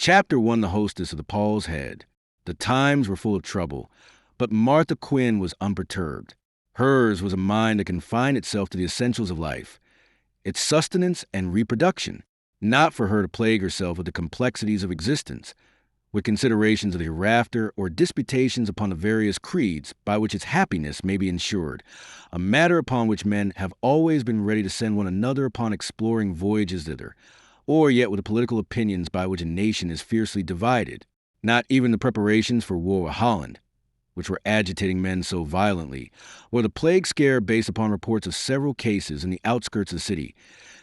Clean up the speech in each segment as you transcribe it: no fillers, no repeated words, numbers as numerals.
chapter won the hostess of the Paul's Head. The times were full of trouble, but Martha Quinn was unperturbed. Hers was a mind that confined itself to the essentials of life, its sustenance and reproduction, not for her to plague herself with the complexities of existence, with considerations of the hereafter or disputations upon the various creeds by which its happiness may be ensured, a matter upon which men have always been ready to send one another upon exploring voyages thither, or yet with the political opinions by which a nation is fiercely divided, not even the preparations for war with Holland, which were agitating men so violently, or the plague scare based upon reports of several cases in the outskirts of the city,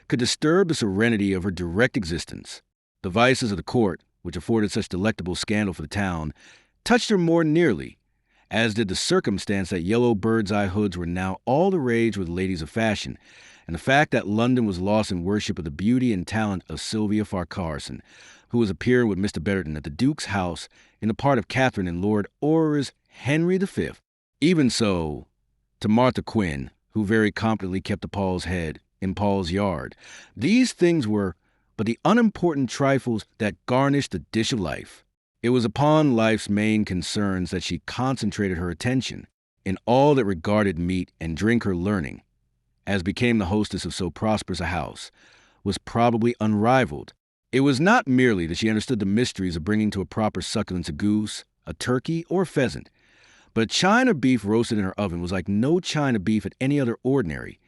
could disturb the serenity of her direct existence. The vices of the court, which afforded such delectable scandal for the town, touched her more nearly, as did the circumstance that yellow bird's-eye hoods were now all the rage with ladies of fashion, and the fact that London was lost in worship of the beauty and talent of Sylvia Farquharson, who was appearing with Mr. Betterton at the Duke's house in the part of Catherine in Lord Auror's Henry V. Even so, to Martha Quinn, who very competently kept the Paul's Head in Paul's Yard, these things were but the unimportant trifles that garnished the dish of life. It was upon life's main concerns that she concentrated her attention. In all that regarded meat and drink, her learning, as became the hostess of so prosperous a house, was probably unrivaled. It was not merely that she understood the mysteries of bringing to a proper succulence a goose, a turkey, or a pheasant, but china beef roasted in her oven was like no china beef at any other ordinary.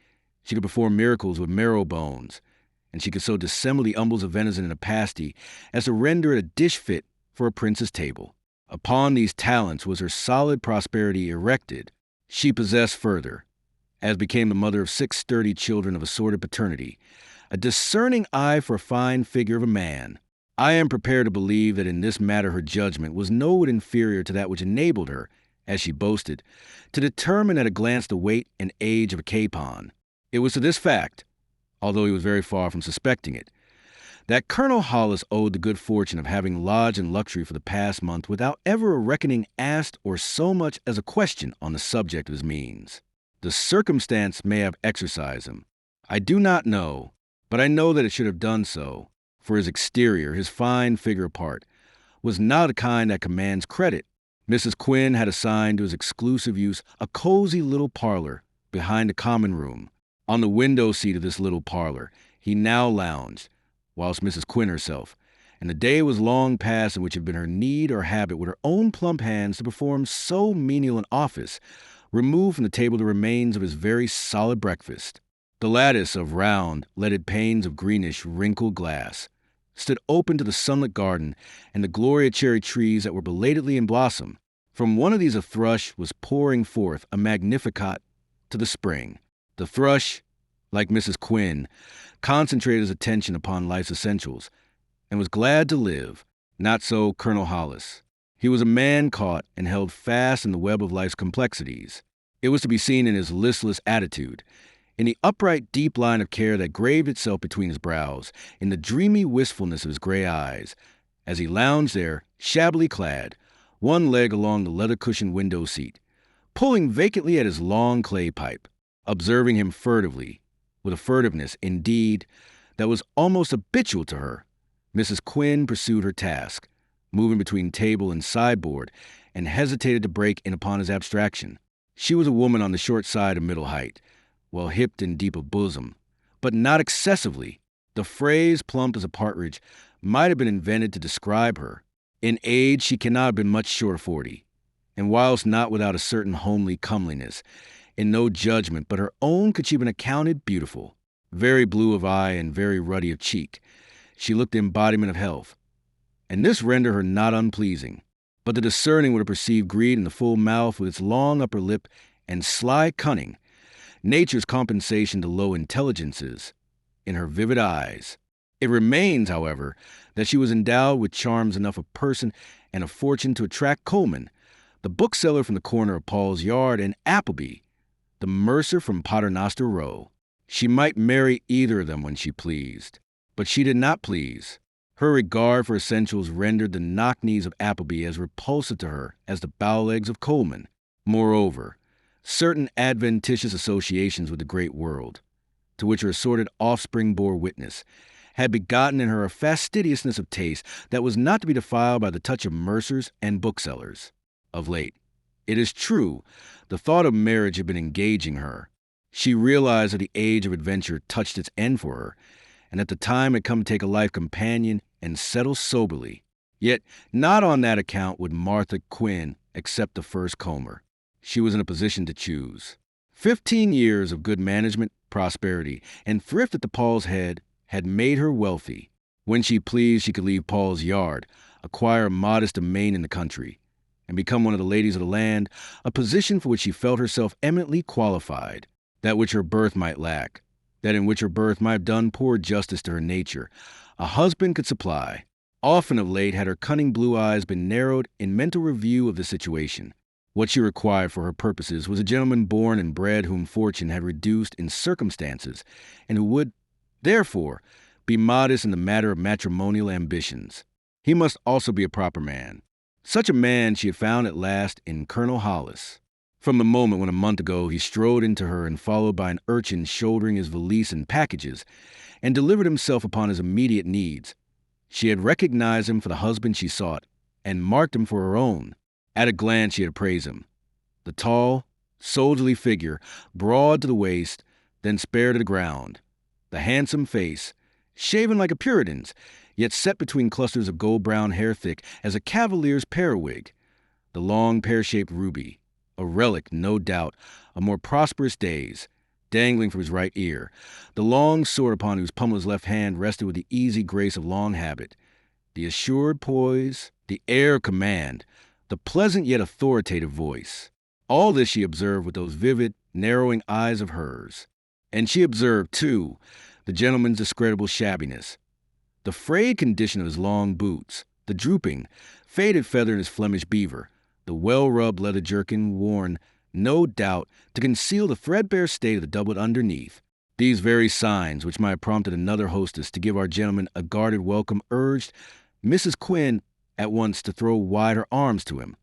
She could perform miracles with marrow bones, and she could so dissemble the umbles of venison in a pasty as to render it a dish fit for a prince's table. Upon these talents was her solid prosperity erected. She possessed further, as became the mother of 6 sturdy children of assorted paternity, a discerning eye for a fine figure of a man. I am prepared to believe that in this matter her judgment was no whit inferior to that which enabled her, as she boasted, to determine at a glance the weight and age of a capon. It was to this fact, although he was very far from suspecting it, that Colonel Hollis owed the good fortune of having lodged in luxury for the past month without ever a reckoning asked or so much as a question on the subject of his means. The circumstance may have exercised him. I do not know, but I know that it should have done so, for his exterior, his fine figure apart, was not a kind that commands credit. Mrs. Quinn had assigned to his exclusive use a cozy little parlor behind the common room. On the window seat of this little parlor he now lounged, whilst Mrs. Quinn herself, and the day was long past in which it had been her need or habit with her own plump hands to perform so menial an office, removed from the table the remains of his very solid breakfast. The lattice of round, leaded panes of greenish, wrinkled glass stood open to the sunlit garden and the glory of cherry trees that were belatedly in blossom. From one of these a thrush was pouring forth a magnificat to the spring. The thrush, like Mrs. Quinn, concentrated his attention upon life's essentials, and was glad to live. Not so Colonel Hollis. He was a man caught and held fast in the web of life's complexities. It was to be seen in his listless attitude, in the upright, deep line of care that graved itself between his brows, in the dreamy wistfulness of his gray eyes, as he lounged there, shabbily clad, one leg along the leather-cushioned window seat, pulling vacantly at his long clay pipe. Observing him furtively, with a furtiveness, indeed, that was almost habitual to her, Mrs. Quinn pursued her task, moving between table and sideboard, and hesitated to break in upon his abstraction. She was a woman on the short side of middle height, well-hipped and deep of bosom, but not excessively. The phrase plump as a partridge might have been invented to describe her. In age she cannot have been much short of 40, and whilst not without a certain homely comeliness, in no judgment but her own could she have been accounted beautiful. Very blue of eye and very ruddy of cheek, she looked the embodiment of health, and this rendered her not unpleasing. But the discerning would have perceived greed in the full mouth with its long upper lip and sly cunning, nature's compensation to low intelligences, in her vivid eyes. It remains, however, that she was endowed with charms enough of person and of fortune to attract Coleman, the bookseller from the corner of Paul's Yard, and Appleby, the mercer from Paternoster Row. She might marry either of them when she pleased, but she did not please. Her regard for essentials rendered the knock-knees of Appleby as repulsive to her as the bow-legs of Coleman. Moreover, certain adventitious associations with the great world, to which her assorted offspring bore witness, had begotten in her a fastidiousness of taste that was not to be defiled by the touch of mercers and booksellers. Of late, it is true, the thought of marriage had been engaging her. She realized that the age of adventure touched its end for her, and that the time had come to take a life companion and settle soberly. Yet, not on that account would Martha Quinn accept the first comber. She was in a position to choose. 15 years of good management, prosperity, and thrift at the Paul's Head had made her wealthy. When she pleased, she could leave Paul's Yard, acquire a modest domain in the country, and become one of the ladies of the land, a position for which she felt herself eminently qualified, that which her birth might lack, that in which her birth might have done poor justice to her nature, a husband could supply. Often of late had her cunning blue eyes been narrowed in mental review of the situation. What she required for her purposes was a gentleman born and bred whom fortune had reduced in circumstances, and who would, therefore, be modest in the matter of matrimonial ambitions. He must also be a proper man. Such a man she had found at last in Colonel Hollis. From the moment when a month ago he strode into her and followed by an urchin shouldering his valise and packages, and delivered himself upon his immediate needs, she had recognized him for the husband she sought, and marked him for her own. At a glance she had appraised him. The tall, soldierly figure, broad to the waist, then spare to the ground. The handsome face, shaven like a Puritan's, yet set between clusters of gold-brown hair thick as a cavalier's periwig. The long pear-shaped ruby, a relic, no doubt, of more prosperous days, dangling from his right ear, the long sword upon whose pummel his left hand rested with the easy grace of long habit, the assured poise, the air of command, the pleasant yet authoritative voice. All this she observed with those vivid, narrowing eyes of hers. And she observed, too, the gentleman's discreditable shabbiness, the frayed condition of his long boots, the drooping, faded feather in his Flemish beaver, the well-rubbed leather jerkin worn, no doubt, to conceal the threadbare state of the doublet underneath. These very signs, which might have prompted another hostess to give our gentleman a guarded welcome, urged Mrs. Quinn at once to throw wide her arms to him,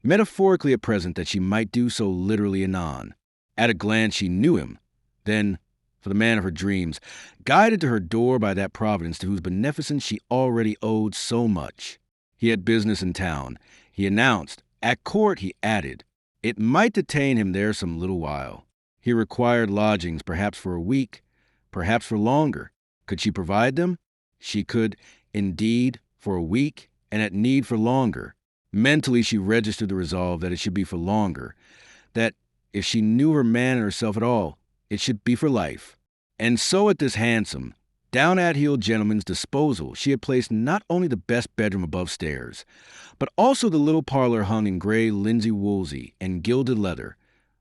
metaphorically at present that she might do so literally anon. At a glance she knew him. Then, for the man of her dreams, guided to her door by that Providence to whose beneficence she already owed so much. He had business in town, he announced. At court, he added. It might detain him there some little while. He required lodgings, perhaps for a week, perhaps for longer. Could she provide them? She could, indeed, for a week, and at need for longer. Mentally she registered the resolve that it should be for longer, that, if she knew her man and herself at all, it should be for life. And so at this handsome, down-at-heel gentleman's disposal she had placed not only the best bedroom above stairs, but also the little parlor hung in gray linsey woolsey and gilded leather,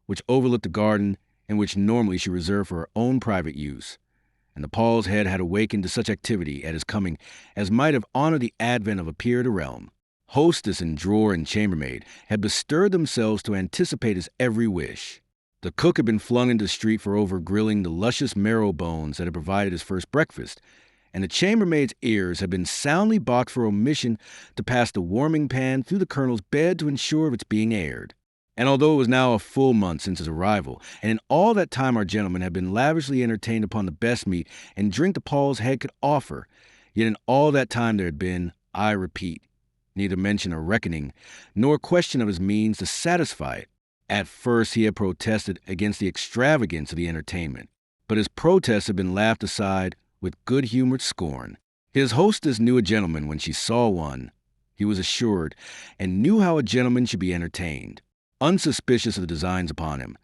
which overlooked the garden and which normally she reserved for her own private use. And the Paul's Head had awakened to such activity at his coming as might have honored the advent of a peer to realm. Hostess and drawer and chambermaid had bestirred themselves to anticipate his every wish. The cook had been flung into the street for over-grilling the luscious marrow bones that had provided his first breakfast, and the chambermaid's ears had been soundly boxed for omission to pass the warming pan through the colonel's bed to ensure of its being aired. And although it was now a full month since his arrival, and in all that time our gentleman had been lavishly entertained upon the best meat and drink the Paul's Head could offer, yet in all that time there had been, I repeat, neither mention or reckoning, nor question of his means to satisfy it. At first he had protested against the extravagance of the entertainment, but his protests had been laughed aside with good-humored scorn. His hostess knew a gentleman when she saw one, he was assured, and knew how a gentleman should be entertained, unsuspicious of the designs upon him.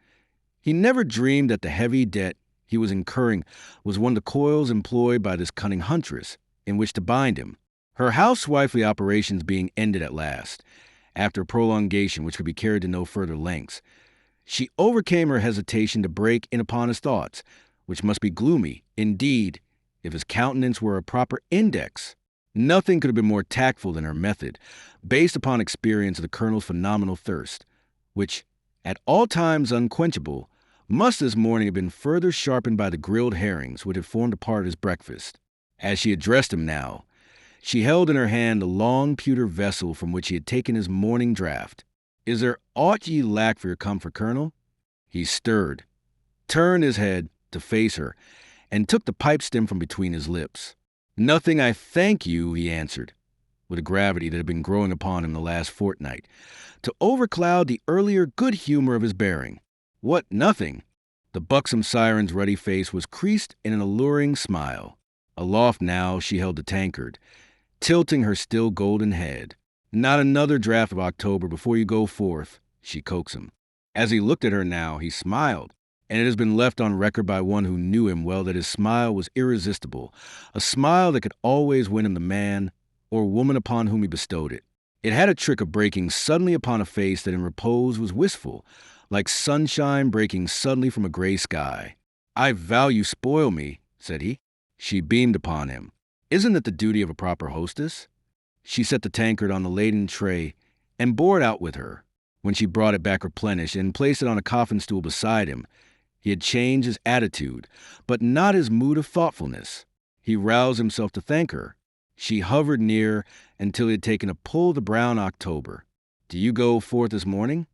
He never dreamed that the heavy debt he was incurring was one of the coils employed by this cunning huntress in which to bind him. Her housewifely operations being ended at last, after a prolongation which could be carried to no further lengths, she overcame her hesitation to break in upon his thoughts, which must be gloomy. Indeed, if his countenance were a proper index, nothing could have been more tactful than her method, based upon experience of the colonel's phenomenal thirst, which, at all times unquenchable, must this morning have been further sharpened by the grilled herrings which had formed a part of his breakfast. As she addressed him now, she held in her hand the long pewter vessel from which he had taken his morning draught. "Is there aught ye lack for your comfort, Colonel?" He stirred, turned his head to face her, and took the pipe stem from between his lips. Nothing, I thank you, he answered, with a gravity that had been growing upon him the last fortnight, to overcloud the earlier good humor of his bearing. What, nothing? The buxom siren's ruddy face was creased in an alluring smile. Aloft now she held the tankard, tilting her still golden head. Not another draught of October before you go forth, she coaxed him. As he looked at her now, he smiled, and it has been left on record by one who knew him well that his smile was irresistible, a smile that could always win him the man or woman upon whom he bestowed it. It had a trick of breaking suddenly upon a face that in repose was wistful, like sunshine breaking suddenly from a gray sky. I vow you spoil me, said he. She beamed upon him. Isn't it the duty of a proper hostess? She set the tankard on the laden tray and bore it out with her. When she brought it back replenished and placed it on a coffin stool beside him, he had changed his attitude, but not his mood of thoughtfulness. He roused himself to thank her. She hovered near until he had taken a pull of the brown October. Do you go forth this morning?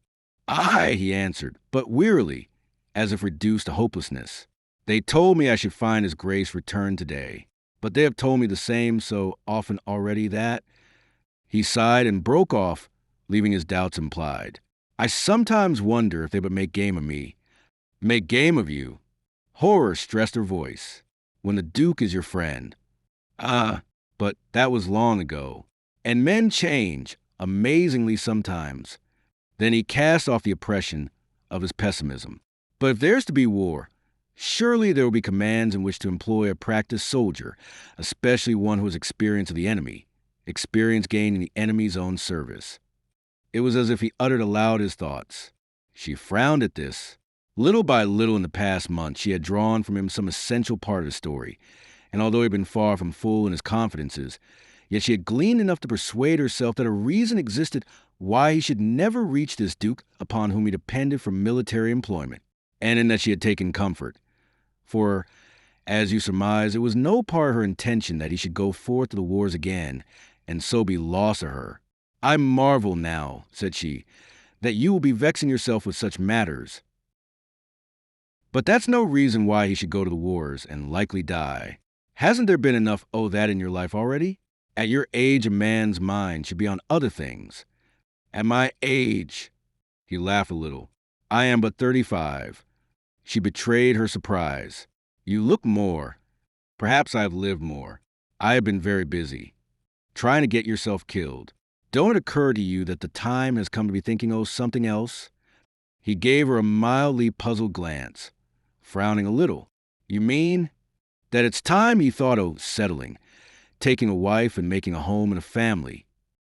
Aye, he answered, but wearily, as if reduced to hopelessness. They told me I should find his grace return today, but they have told me the same so often already that... He sighed and broke off, leaving his doubts implied. I sometimes wonder if they would make game of me. Make game of you? Horror stressed her voice. When the Duke is your friend. But that was long ago. And men change, amazingly sometimes. Then he cast off the oppression of his pessimism. But if there's to be war, surely there will be commands in which to employ a practiced soldier, especially one who has experience of the enemy, experience gained in the enemy's own service. It was as if he uttered aloud his thoughts. She frowned at this. Little by little in the past month, she had drawn from him some essential part of the story, and although he had been far from full in his confidences, yet she had gleaned enough to persuade herself that a reason existed why he should never reach this Duke upon whom he depended for military employment, and in that she had taken comfort. For, as you surmise, it was no part of her intention that he should go forth to the wars again, and so be lost to her. I marvel now, said she, that you will be vexing yourself with such matters. But that's no reason why he should go to the wars and likely die. Hasn't there been enough that in your life already? At your age, a man's mind should be on other things. At my age, he laughed a little. I am but 35. She betrayed her surprise. You look more. Perhaps I have lived more. I have been very busy. Trying to get yourself killed. Don't it occur to you that the time has come to be thinking, something else? He gave her a mildly puzzled glance, frowning a little. You mean? That it's time he thought, settling, taking a wife and making a home and a family.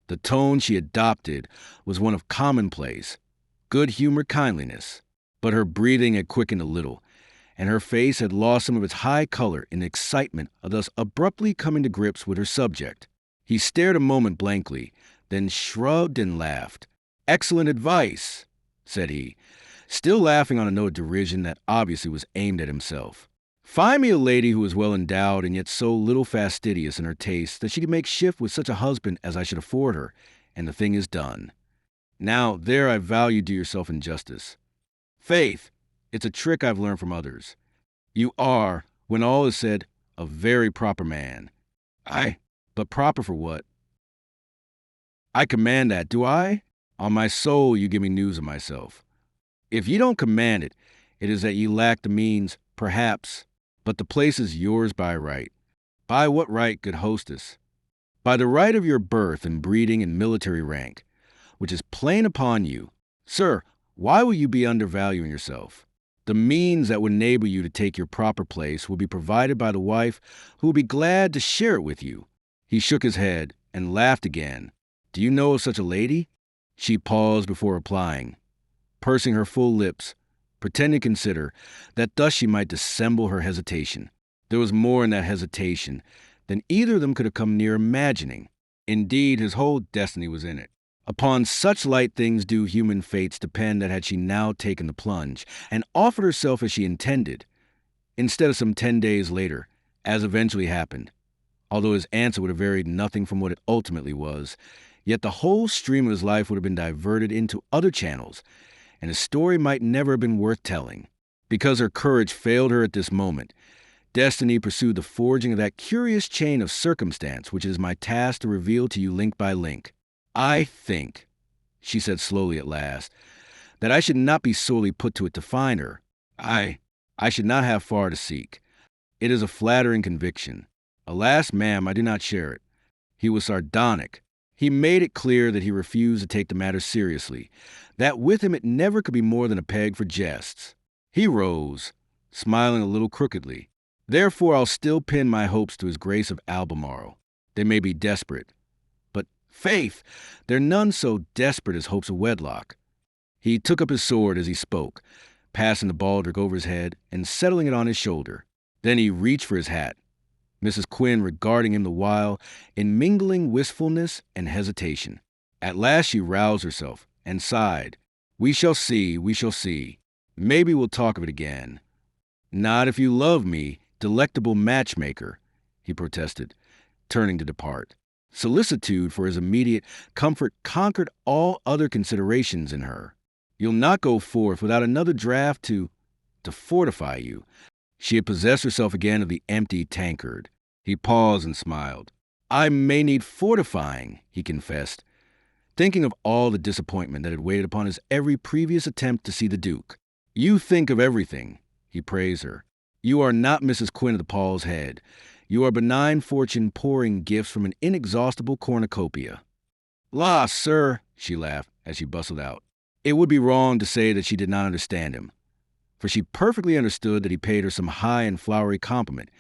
The tone she adopted was one of commonplace, good-humored kindliness, but her breathing had quickened a little, and her face had lost some of its high color in the excitement of thus abruptly coming to grips with her subject. He stared a moment blankly, then shrugged and laughed. Excellent advice, said he, still laughing on a note of derision that obviously was aimed at himself. Find me a lady who is well endowed and yet so little fastidious in her tastes that she can make shift with such a husband as I should afford her, and the thing is done. Now, there I vow you do yourself injustice. Faith, it's a trick I've learned from others. You are, when all is said, a very proper man. But proper for what? I command that, do I? On my soul, you give me news of myself. If you don't command it, it is that you lack the means, perhaps, but the place is yours by right. By what right, good hostess? By the right of your birth and breeding and military rank, which is plain upon you. Sir, why will you be undervaluing yourself? The means that would enable you to take your proper place will be provided by the wife who will be glad to share it with you. He shook his head and laughed again. Do you know of such a lady? She paused before replying, pursing her full lips, pretending to consider that thus she might dissemble her hesitation. There was more in that hesitation than either of them could have come near imagining. Indeed, his whole destiny was in it. Upon such light things do human fates depend that had she now taken the plunge and offered herself as she intended, instead of some 10 days later, as eventually happened, although his answer would have varied nothing from what it ultimately was, yet the whole stream of his life would have been diverted into other channels, and his story might never have been worth telling. Because her courage failed her at this moment, Destiny pursued the forging of that curious chain of circumstance which it is my task to reveal to you link by link. I think, she said slowly at last, that I should not be sorely put to it to find her. I should not have far to seek. It is a flattering conviction. Alas, ma'am, I do not share it. He was sardonic. He made it clear that he refused to take the matter seriously, that with him it never could be more than a peg for jests. He rose, smiling a little crookedly. Therefore I'll still pin my hopes to his grace of Albemarle. They may be desperate, but, faith, they're none so desperate as hopes of wedlock. He took up his sword as he spoke, passing the baldric over his head and settling it on his shoulder. Then he reached for his hat, Mrs. Quinn regarding him the while in mingling wistfulness and hesitation. At last she roused herself and sighed. We shall see, we shall see. Maybe we'll talk of it again. Not if you love me, delectable matchmaker, he protested, turning to depart. Solicitude for his immediate comfort conquered all other considerations in her. You'll not go forth without another draught to fortify you. She had possessed herself again of the empty tankard. He paused and smiled. I may need fortifying, he confessed, thinking of all the disappointment that had waited upon his every previous attempt to see the Duke. You think of everything, he praised her. You are not Mrs. Quinn of the Paul's Head. You are benign fortune pouring gifts from an inexhaustible cornucopia. La, sir, she laughed as she bustled out. It would be wrong to say that she did not understand him, for she perfectly understood that he paid her some high and flowery compliment,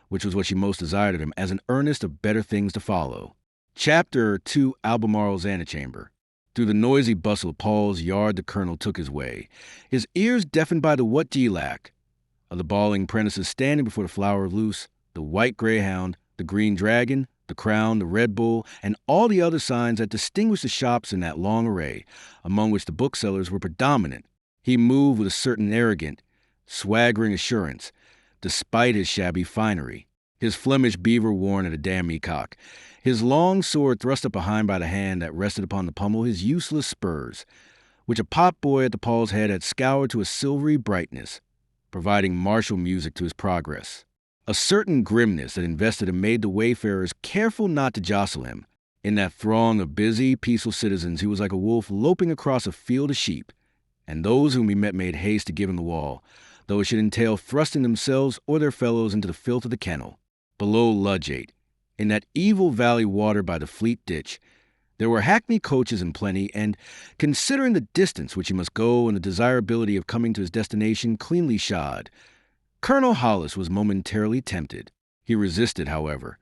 which was what she most desired of him, as an earnest of better things to follow. Chapter 2, Albemarle's Antechamber. Through the noisy bustle of Paul's yard the colonel took his way, his ears deafened by the what d'ye lack of the bawling apprentices standing before the Flower of Luce, the White Greyhound, the Green Dragon, the Crown, the Red Bull, and all the other signs that distinguished the shops in that long array, among which the booksellers were predominant. He moved with a certain arrogant, swaggering assurance, despite his shabby finery, his Flemish beaver worn at a demi-cock, his long sword thrust up behind by the hand that rested upon the pommel, his useless spurs, which a pot-boy at the Paul's Head had scoured to a silvery brightness, providing martial music to his progress. A certain grimness that invested him made the wayfarers careful not to jostle him. In that throng of busy, peaceful citizens, he was like a wolf loping across a field of sheep, and those whom he met made haste to give him the wall, though it should entail thrusting themselves or their fellows into the filth of the kennel. Below Ludgate, in that evil valley watered by the Fleet Ditch, there were hackney coaches in plenty, and, considering the distance which he must go and the desirability of coming to his destination cleanly shod, Colonel Hollis was momentarily tempted. He resisted, however,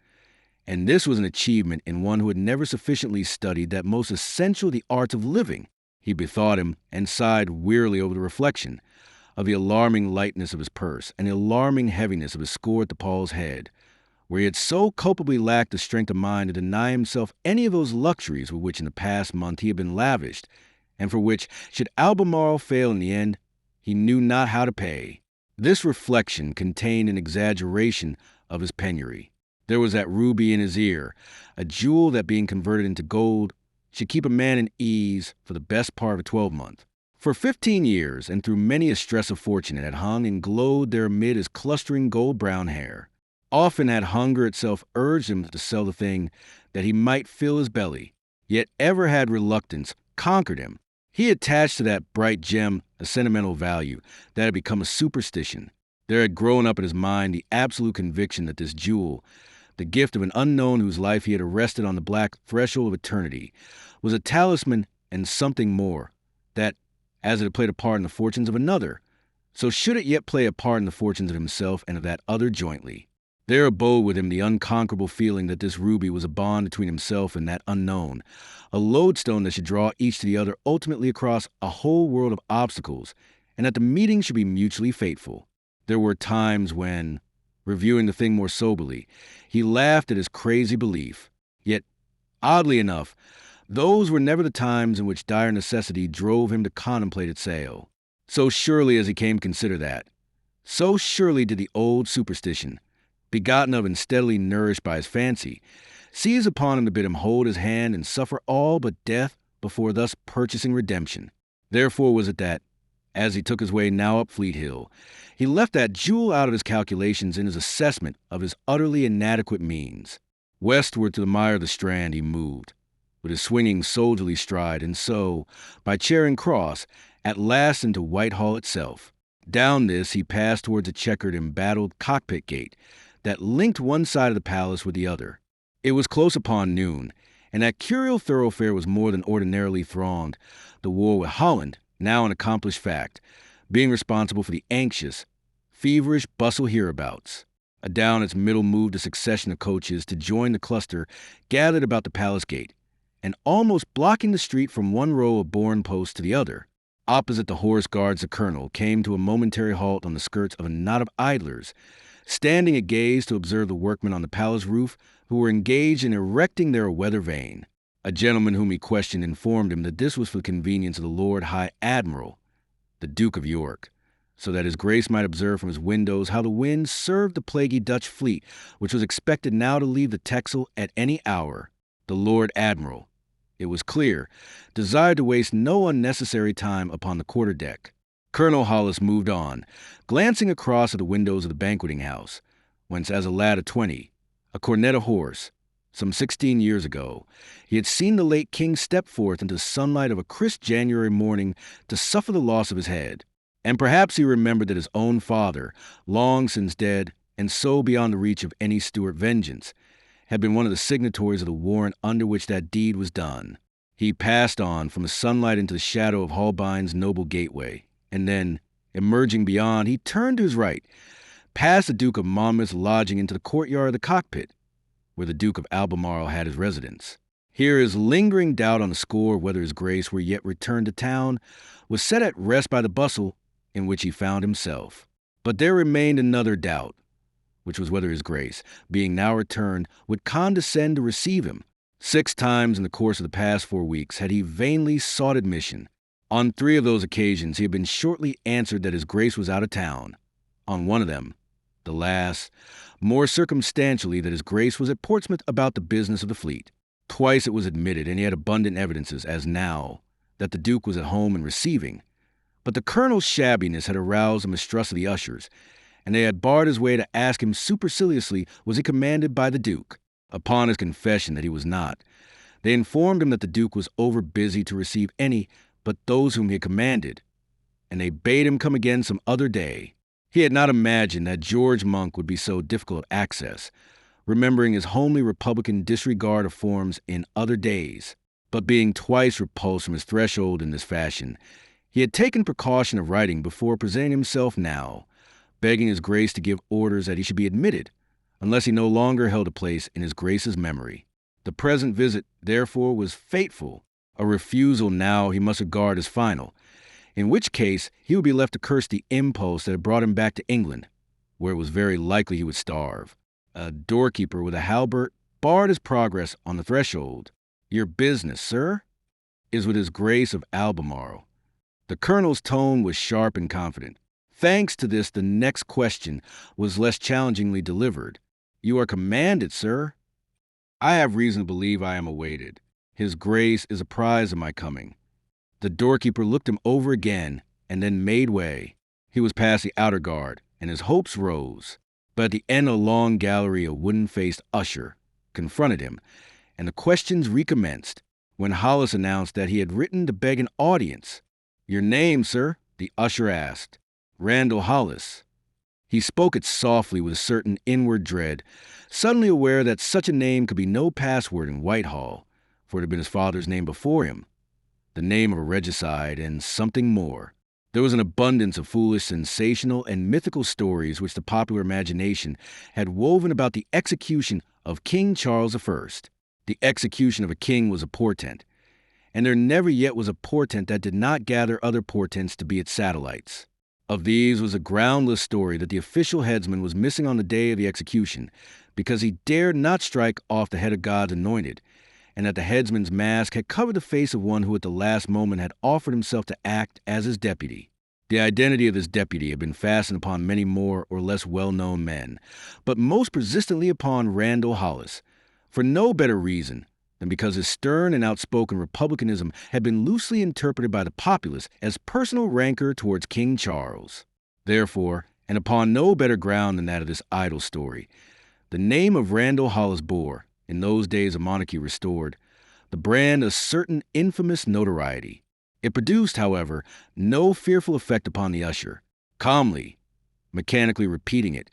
and this was an achievement in one who had never sufficiently studied that most essential of the arts of living. He bethought him and sighed wearily over the reflection of the alarming lightness of his purse and the alarming heaviness of his score at the Paul's Head, where he had so culpably lacked the strength of mind to deny himself any of those luxuries with which in the past month he had been lavished, and for which, should Albemarle fail in the end, he knew not how to pay. This reflection contained an exaggeration of his penury. There was that ruby in his ear, a jewel that, being converted into gold, should keep a man in ease for the best part of a 12-month. For 15 years, and through many a stress of fortune, it had hung and glowed there amid his clustering gold-brown hair. Often had hunger itself urged him to sell the thing that he might fill his belly, yet ever had reluctance conquered him. He attached to that bright gem a sentimental value that had become a superstition. There had grown up in his mind the absolute conviction that this jewel, the gift of an unknown whose life he had arrested on the black threshold of eternity, was a talisman and something more, that, as it had played a part in the fortunes of another, so should it yet play a part in the fortunes of himself and of that other jointly. There abode with him the unconquerable feeling that this ruby was a bond between himself and that unknown, a lodestone that should draw each to the other ultimately across a whole world of obstacles, and that the meeting should be mutually fateful. There were times when, reviewing the thing more soberly, he laughed at his crazy belief. Yet, oddly enough, those were never the times in which dire necessity drove him to contemplate its sale. So surely as he came to consider that, so surely did the old superstition, begotten of and steadily nourished by his fancy, seize upon him to bid him hold his hand and suffer all but death before thus purchasing redemption. Therefore was it that, as he took his way now up Fleet Hill, He left that jewel out of his calculations in his assessment of his utterly inadequate means. Westward to the mire of the Strand he moved, with his swinging soldierly stride, and so, by Charing Cross, at last into Whitehall itself. Down this he passed towards a checkered, embattled cockpit gate that linked one side of the palace with the other. It was close upon noon, and that curial thoroughfare was more than ordinarily thronged, the war with Holland, now an accomplished fact, being responsible for the anxious, feverish bustle hereabouts. Adown its middle moved a succession of coaches to join the cluster gathered about the palace gate, and almost blocking the street from one row of bourne posts to the other. Opposite the horse guards the colonel came to a momentary halt on the skirts of a knot of idlers, standing at gaze to observe the workmen on the palace roof who were engaged in erecting their weather vane. A gentleman whom he questioned informed him that this was for the convenience of the Lord High Admiral, the Duke of York, so that his grace might observe from his windows how the wind served the plaguey Dutch fleet, which was expected now to leave the Texel at any hour. The Lord Admiral, it was clear, desired to waste no unnecessary time upon the quarter-deck. Colonel Hollis moved on, glancing across at the windows of the banqueting house, whence as a lad of 20, a cornet horse, some 16 years ago, he had seen the late king step forth into the sunlight of a crisp January morning to suffer the loss of his head. And perhaps he remembered that his own father, long since dead, and so beyond the reach of any Stuart vengeance, had been one of the signatories of the warrant under which that deed was done. He passed on from the sunlight into the shadow of Holbein's noble gateway, and then, emerging beyond, he turned to his right, past the Duke of Monmouth's lodging into the courtyard of the cockpit, where the Duke of Albemarle had his residence. Here his lingering doubt on the score of whether his grace were yet returned to town was set at rest by the bustle in which he found himself. But there remained another doubt, which was whether his grace, being now returned, would condescend to receive him. 6 times in the course of the past 4 weeks had he vainly sought admission. On 3 of those occasions he had been shortly answered that his grace was out of town. On one of them, the last, more circumstantially, that his grace was at Portsmouth about the business of the fleet. Twice it was admitted, and he had abundant evidences, as now, that the Duke was at home and receiving. But the colonel's shabbiness had aroused the mistrust of the ushers, and they had barred his way to ask him superciliously was he commanded by the Duke. Upon his confession that he was not, they informed him that the Duke was over busy to receive any but those whom he had commanded, and they bade him come again some other day. He had not imagined that George Monk would be so difficult of access, remembering his homely republican disregard of forms in other days. But being twice repulsed from his threshold in this fashion, he had taken precaution of writing before presenting himself now, begging his grace to give orders that he should be admitted, unless he no longer held a place in his grace's memory. The present visit, therefore, was fateful. A refusal now he must regard as final, in which case he would be left to curse the impulse that had brought him back to England, where it was very likely he would starve. A doorkeeper with a halberd barred his progress on the threshold. "Your business, sir?" "Is with his grace of Albemarle." The colonel's tone was sharp and confident. Thanks to this, the next question was less challengingly delivered. "You are commanded, sir?" "I have reason to believe I am awaited. His grace is apprised of my coming." The doorkeeper looked him over again, and then made way. He was past the outer guard, and his hopes rose. But at the end of a long gallery, a wooden-faced usher confronted him, and the questions recommenced, when Hollis announced that he had written to beg an audience. "Your name, sir?" the usher asked. "Randall Hollis." He spoke it softly with a certain inward dread, suddenly aware that such a name could be no password in Whitehall, for it had been his father's name before him, the name of a regicide, and something more. There was an abundance of foolish, sensational, and mythical stories which the popular imagination had woven about the execution of King Charles I. The execution of a king was a portent, and there never yet was a portent that did not gather other portents to be its satellites. Of these was a groundless story that the official headsman was missing on the day of the execution because he dared not strike off the head of God's anointed, and that the headsman's mask had covered the face of one who at the last moment had offered himself to act as his deputy. The identity of this deputy had been fastened upon many more or less well-known men, but most persistently upon Randall Hollis, for no better reason than because his stern and outspoken republicanism had been loosely interpreted by the populace as personal rancor towards King Charles. Therefore, and upon no better ground than that of this idle story. The name of Randall Hollis bore, in those days of monarchy restored, the brand a certain infamous notoriety. It produced, however, no fearful effect upon the usher. Calmly, mechanically repeating it,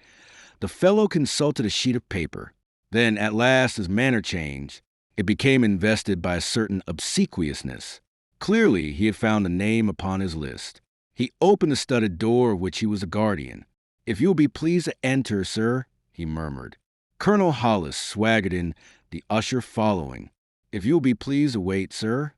the fellow consulted a sheet of paper. Then, at last, his manner changed. It became invested by a certain obsequiousness. Clearly, he had found a name upon his list. He opened the studded door of which he was the guardian. "If you will be pleased to enter, sir," he murmured. Colonel Hollis swaggered in, the usher following. "If you will be pleased to wait, sir."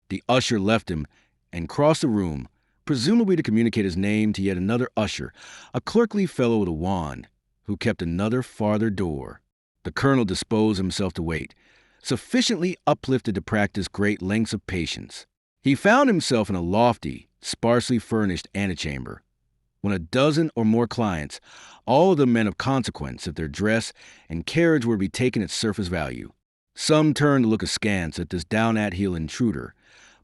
The usher left him and crossed the room, presumably to communicate his name to yet another usher, a clerkly fellow with a wand, who kept another farther door. The colonel disposed himself to wait, sufficiently uplifted to practice great lengths of patience. He found himself in a lofty, sparsely furnished antechamber, when a dozen or more clients, all of them men of consequence if their dress and carriage were to be taken at surface value. Some turned to look askance at this down-at-heel intruder,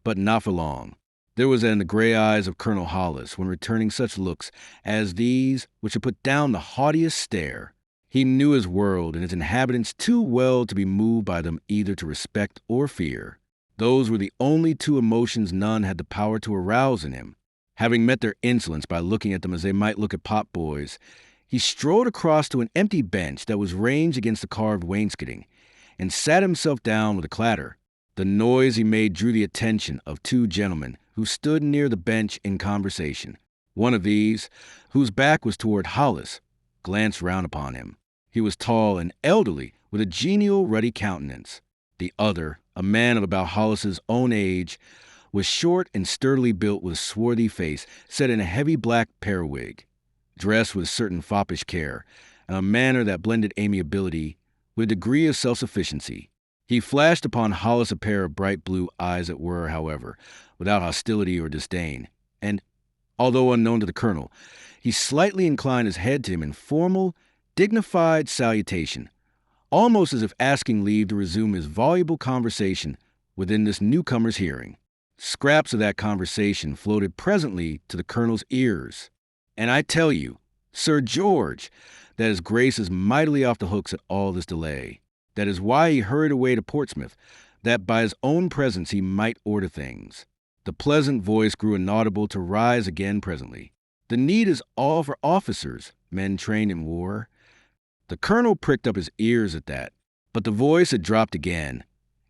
but not for long. There was in the gray eyes of Colonel Hollis, when returning such looks as these, which had put down the haughtiest stare. He knew his world and its inhabitants too well to be moved by them either to respect or fear. Those were the only two emotions none had the power to arouse in him. Having met their insolence by looking at them as they might look at pot boys, he strode across to an empty bench that was ranged against the carved wainscoting, and sat himself down with a clatter. The noise he made drew the attention of two gentlemen who stood near the bench in conversation. One of these, whose back was toward Hollis, glanced round upon him. He was tall and elderly, with a genial, ruddy countenance. The other, a man of about Hollis's own age, was short and sturdily built with a swarthy face set in a heavy black periwig, dressed with a certain foppish care, and a manner that blended amiability with a degree of self-sufficiency. He flashed upon Hollis a pair of bright blue eyes that were, however, without hostility or disdain, and, although unknown to the colonel, he slightly inclined his head to him in formal, dignified salutation, almost as if asking leave to resume his voluble conversation within this newcomer's hearing. Scraps of that conversation floated presently to the colonel's ears. "And I tell you, Sir George, that his grace is mightily off the hooks at all this delay. That is why he hurried away to Portsmouth, that by his own presence he might order things." The pleasant voice grew inaudible to rise again presently. "The need is all for officers, men trained in war." The colonel pricked up his ears at that, but the voice had dropped again,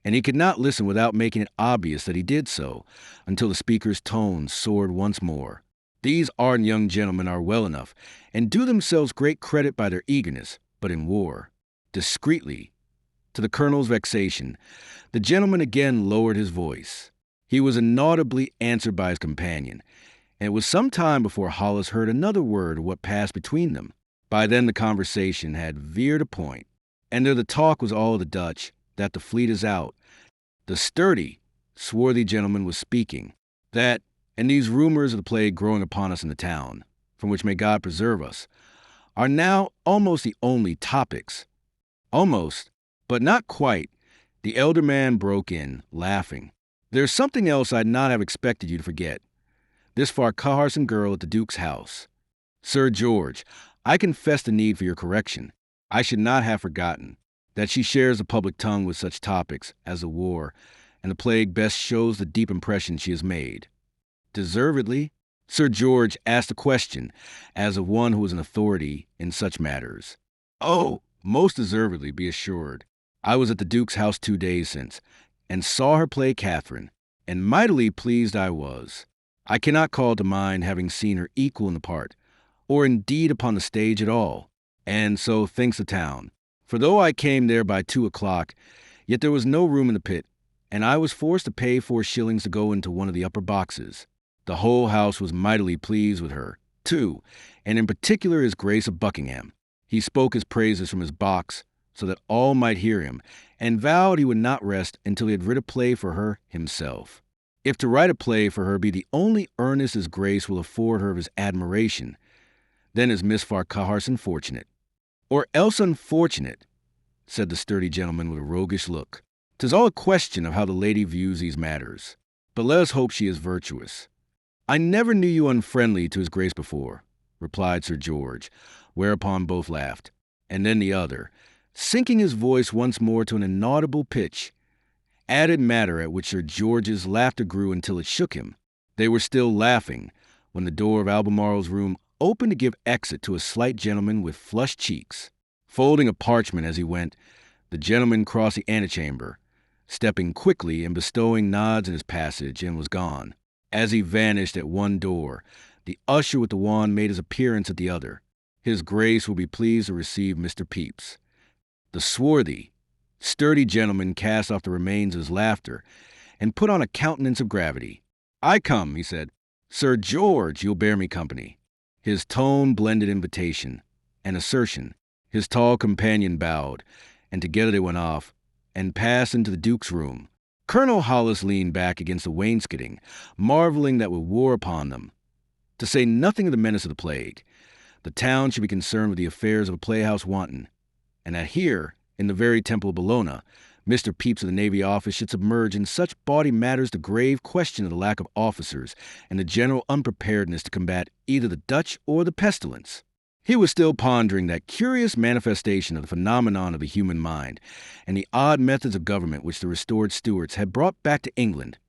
and he could not listen without making it obvious that he did so, until the speaker's tones soared once more. "These ardent young gentlemen are well enough, and do themselves great credit by their eagerness, but in war." Discreetly, to the colonel's vexation, the gentleman again lowered his voice. He was inaudibly answered by his companion, and it was some time before Hollis heard another word of what passed between them. By then the conversation had veered a point, and though the talk was all of the Dutch, that the fleet is out, the sturdy, swarthy gentleman was speaking, that, and these rumors of the plague growing upon us in the town, from which may God preserve us, are now almost the only topics. Almost, but not quite, the elder man broke in, laughing. "There's something else I'd not have expected you to forget. This Farquharson girl at the Duke's house. Sir George, I confess the need for your correction. I should not have forgotten that she shares the public tongue with such topics as the war, and the plague best shows the deep impression she has made." "Deservedly?" Sir George asked a question, as of one who was an authority in such matters. "Oh, most deservedly, be assured. I was at the Duke's house 2 days since, and saw her play Catherine, and mightily pleased I was. I cannot call to mind having seen her equal in the part, or indeed upon the stage at all, and so thinks the town. For though I came there by 2 o'clock, yet there was no room in the pit, and I was forced to pay 4 shillings to go into one of the upper boxes. The whole house was mightily pleased with her, too, and in particular his Grace of Buckingham. He spoke his praises from his box, so that all might hear him, and vowed he would not rest until he had writ a play for her himself. If to write a play for her be the only earnest his Grace will afford her of his admiration, then is Miss Farquharson fortunate. Or else unfortunate, said the sturdy gentleman with a roguish look. 'Tis all a question of how the lady views these matters. But let us hope she is virtuous. I never knew you unfriendly to his Grace before. replied Sir George, whereupon both laughed. And then the other, sinking his voice once more to an inaudible pitch, added matter at which Sir George's laughter grew until it shook him. They were still laughing when the door of Albemarle's room opened to give exit to a slight gentleman with flushed cheeks. Folding a parchment as he went, the gentleman crossed the antechamber, stepping quickly and bestowing nods in his passage, and was gone. As he vanished at one door, the usher with the wand made his appearance at the other. His Grace will be pleased to receive Mr. Pepys. The swarthy, sturdy gentleman cast off the remains of his laughter and put on a countenance of gravity. "I come," he said. "Sir George, you'll bear me company." His tone blended invitation and assertion. His tall companion bowed, and together they went off and passed into the Duke's room. Colonel Hollis leaned back against the wainscoting, marveling that with war upon them, to say nothing of the menace of the plague, the town should be concerned with the affairs of a playhouse wanton, and that here, in the very temple of Bologna, Mr. Pepys of the Navy Office should submerge in such bawdy matters the grave question of the lack of officers and the general unpreparedness to combat either the Dutch or the pestilence. He was still pondering that curious manifestation of the phenomenon of the human mind and the odd methods of government which the restored Stuarts had brought back to England,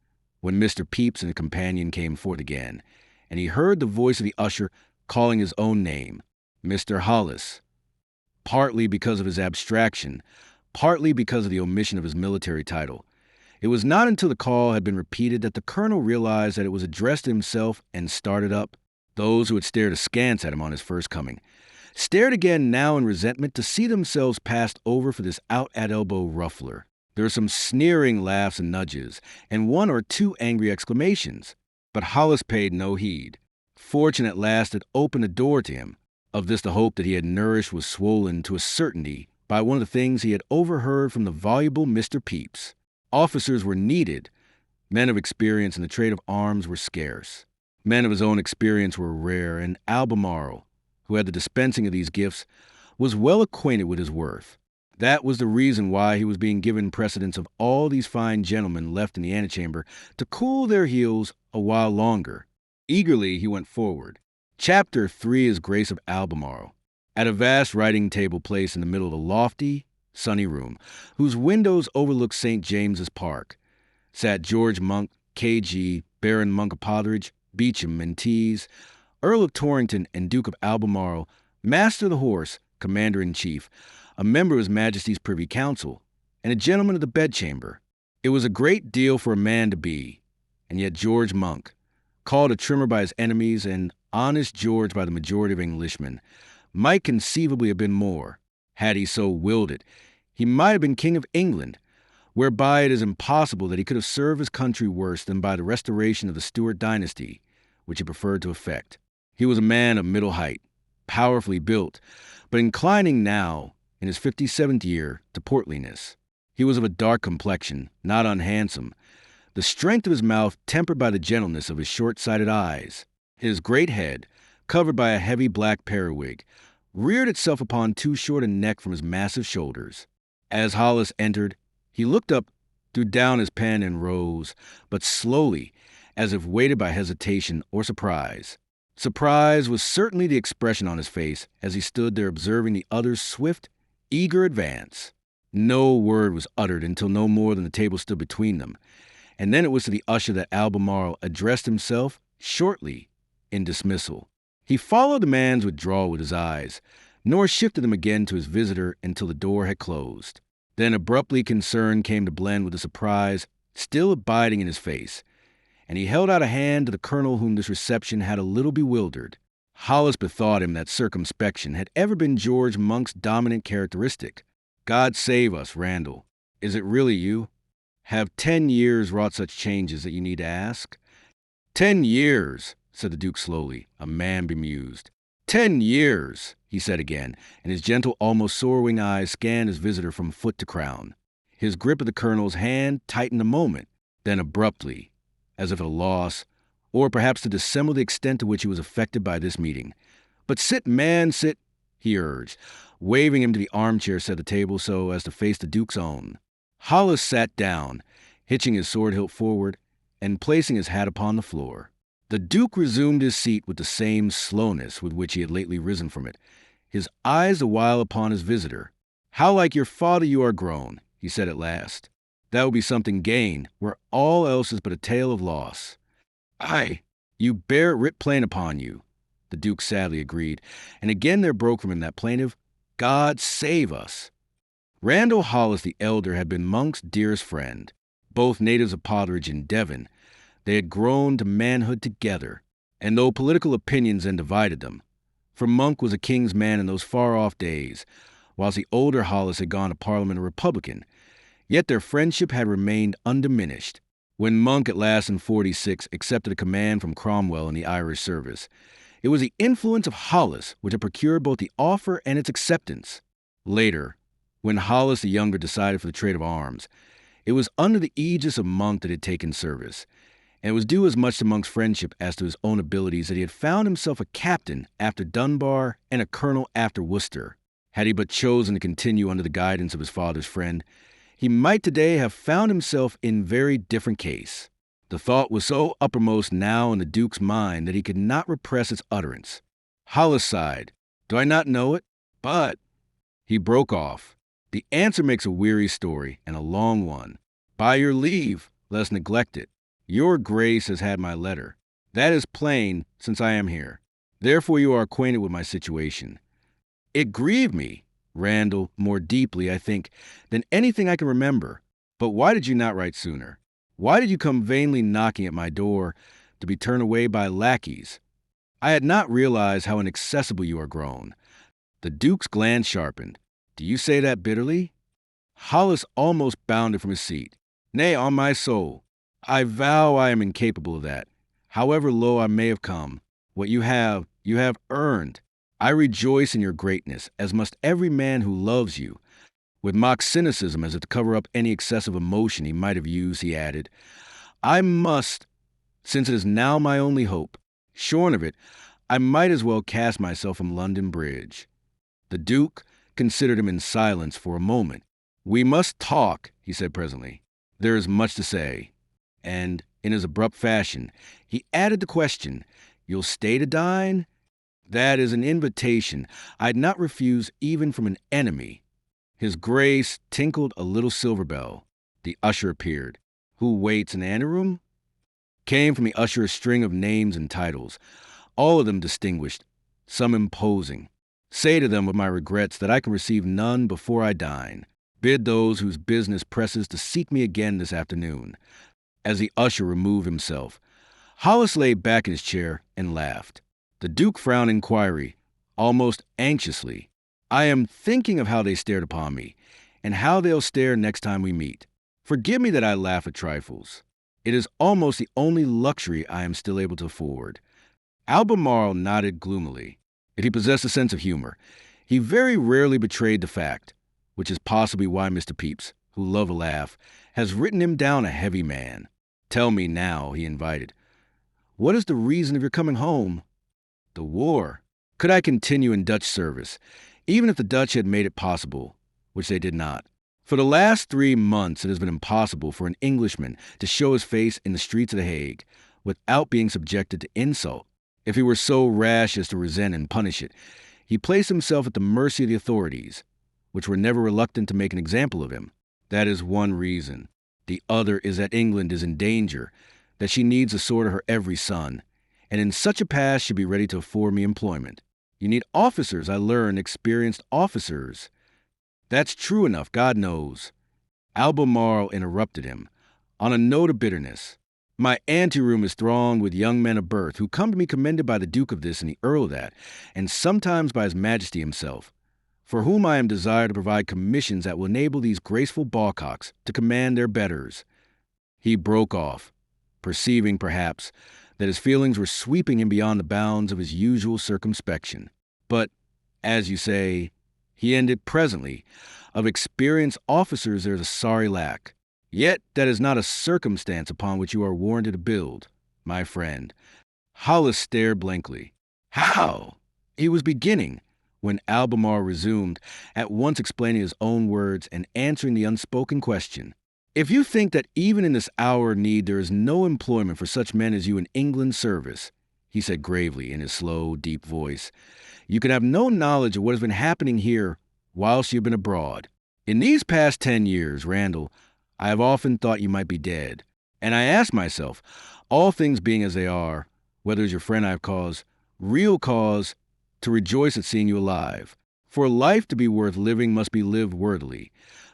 when Mr. Pepys and a companion came forth again, and he heard the voice of the usher calling his own name, Mr. Hollis. Partly because of his abstraction, partly because of the omission of his military title, it was not until the call had been repeated that the colonel realized that it was addressed to himself and started up. Those who had stared askance at him on his first coming stared again now in resentment to see themselves passed over for this out-at-elbow ruffler. There were some sneering laughs and nudges, and one or two angry exclamations, but Hollis paid no heed. Fortune at last had opened a door to him. Of this the hope that he had nourished was swollen to a certainty by one of the things he had overheard from the voluble Mr. Pepys. Officers were needed. Men of experience in the trade of arms were scarce. Men of his own experience were rare, and Albemarle, who had the dispensing of these gifts, was well acquainted with his worth. That was the reason why he was being given precedence of all these fine gentlemen left in the antechamber to cool their heels a while longer. Eagerly he went forward. Chapter 3 is Grace of Albemarle. At a vast writing table placed in the middle of a lofty, sunny room, whose windows overlooked St. James's Park, sat George Monk, K.G., Baron Monk of Potheridge, Beauchamp and Tees, Earl of Torrington and Duke of Albemarle, Master of the Horse, Commander-in-Chief, a member of His Majesty's Privy Council, and a gentleman of the bedchamber. It was a great deal for a man to be, and yet George Monk, called a trimmer by his enemies and honest George by the majority of Englishmen, might conceivably have been more. Had he so willed it, he might have been King of England, whereby it is impossible that he could have served his country worse than by the restoration of the Stuart dynasty, which he preferred to effect. He was a man of middle height, powerfully built, but inclining now, in his 57th year, to portliness. He was of a dark complexion, not unhandsome, the strength of his mouth tempered by the gentleness of his short-sighted eyes. His great head, covered by a heavy black periwig, reared itself upon too short a neck from his massive shoulders. As Hollis entered, he looked up, threw down his pen, and rose, but slowly, as if weighted by hesitation or surprise. Surprise was certainly the expression on his face as he stood there observing the other's swift, eager advance. No word was uttered until no more than the table stood between them, and then it was to the usher that Albemarle addressed himself shortly in dismissal. He followed the man's withdrawal with his eyes, nor shifted them again to his visitor until the door had closed. Then abruptly concern came to blend with the surprise still abiding in his face, and he held out a hand to the colonel whom this reception had a little bewildered. Hollis bethought him that circumspection had ever been George Monk's dominant characteristic. "God save us, Randall. Is it really you? Have 10 years wrought such changes that you need to ask?" 10 years, said the Duke slowly, a man bemused. 10 years, he said again, and his gentle, almost sorrowing eyes scanned his visitor from foot to crown. His grip of the colonel's hand tightened a moment, then abruptly, as if at a loss, or perhaps to dissemble the extent to which he was affected by this meeting. "But sit, man, sit," he urged, waving him to the armchair set the table so as to face the Duke's own. Hollis sat down, hitching his sword hilt forward and placing his hat upon the floor. The Duke resumed his seat with the same slowness with which he had lately risen from it, his eyes a while upon his visitor. "How like your father you are grown," he said at last. "That will be something gained, where all else is but a tale of loss." "Aye, you bear it writ plain upon you," the Duke sadly agreed, and again there broke from him that plaintive, "God save us." Randall Hollis the elder had been Monk's dearest friend. Both natives of Potteridge in Devon, they had grown to manhood together, and though political opinions then divided them, for Monk was a king's man in those far-off days, whilst the older Hollis had gone to Parliament a Republican, yet their friendship had remained undiminished. When Monk at last in '46 accepted a command from Cromwell in the Irish service, it was the influence of Hollis which had procured both the offer and its acceptance. Later, when Hollis the younger decided for the trade of arms, it was under the aegis of Monk that he had taken service, and it was due as much to Monk's friendship as to his own abilities that he had found himself a captain after Dunbar and a colonel after Worcester. Had he but chosen to continue under the guidance of his father's friend, he might today have found himself in very different case. The thought was so uppermost now in the Duke's mind that he could not repress its utterance. Hollis sighed. "Do I not know it? But—" He broke off. "The answer makes a weary story, and a long one. By your leave, let us neglect it. Your Grace has had my letter. That is plain, since I am here. Therefore you are acquainted with my situation. It grieved me, Randall, more deeply, I think, than anything I can remember. But why did you not write sooner? Why did you come vainly knocking at my door, to be turned away by lackeys? I had not realized how inaccessible you are grown." The Duke's glance sharpened. "Do you say that bitterly?" Hollis almost bounded from his seat. "Nay, on my soul, I vow I am incapable of that. However low I may have come, what you have earned. I rejoice in your greatness, as must every man who loves you." With mock cynicism as if to cover up any excessive emotion he might have used, he added, "I must, since it is now my only hope. Shorn of it, I might as well cast myself from London Bridge." The Duke considered him in silence for a moment. "We must talk," he said presently. "There is much to say." And, in his abrupt fashion, he added the question, "You'll stay to dine?" "That is an invitation I'd not refuse even from an enemy." His Grace tinkled a little silver bell. The usher appeared. "Who waits in the anteroom?" Came from the usher a string of names and titles, all of them distinguished, some imposing. "Say to them with my regrets that I can receive none before I dine. Bid those whose business presses to seek me again this afternoon." As the usher removed himself, Hollis lay back in his chair and laughed. The Duke frowned inquiry, almost anxiously. "I am thinking of how they stared upon me, and how they'll stare next time we meet. Forgive me that I laugh at trifles. It is almost the only luxury I am still able to afford." Albemarle nodded gloomily. If he possessed a sense of humor, he very rarely betrayed the fact, which is possibly why Mr. Pepys, who loved a laugh, has written him down a heavy man. "Tell me now," he invited, "what is the reason of your coming home?" "The war. Could I continue in Dutch service, even if the Dutch had made it possible, which they did not? For the last 3 months it has been impossible for an Englishman to show his face in the streets of The Hague without being subjected to insult. If he were so rash as to resent and punish it, he placed himself at the mercy of the authorities, which were never reluctant to make an example of him. That is one reason. The other is that England is in danger, that she needs a sword of her every son, and in such a pass should be ready to afford me employment. You need officers, I learn, experienced officers." "That's true enough, God knows." Albemarle interrupted him, on a note of bitterness. "My anteroom is thronged with young men of birth who come to me commended by the Duke of this and the Earl of that, and sometimes by His Majesty himself, for whom I am desired to provide commissions that will enable these graceful bawcocks to command their betters." He broke off, perceiving, perhaps, that his feelings were sweeping him beyond the bounds of his usual circumspection. "But, as you say," he ended presently, "of experienced officers there is a sorry lack. Yet that is not a circumstance upon which you are warranted to build, my friend." Hollis stared blankly. "How?" he was beginning, when Albemarle resumed, at once explaining his own words and answering the unspoken question. If you think that even in this hour of need there is no employment for such men as you in England's service, he said gravely in his slow, deep voice, you can have no knowledge of what has been happening here whilst you've been abroad. In these past 10 years, Randall, I have often thought you might be dead. And I ask myself, all things being as they are, whether as your friend I have real cause to rejoice at seeing you alive. For life to be worth living must be lived worthily,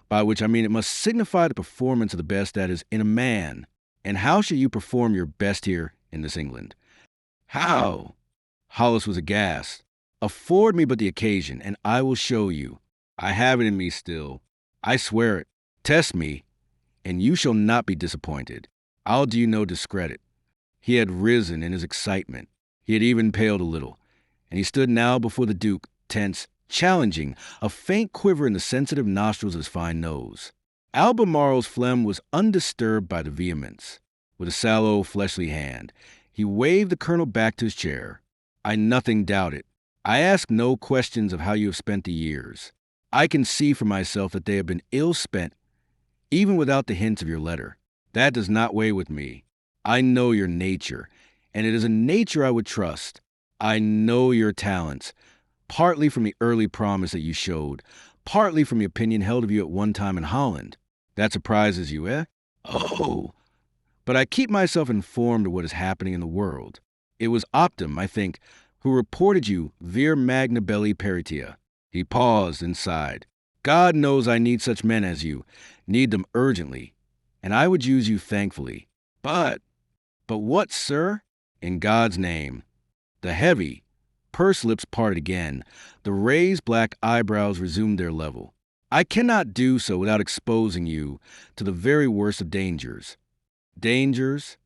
by which I mean it must signify the performance of the best that is in a man. And how shall you perform your best here in this England? How? Hollis was aghast. Afford me but the occasion, and I will show you. I have it in me still. I swear it. Test me, and you shall not be disappointed. I'll do you no discredit. He had risen in his excitement. He had even paled a little, and he stood now before the Duke, tense, challenging, a faint quiver in the sensitive nostrils of his fine nose. Albemarle's phlegm was undisturbed by the vehemence. With a sallow, fleshly hand, he waved the colonel back to his chair. I nothing doubt it. I ask no questions of how you have spent the years. I can see for myself that they have been ill spent, even without the hints of your letter. That does not weigh with me. I know your nature, and it is a nature I would trust. I know your talents, partly from the early promise that you showed, partly from the opinion held of you at one time in Holland. That surprises you, eh? Oh! But I keep myself informed of what is happening in the world. It was Optim, I think, who reported you vir magna belli peritia. He paused and sighed. God knows I need such men as you, need them urgently, and I would use you thankfully. But what, sir? In God's name. The heavy, pursed lips parted again. The raised black eyebrows resumed their level. I cannot do so without exposing you to the very worst of dangers. Dangers?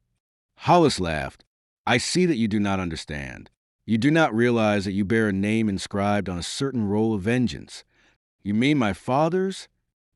Hollis laughed. I see that you do not understand. You do not realize that you bear a name inscribed on a certain roll of vengeance. You mean my father's?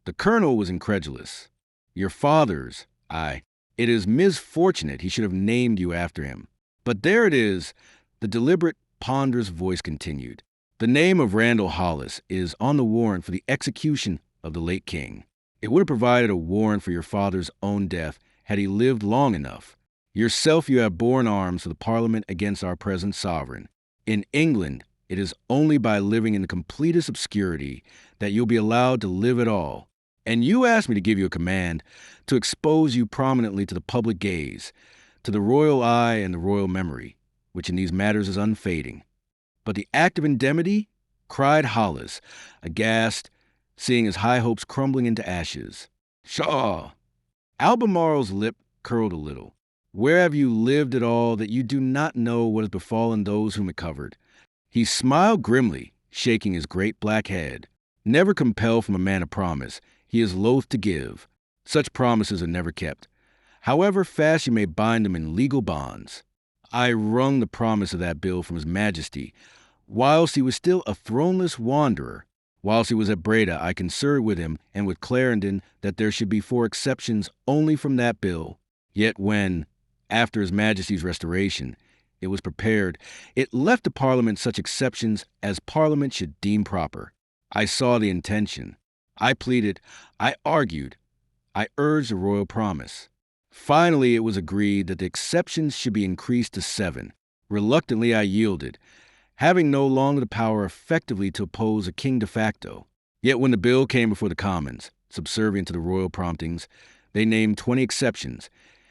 The colonel was incredulous. Your father's, It is misfortunate he should have named you after him. But there it is, the deliberate, ponderous voice continued. The name of Randall Hollis is on the warrant for the execution of the late king. It would have provided a warrant for your father's own death had he lived long enough. Yourself you have borne arms for the Parliament against our present sovereign. In England, it is only by living in the completest obscurity that you'll be allowed to live at all. And you asked me to give you a command to expose you prominently to the public gaze, to the royal eye and the royal memory, which in these matters is unfading. But the act of indemnity? Cried Hollis, aghast, seeing his high hopes crumbling into ashes. Pshaw! Albemarle's lip curled a little. Where have you lived at all that you do not know what has befallen those whom it covered? He smiled grimly, shaking his great black head. Never compelled from a man a promise, he is loath to give. Such promises are never kept, however fast you may bind them in legal bonds. I wrung the promise of that bill from His Majesty. Whilst he was still a throneless wanderer, whilst he was at Breda, I conferred with him and with Clarendon that there should be 4 exceptions only from that bill. Yet when, after His Majesty's restoration, it was prepared, it left to Parliament such exceptions as Parliament should deem proper. I saw the intention. I pleaded, I argued, I urged a royal promise. Finally, it was agreed that the exceptions should be increased to 7. Reluctantly, I yielded, having no longer the power effectively to oppose a king de facto. Yet when the bill came before the Commons, subservient to the royal promptings, they named 20 exceptions,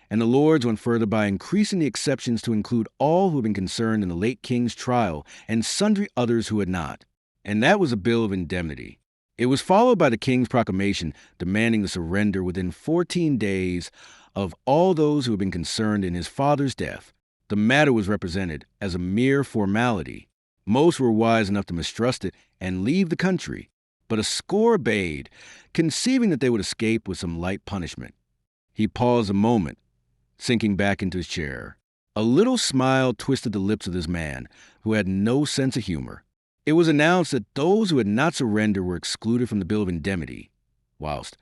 and the Lords went further by increasing the exceptions to include all who had been concerned in the late king's trial and sundry others who had not. And that was a bill of indemnity. It was followed by the king's proclamation demanding the surrender within 14 days of all those who had been concerned in his father's death. The matter was represented as a mere formality. Most were wise enough to mistrust it and leave the country, but a score obeyed, conceiving that they would escape with some light punishment. He paused a moment, sinking back into his chair. A little smile twisted the lips of this man, who had no sense of humor. It was announced that those who had not surrendered were excluded from the bill of indemnity, whilst,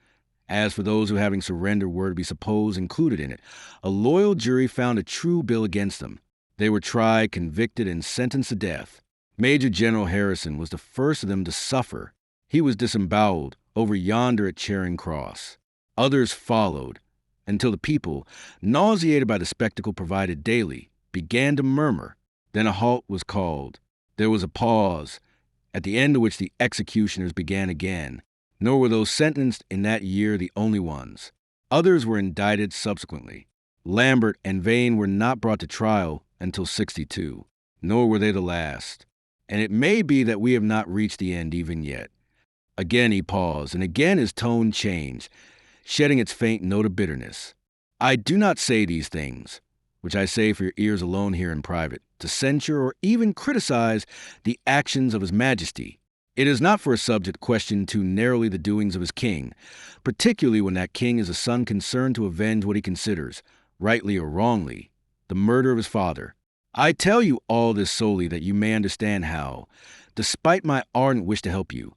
as for those who having surrendered were to be supposed included in it, a loyal jury found a true bill against them. They were tried, convicted, and sentenced to death. Major General Harrison was the first of them to suffer. He was disemboweled over yonder at Charing Cross. Others followed, until the people, nauseated by the spectacle provided daily, began to murmur. Then a halt was called. There was a pause, at the end of which the executioners began again. Nor were those sentenced in that year the only ones. Others were indicted subsequently. Lambert and Vane were not brought to trial until 62, nor were they the last. And it may be that we have not reached the end even yet. Again he paused, and again his tone changed, shedding its faint note of bitterness. I do not say these things, which I say for your ears alone here in private, to censure or even criticize the actions of His Majesty. It is not for a subject questioned too narrowly the doings of his king, particularly when that king is a son concerned to avenge what he considers, rightly or wrongly, the murder of his father. I tell you all this solely that you may understand how, despite my ardent wish to help you,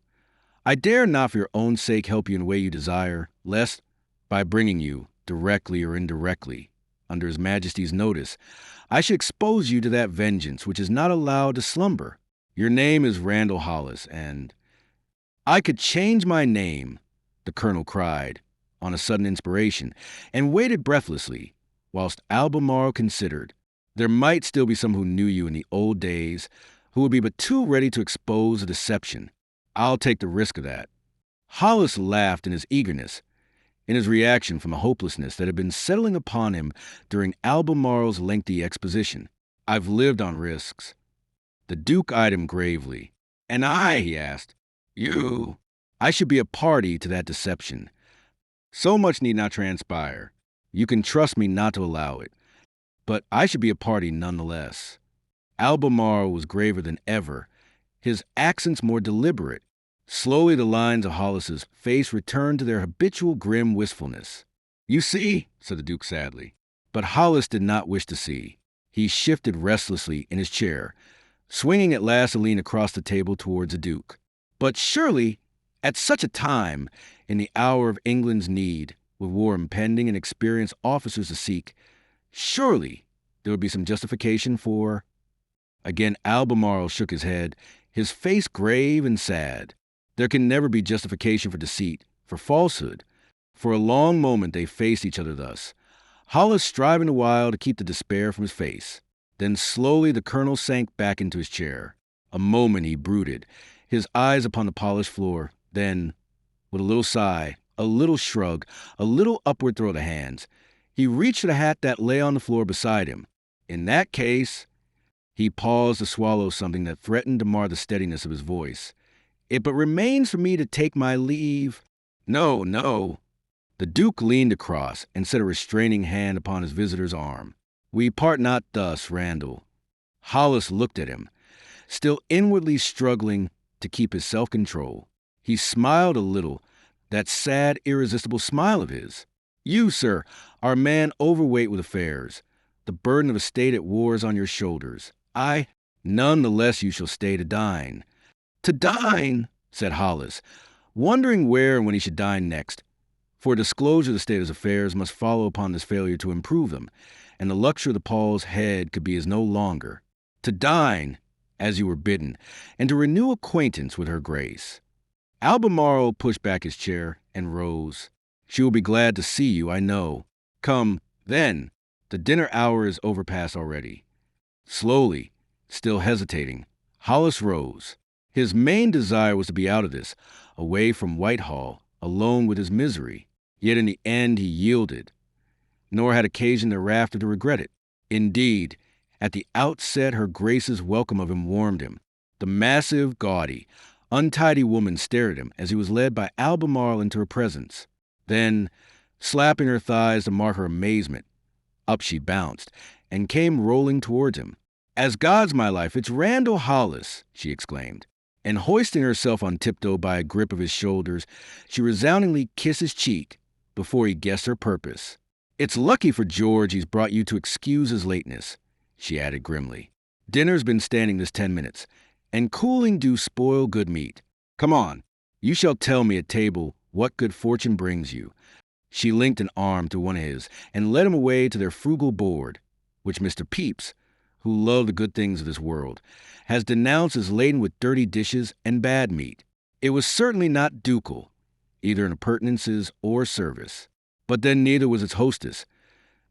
I dare not for your own sake help you in a way you desire, lest, by bringing you, directly or indirectly, under His Majesty's notice, I should expose you to that vengeance which is not allowed to slumber. Your name is Randall Hollis, and I could change my name, the colonel cried, on a sudden inspiration, and waited breathlessly, whilst Albemarle considered. There might still be some who knew you in the old days, who would be but too ready to expose a deception. I'll take the risk of that. Hollis laughed in his eagerness, in his reaction from a hopelessness that had been settling upon him during Albemarle's lengthy exposition. I've lived on risks. The Duke eyed him gravely. And I, he asked, you, I should be a party to that deception. So much need not transpire. You can trust me not to allow it. But I should be a party nonetheless. Albemarle was graver than ever, his accents more deliberate. Slowly the lines of Hollis's face returned to their habitual grim wistfulness. You see, said the Duke sadly. But Hollis did not wish to see. He shifted restlessly in his chair, swinging at last to lean across the table towards the Duke. But surely, at such a time, in the hour of England's need, with war impending and experienced officers to seek, surely there would be some justification for... Again Albemarle shook his head, his face grave and sad. There can never be justification for deceit, for falsehood. For a long moment they faced each other thus, Hollis striving a while to keep the despair from his face. Then slowly the colonel sank back into his chair. A moment he brooded, his eyes upon the polished floor. Then, with a little sigh, a little shrug, a little upward throw of the hands, he reached for the hat that lay on the floor beside him. In that case, he paused to swallow something that threatened to mar the steadiness of his voice. It but remains for me to take my leave. No, no. The Duke leaned across and set a restraining hand upon his visitor's arm. We part not thus, Randall. Hollis looked at him, still inwardly struggling to keep his self-control. He smiled a little, that sad, irresistible smile of his. You, sir, are a man overweight with affairs. The burden of a state at war is on your shoulders. None the less you shall stay to dine. To dine, said Hollis, wondering where and when he should dine next. For a disclosure of the state of his affairs must follow upon this failure to improve them, and the luxury of the Paul's head could be his no longer. To dine, as you were bidden, and to renew acquaintance with her grace. Albemarle pushed back his chair and rose. She will be glad to see you, I know. Come, then. The dinner hour is overpast already. Slowly, still hesitating, Hollis rose. His main desire was to be out of this, away from Whitehall, alone with his misery. Yet in the end he yielded, nor had occasion thereafter to regret it. Indeed, at the outset her Grace's welcome of him warmed him. The massive, gaudy, untidy woman stared at him as he was led by Albemarle into her presence. Then, slapping her thighs to mark her amazement, up she bounced, and came rolling towards him. As God's my life, it's Randall Hollis, she exclaimed. And hoisting herself on tiptoe by a grip of his shoulders, she resoundingly kissed his cheek before he guessed her purpose. It's lucky for George he's brought you to excuse his lateness, she added grimly. Dinner's been standing this 10 minutes, and cooling do spoil good meat. Come on, you shall tell me at table what good fortune brings you. She linked an arm to one of his, and led him away to their frugal board, which Mr. Pepys, who loved the good things of this world, has denounced as laden with dirty dishes and bad meat. It was certainly not ducal. either in appurtenances or service. But then neither was its hostess,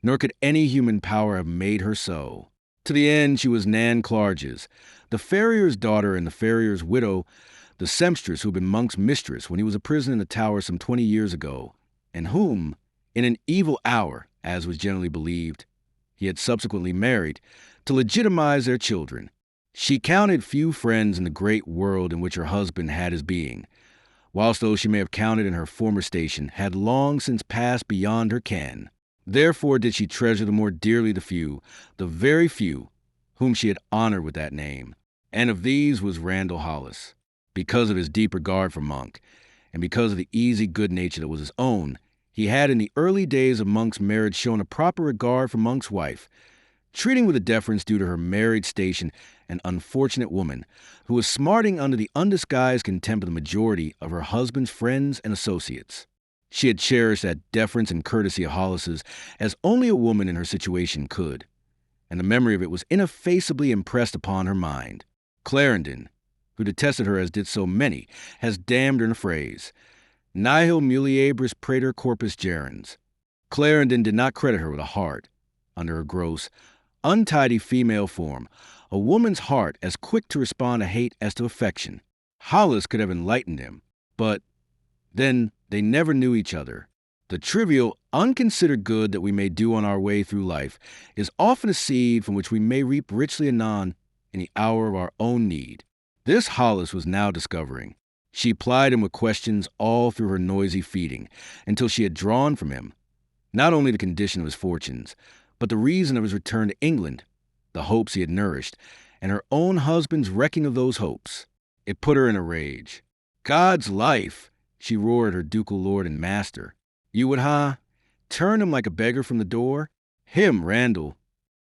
nor could any human power have made her so. To the end she was Nan Clarges, the farrier's daughter and the farrier's widow, the sempstress who had been Monk's mistress when he was a prisoner in the Tower some 20 years ago, and whom, in an evil hour, as was generally believed, he had subsequently married, to legitimize their children. She counted few friends in the great world in which her husband had his being, whilst those she may have counted in her former station had long since passed beyond her ken. Therefore did she treasure the more dearly the few, the very few, whom she had honored with that name. And of these was Randall Hollis. Because of his deep regard for Monk, and because of the easy good nature that was his own, he had in the early days of Monk's marriage shown a proper regard for Monk's wife, treating with the deference due to her married station an unfortunate woman who was smarting under the undisguised contempt of the majority of her husband's friends and associates. She had cherished that deference and courtesy of Hollis's as only a woman in her situation could, and the memory of it was ineffaceably impressed upon her mind. Clarendon, who detested her as did so many, has damned her in a phrase, nihil muliebris praeter corpus gerens. Clarendon did not credit her with a heart, under her gross, untidy female form, a woman's heart as quick to respond to hate as to affection. Hollis could have enlightened him, but then they never knew each other. The trivial, unconsidered good that we may do on our way through life is often a seed from which we may reap richly anon in the hour of our own need. This Hollis was now discovering. She plied him with questions all through her noisy feeding, until she had drawn from him not only the condition of his fortunes, but the reason of his return to England, the hopes he had nourished, and her own husband's wrecking of those hopes. It put her in a rage. God's life, she roared her ducal lord and master. You would, turn him like a beggar from the door? Him, Randall,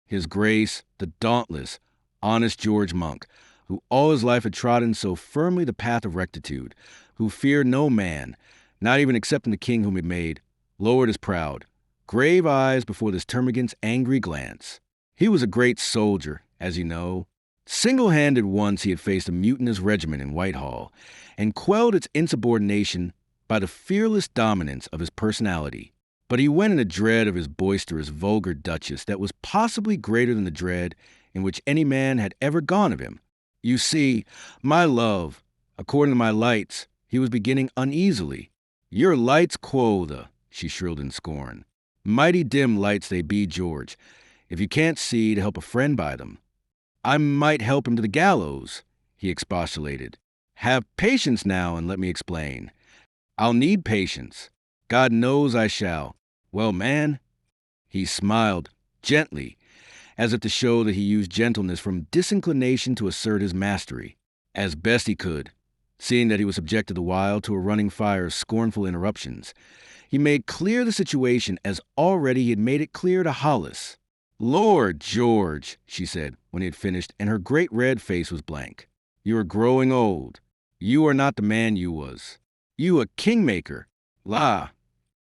his grace, the dauntless, honest George Monk, who all his life had trodden so firmly the path of rectitude, who feared no man, not even excepting the king whom he made, lowered his proud, grave eyes before this termagant's angry glance. He was a great soldier, as you know. Single-handed once he had faced a mutinous regiment in Whitehall, and quelled its insubordination by the fearless dominance of his personality. But he went in a dread of his boisterous, vulgar duchess that was possibly greater than the dread in which any man had ever gone of him. You see, my love, according to my lights, he was beginning uneasily. Your lights, quotha, she shrilled in scorn. Mighty dim lights they be, George, if you can't see to help a friend by them. I might help him to the gallows, he expostulated. Have patience now and let me explain. I'll need patience. God knows I shall. Well, man, he smiled gently, as if to show that he used gentleness from disinclination to assert his mastery, as best he could, seeing that he was subjected the while to a running fire of scornful interruptions. He made clear the situation as already he had made it clear to Hollis. Lord George, she said, when he had finished, and her great red face was blank. You are growing old. You are not the man you was. You a kingmaker. La!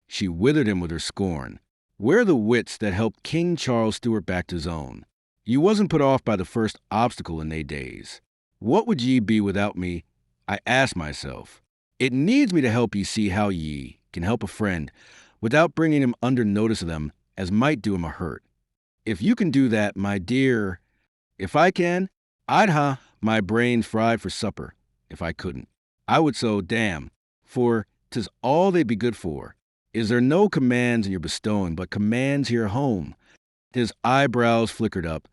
She withered him with her scorn. Where are the wits that helped King Charles Stuart back to his own? You wasn't put off by the first obstacle in they days. What would ye be without me? I ask myself. It needs me to help ye see how ye can help a friend without bringing him under notice of them as might do him a hurt. If you can do that, my dear, if I can, I'd my brains fried for supper, if I couldn't. I would so damn, for 'tis all they'd be good for. Is there no commands in your bestowing, but commands here home? His eyebrows flickered up,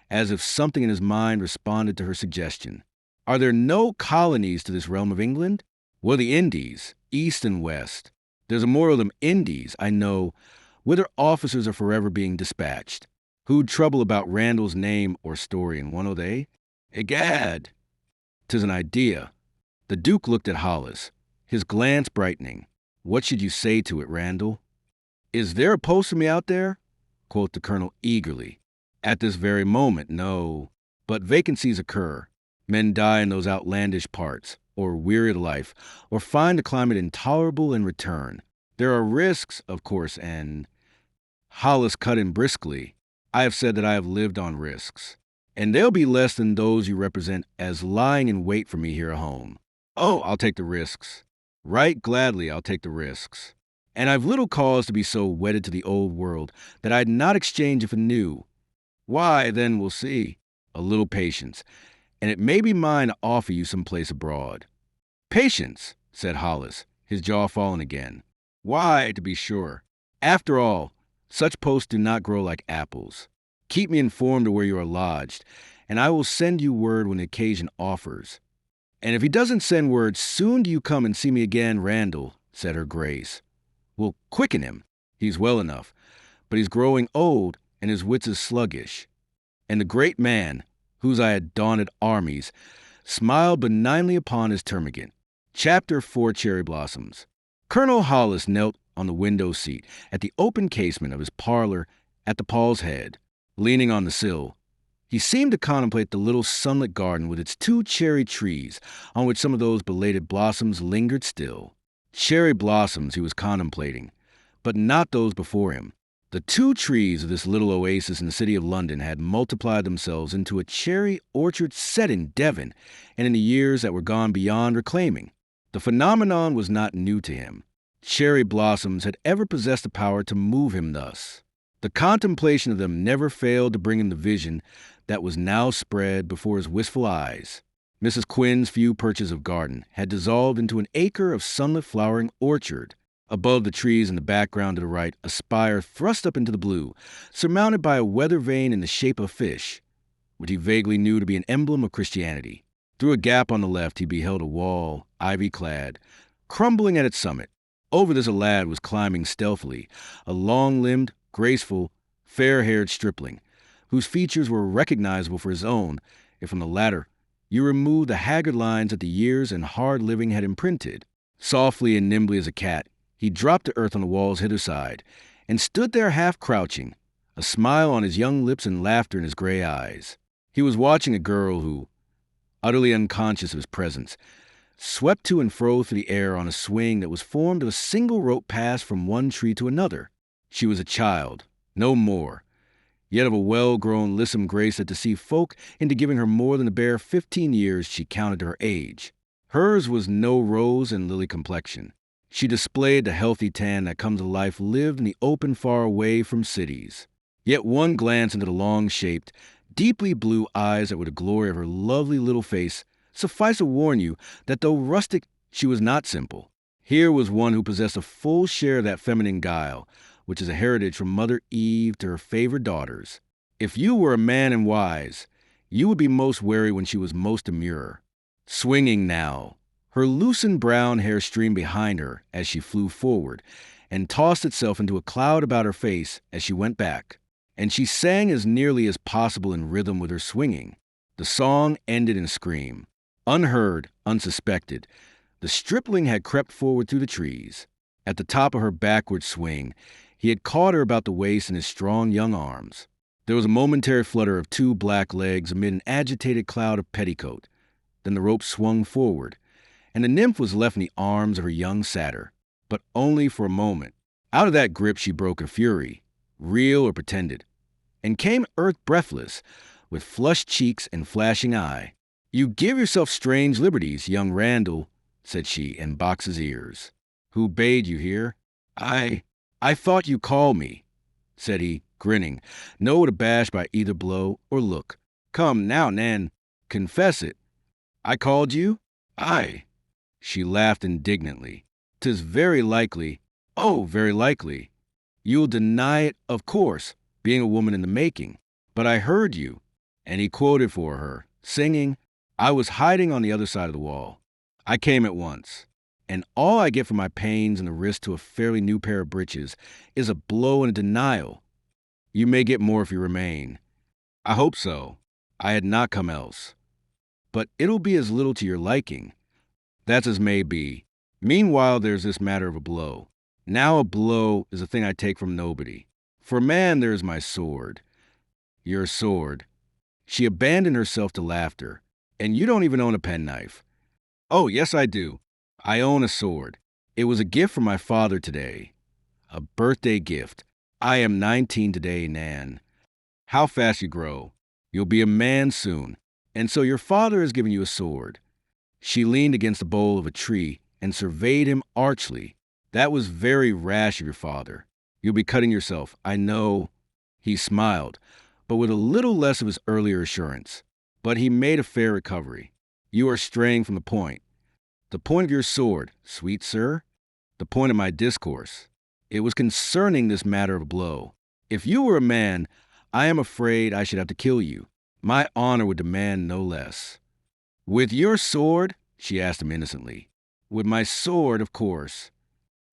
as if something in his mind responded to her suggestion. Are there no colonies to this realm of England? Well, the Indies, east and west. There's a more of them Indies, I know, whither officers are forever being dispatched. Who'd trouble about Randall's name or story in one o' they? Egad! 'Tis an idea. The Duke looked at Hollis, his glance brightening. What should you say to it, Randall? Is there a post for me out there? Quoth the colonel eagerly. At this very moment, no. But vacancies occur. Men die in those outlandish parts, or weary of life, or find the climate intolerable and return. There are risks, of course, and... Hollis cut in briskly. I have said that I have lived on risks, and they'll be less than those you represent as lying in wait for me here at home. Oh, I'll take the risks. Right gladly I'll take the risks. And I've little cause to be so wedded to the old world that I'd not exchange it for new. Why, then we'll see. A little patience, and it may be mine to offer you some place abroad. Patience, said Hollis, his jaw fallen again. Why, to be sure. After all, such posts do not grow like apples. Keep me informed of where you are lodged, and I will send you word when the occasion offers. And if he doesn't send word, soon do you come and see me again, Randall, said her grace. We'll quicken him. He's well enough, but he's growing old, and his wits is sluggish. And the great man, whose I had daunted armies, smiled benignly upon his termagant. Chapter 4 Cherry Blossoms. Colonel Hollis knelt on the window seat at the open casement of his parlor at the Paul's Head, leaning on the sill. He seemed to contemplate the little sunlit garden with its 2 cherry trees on which some of those belated blossoms lingered still. Cherry blossoms he was contemplating, but not those before him. The 2 trees of this little oasis in the city of London had multiplied themselves into a cherry orchard set in Devon and in the years that were gone beyond reclaiming. The phenomenon was not new to him. Cherry blossoms had ever possessed the power to move him thus. The contemplation of them never failed to bring him the vision that was now spread before his wistful eyes. Mrs. Quinn's few perches of garden had dissolved into an acre of sunlit flowering orchard. Above the trees in the background to the right, a spire thrust up into the blue, surmounted by a weather vane in the shape of a fish, which he vaguely knew to be an emblem of Christianity. Through a gap on the left he beheld a wall, ivy-clad, crumbling at its summit. Over this a lad was climbing stealthily, a long-limbed, graceful, fair-haired stripling, whose features were recognizable for his own, if from the latter you removed the haggard lines that the years and hard living had imprinted. Softly and nimbly as a cat, he dropped to earth on the wall's hither side, and stood there half crouching, a smile on his young lips and laughter in his gray eyes. He was watching a girl who, utterly unconscious of his presence, swept to and fro through the air on a swing that was formed of a single rope passed from one tree to another. She was a child, no more, yet of a well-grown, lissom grace that deceived folk into giving her more than the bare 15 years she counted to her age. Hers was no rose and lily complexion. She displayed the healthy tan that comes of life lived in the open far away from cities. Yet one glance into the long-shaped, deeply blue eyes that were the glory of her lovely little face sufficed to warn you that though rustic, she was not simple. Here was one who possessed a full share of that feminine guile, which is a heritage from Mother Eve to her favored daughters. If you were a man and wise, you would be most wary when she was most demure. Swinging now, her loosened brown hair streamed behind her as she flew forward, and tossed itself into a cloud about her face as she went back. And she sang as nearly as possible in rhythm with her swinging. The song ended in a scream. Unheard, unsuspected, the stripling had crept forward through the trees. At the top of her backward swing, he had caught her about the waist in his strong young arms. There was a momentary flutter of 2 black legs amid an agitated cloud of petticoat. Then the rope swung forward, and the nymph was left in the arms of her young satyr, but only for a moment. Out of that grip she broke in fury, real or pretended, and came earth breathless, with flushed cheeks and flashing eye. "You give yourself strange liberties, young Randall," said she, and boxed his ears. "Who bade you here?" I thought you called me," said he, grinning, no abashed by either blow or look. "Come now, Nan, confess it. I called you?" "Aye." She laughed indignantly. "'Tis very likely, oh, very likely. You'll deny it, of course, being a woman in the making. But I heard you." And he quoted for her, singing, "I was hiding on the other side of the wall. I came at once. And all I get for my pains in the wrist to a fairly new pair of breeches is a blow and a denial. You may get more if you remain." "I hope so. I had not come else. But it'll be as little to your liking." "That's as may be. Meanwhile, there's this matter of a blow. Now a blow is a thing I take from nobody. For a man, there is my sword." "Your sword." She abandoned herself to laughter. "And you don't even own a penknife." "Oh, yes, I do. I own a sword. It was a gift from my father today. A birthday gift. I am 19 today, Nan. How fast you grow. You'll be a man soon. And so your father has given you a sword." She leaned against the bole of a tree and surveyed him archly. "That was very rash of your father. You'll be cutting yourself, I know." He smiled, but with a little less of his earlier assurance. But he made a fair recovery. "You are straying from the point. The point of your sword, sweet sir? The point of my discourse. It was concerning this matter of a blow. If you were a man, I am afraid I should have to kill you. My honor would demand no less." "With your sword?" she asked him innocently. "With my sword, of course."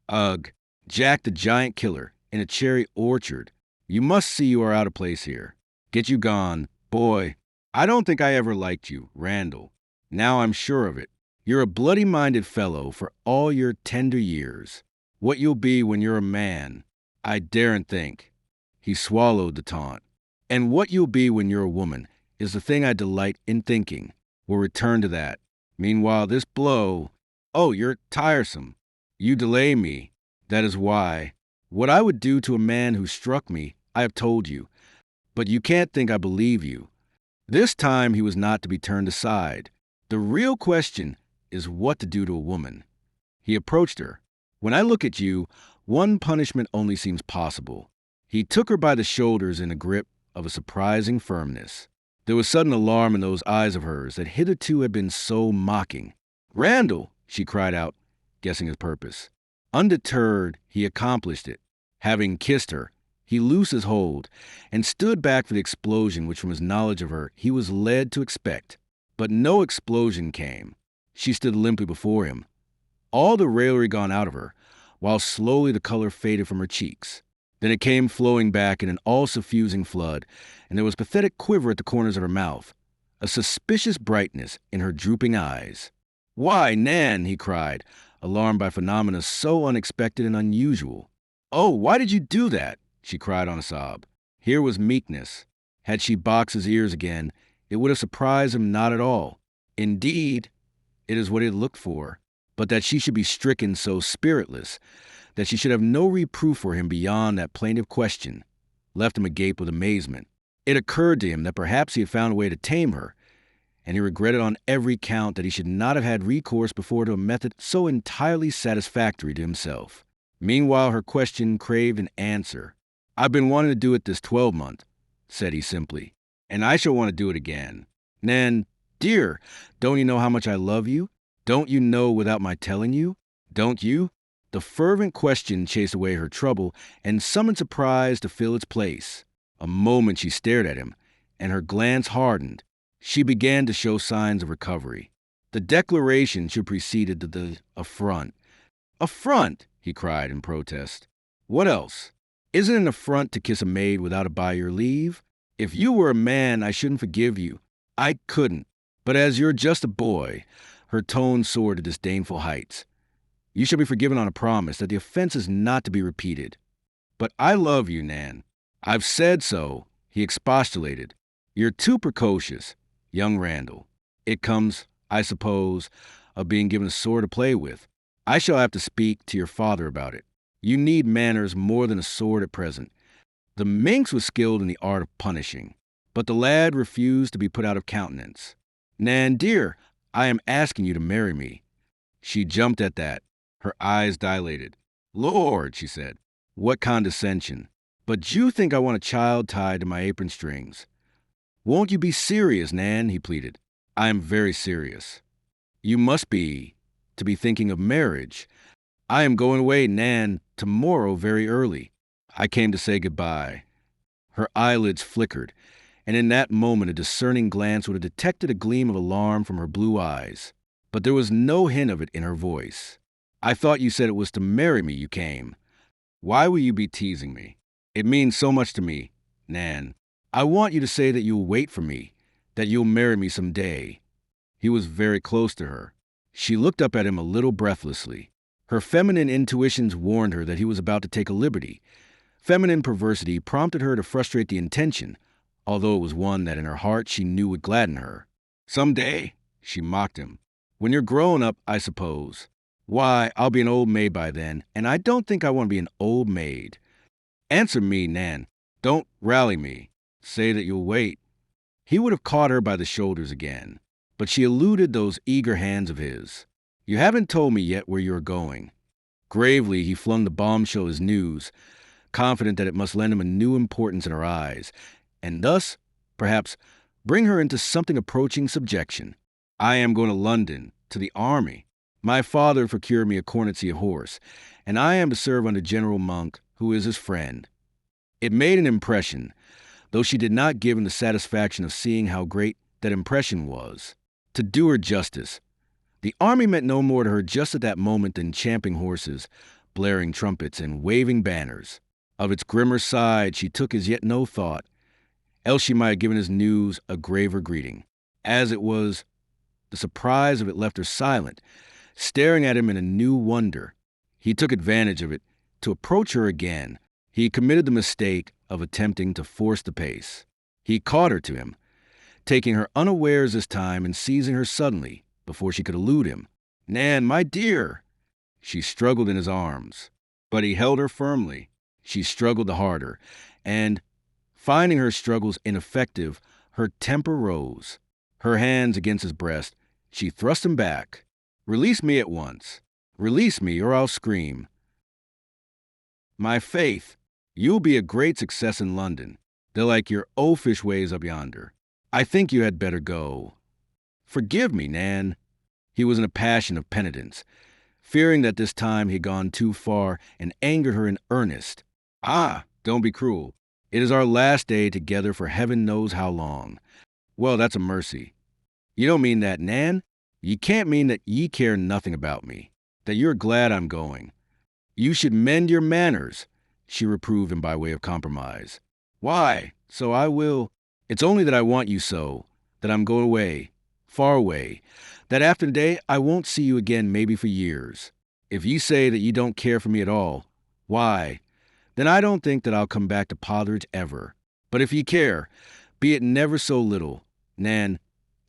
"Ugh, Jack the Giant Killer, in a cherry orchard. You must see you are out of place here. Get you gone. Boy, I don't think I ever liked you, Randall. Now I'm sure of it. You're a bloody-minded fellow for all your tender years. What you'll be when you're a man, I daren't think." He swallowed the taunt. "And what you'll be when you're a woman is the thing I delight in thinking. We'll return to that. Meanwhile, this blow... Oh, you're tiresome. You delay me. That is why. What I would do to a man who struck me, I have told you. But you can't think I believe you." This time he was not to be turned aside. "The real question is what to do to a woman." He approached her. "When I look at you, one punishment only seems possible." He took her by the shoulders in a grip of a surprising firmness. There was sudden alarm in those eyes of hers that hitherto had been so mocking. "Randall!" she cried out, guessing his purpose. Undeterred, he accomplished it. Having kissed her, he loosed his hold and stood back for the explosion which from his knowledge of her he was led to expect. But no explosion came. She stood limply before him, all the raillery gone out of her, while slowly the color faded from her cheeks. Then it came flowing back in an all-suffusing flood, and there was pathetic quiver at the corners of her mouth, a suspicious brightness in her drooping eyes. "Why, Nan!" he cried, alarmed by phenomena so unexpected and unusual. "Oh, why did you do that?" she cried on a sob. Here was meekness. Had she boxed his ears again, it would have surprised him not at all. Indeed, it is what he had looked for. But that she should be stricken so spiritless, that she should have no reproof for him beyond that plaintive question, left him agape with amazement. It occurred to him that perhaps he had found a way to tame her, and he regretted on every count that he should not have had recourse before to a method so entirely satisfactory to himself. Meanwhile, her question craved an answer. "I've been wanting to do it this 12-month," said he simply, "and I shall want to do it again. Nan, dear, don't you know how much I love you? Don't you know without my telling you? Don't you?" The fervent question chased away her trouble and summoned surprise to fill its place. A moment she stared at him, and her glance hardened. She began to show signs of recovery. The declaration should precede the affront. "Affront!" he cried in protest. "What else? Isn't it an affront to kiss a maid without it by your leave? If you were a man, I shouldn't forgive you. I couldn't. But as you're just a boy," her tone soared to disdainful heights, "you shall be forgiven on a promise that the offense is not to be repeated." "But I love you, Nan." "I've said so," he expostulated. "You're too precocious, young Randall. It comes, I suppose, of being given a sword to play with. I shall have to speak to your father about it. You need manners more than a sword at present." The minx was skilled in the art of punishing, but the lad refused to be put out of countenance. "Nan, dear, I am asking you to marry me." She jumped at that. Her eyes dilated. "Lord," she said, "what condescension. But you think I want a child tied to my apron strings." "Won't you be serious, Nan?" he pleaded. "I am very serious." "You must be, to be thinking of marriage. I am going away, Nan, tomorrow very early. I came to say goodbye." Her eyelids flickered, and in that moment a discerning glance would have detected a gleam of alarm from her blue eyes. But there was no hint of it in her voice. "I thought you said it was to marry me you came. Why will you be teasing me? It means so much to me, Nan. I want you to say that you'll wait for me, that you'll marry me some day." He was very close to her. She looked up at him a little breathlessly. Her feminine intuitions warned her that he was about to take a liberty. Feminine perversity prompted her to frustrate the intention, although it was one that in her heart she knew would gladden her. "Some day," she mocked him. "When you're grown up, I suppose. Why, I'll be an old maid by then, and I don't think I want to be an old maid. Answer me, Nan. Don't rally me. Say that you'll wait." He would have caught her by the shoulders again, but she eluded those eager hands of his. You haven't told me yet where you are going." Gravely, he flung the bombshell as news, confident that it must lend him a new importance in her eyes, and thus, perhaps, bring her into something approaching subjection. "I am going to London, to the army. My father procured me a cornetcy horse, and I am to serve under General Monk, who is his friend." It made an impression, though she did not give him the satisfaction of seeing how great that impression was. To do her justice, the army meant no more to her just at that moment than champing horses, blaring trumpets, and waving banners. Of its grimmer side she took as yet no thought, else she might have given his news a graver greeting. As it was, the surprise of it left her silent, staring at him in a new wonder. He took advantage of it to approach her again. He committed the mistake of attempting to force the pace. He caught her to him, taking her unawares this time and seizing her suddenly before she could elude him. "Nan, my dear!" She struggled in his arms, but he held her firmly. She struggled the harder, and, finding her struggles ineffective, her temper rose. Her hands against his breast, she thrust him back. "Release me at once. Release me, or I'll scream. My faith, you'll be a great success in London. They'll like your oafish ways up yonder. I think you had better go." "Forgive me, Nan." He was in a passion of penitence, fearing that this time he had gone too far and angered her in earnest. "Ah, don't be cruel. It is our last day together for heaven knows how long." "Well, that's a mercy." "You don't mean that, Nan? Ye can't mean that ye care nothing about me, that you're glad I'm going. You should mend your manners," she reproved him by way of compromise. "Why, so I will. It's only that I want you so, that I'm going away, far away, that after today I won't see you again maybe for years. If you say that you don't care for me at all, why, then I don't think that I'll come back to Potheridge ever. But if ye care, be it never so little, Nan,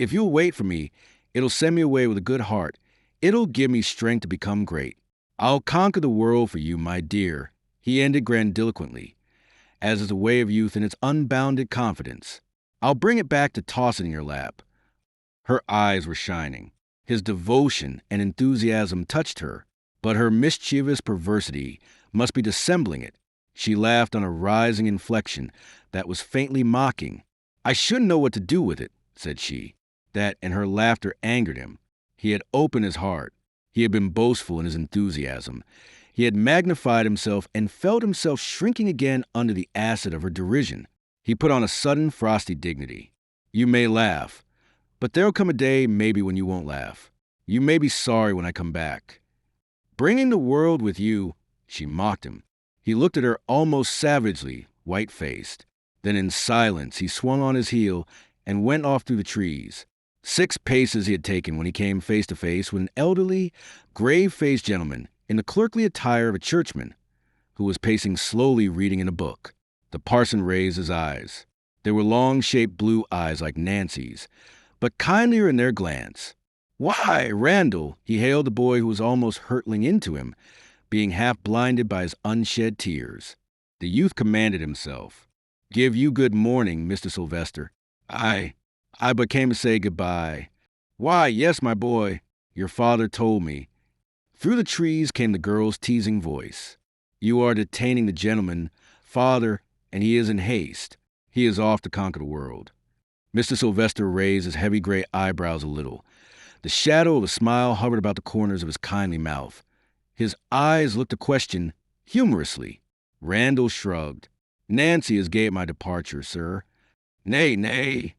if you'll wait for me, it'll send me away with a good heart. It'll give me strength to become great. I'll conquer the world for you, my dear," he ended grandiloquently, as is the way of youth in its unbounded confidence. "I'll bring it back to toss it in your lap." Her eyes were shining. His devotion and enthusiasm touched her, but her mischievous perversity must be dissembling it. She laughed on a rising inflection that was faintly mocking. "I shouldn't know what to do with it," said she. That and her laughter angered him. He had opened his heart. He had been boastful in his enthusiasm. He had magnified himself and felt himself shrinking again under the acid of her derision. He put on a sudden frosty dignity. "You may laugh, but there'll come a day maybe when you won't laugh. You may be sorry when I come back. Bringing the world with you," she mocked him. He looked at her almost savagely, white-faced. Then in silence he swung on his heel and went off through the trees. 6 paces he had taken when he came face to face with an elderly, grave-faced gentleman in the clerkly attire of a churchman, who was pacing slowly reading in a book. The parson raised his eyes. They were long-shaped blue eyes like Nancy's, but kindlier in their glance. "Why, Randall," he hailed the boy who was almost hurtling into him, being half blinded by his unshed tears. The youth commanded himself. "Give you good morning, Mr. Sylvester. I but came to say goodbye." "Why, yes, my boy. Your father told me." Through the trees came the girl's teasing voice. "You are detaining the gentleman, father, and he is in haste. He is off to conquer the world." Mr. Sylvester raised his heavy gray eyebrows a little. The shadow of a smile hovered about the corners of his kindly mouth. His eyes looked a question humorously. Randall shrugged. "Nancy is gay at my departure, sir." "Nay, nay.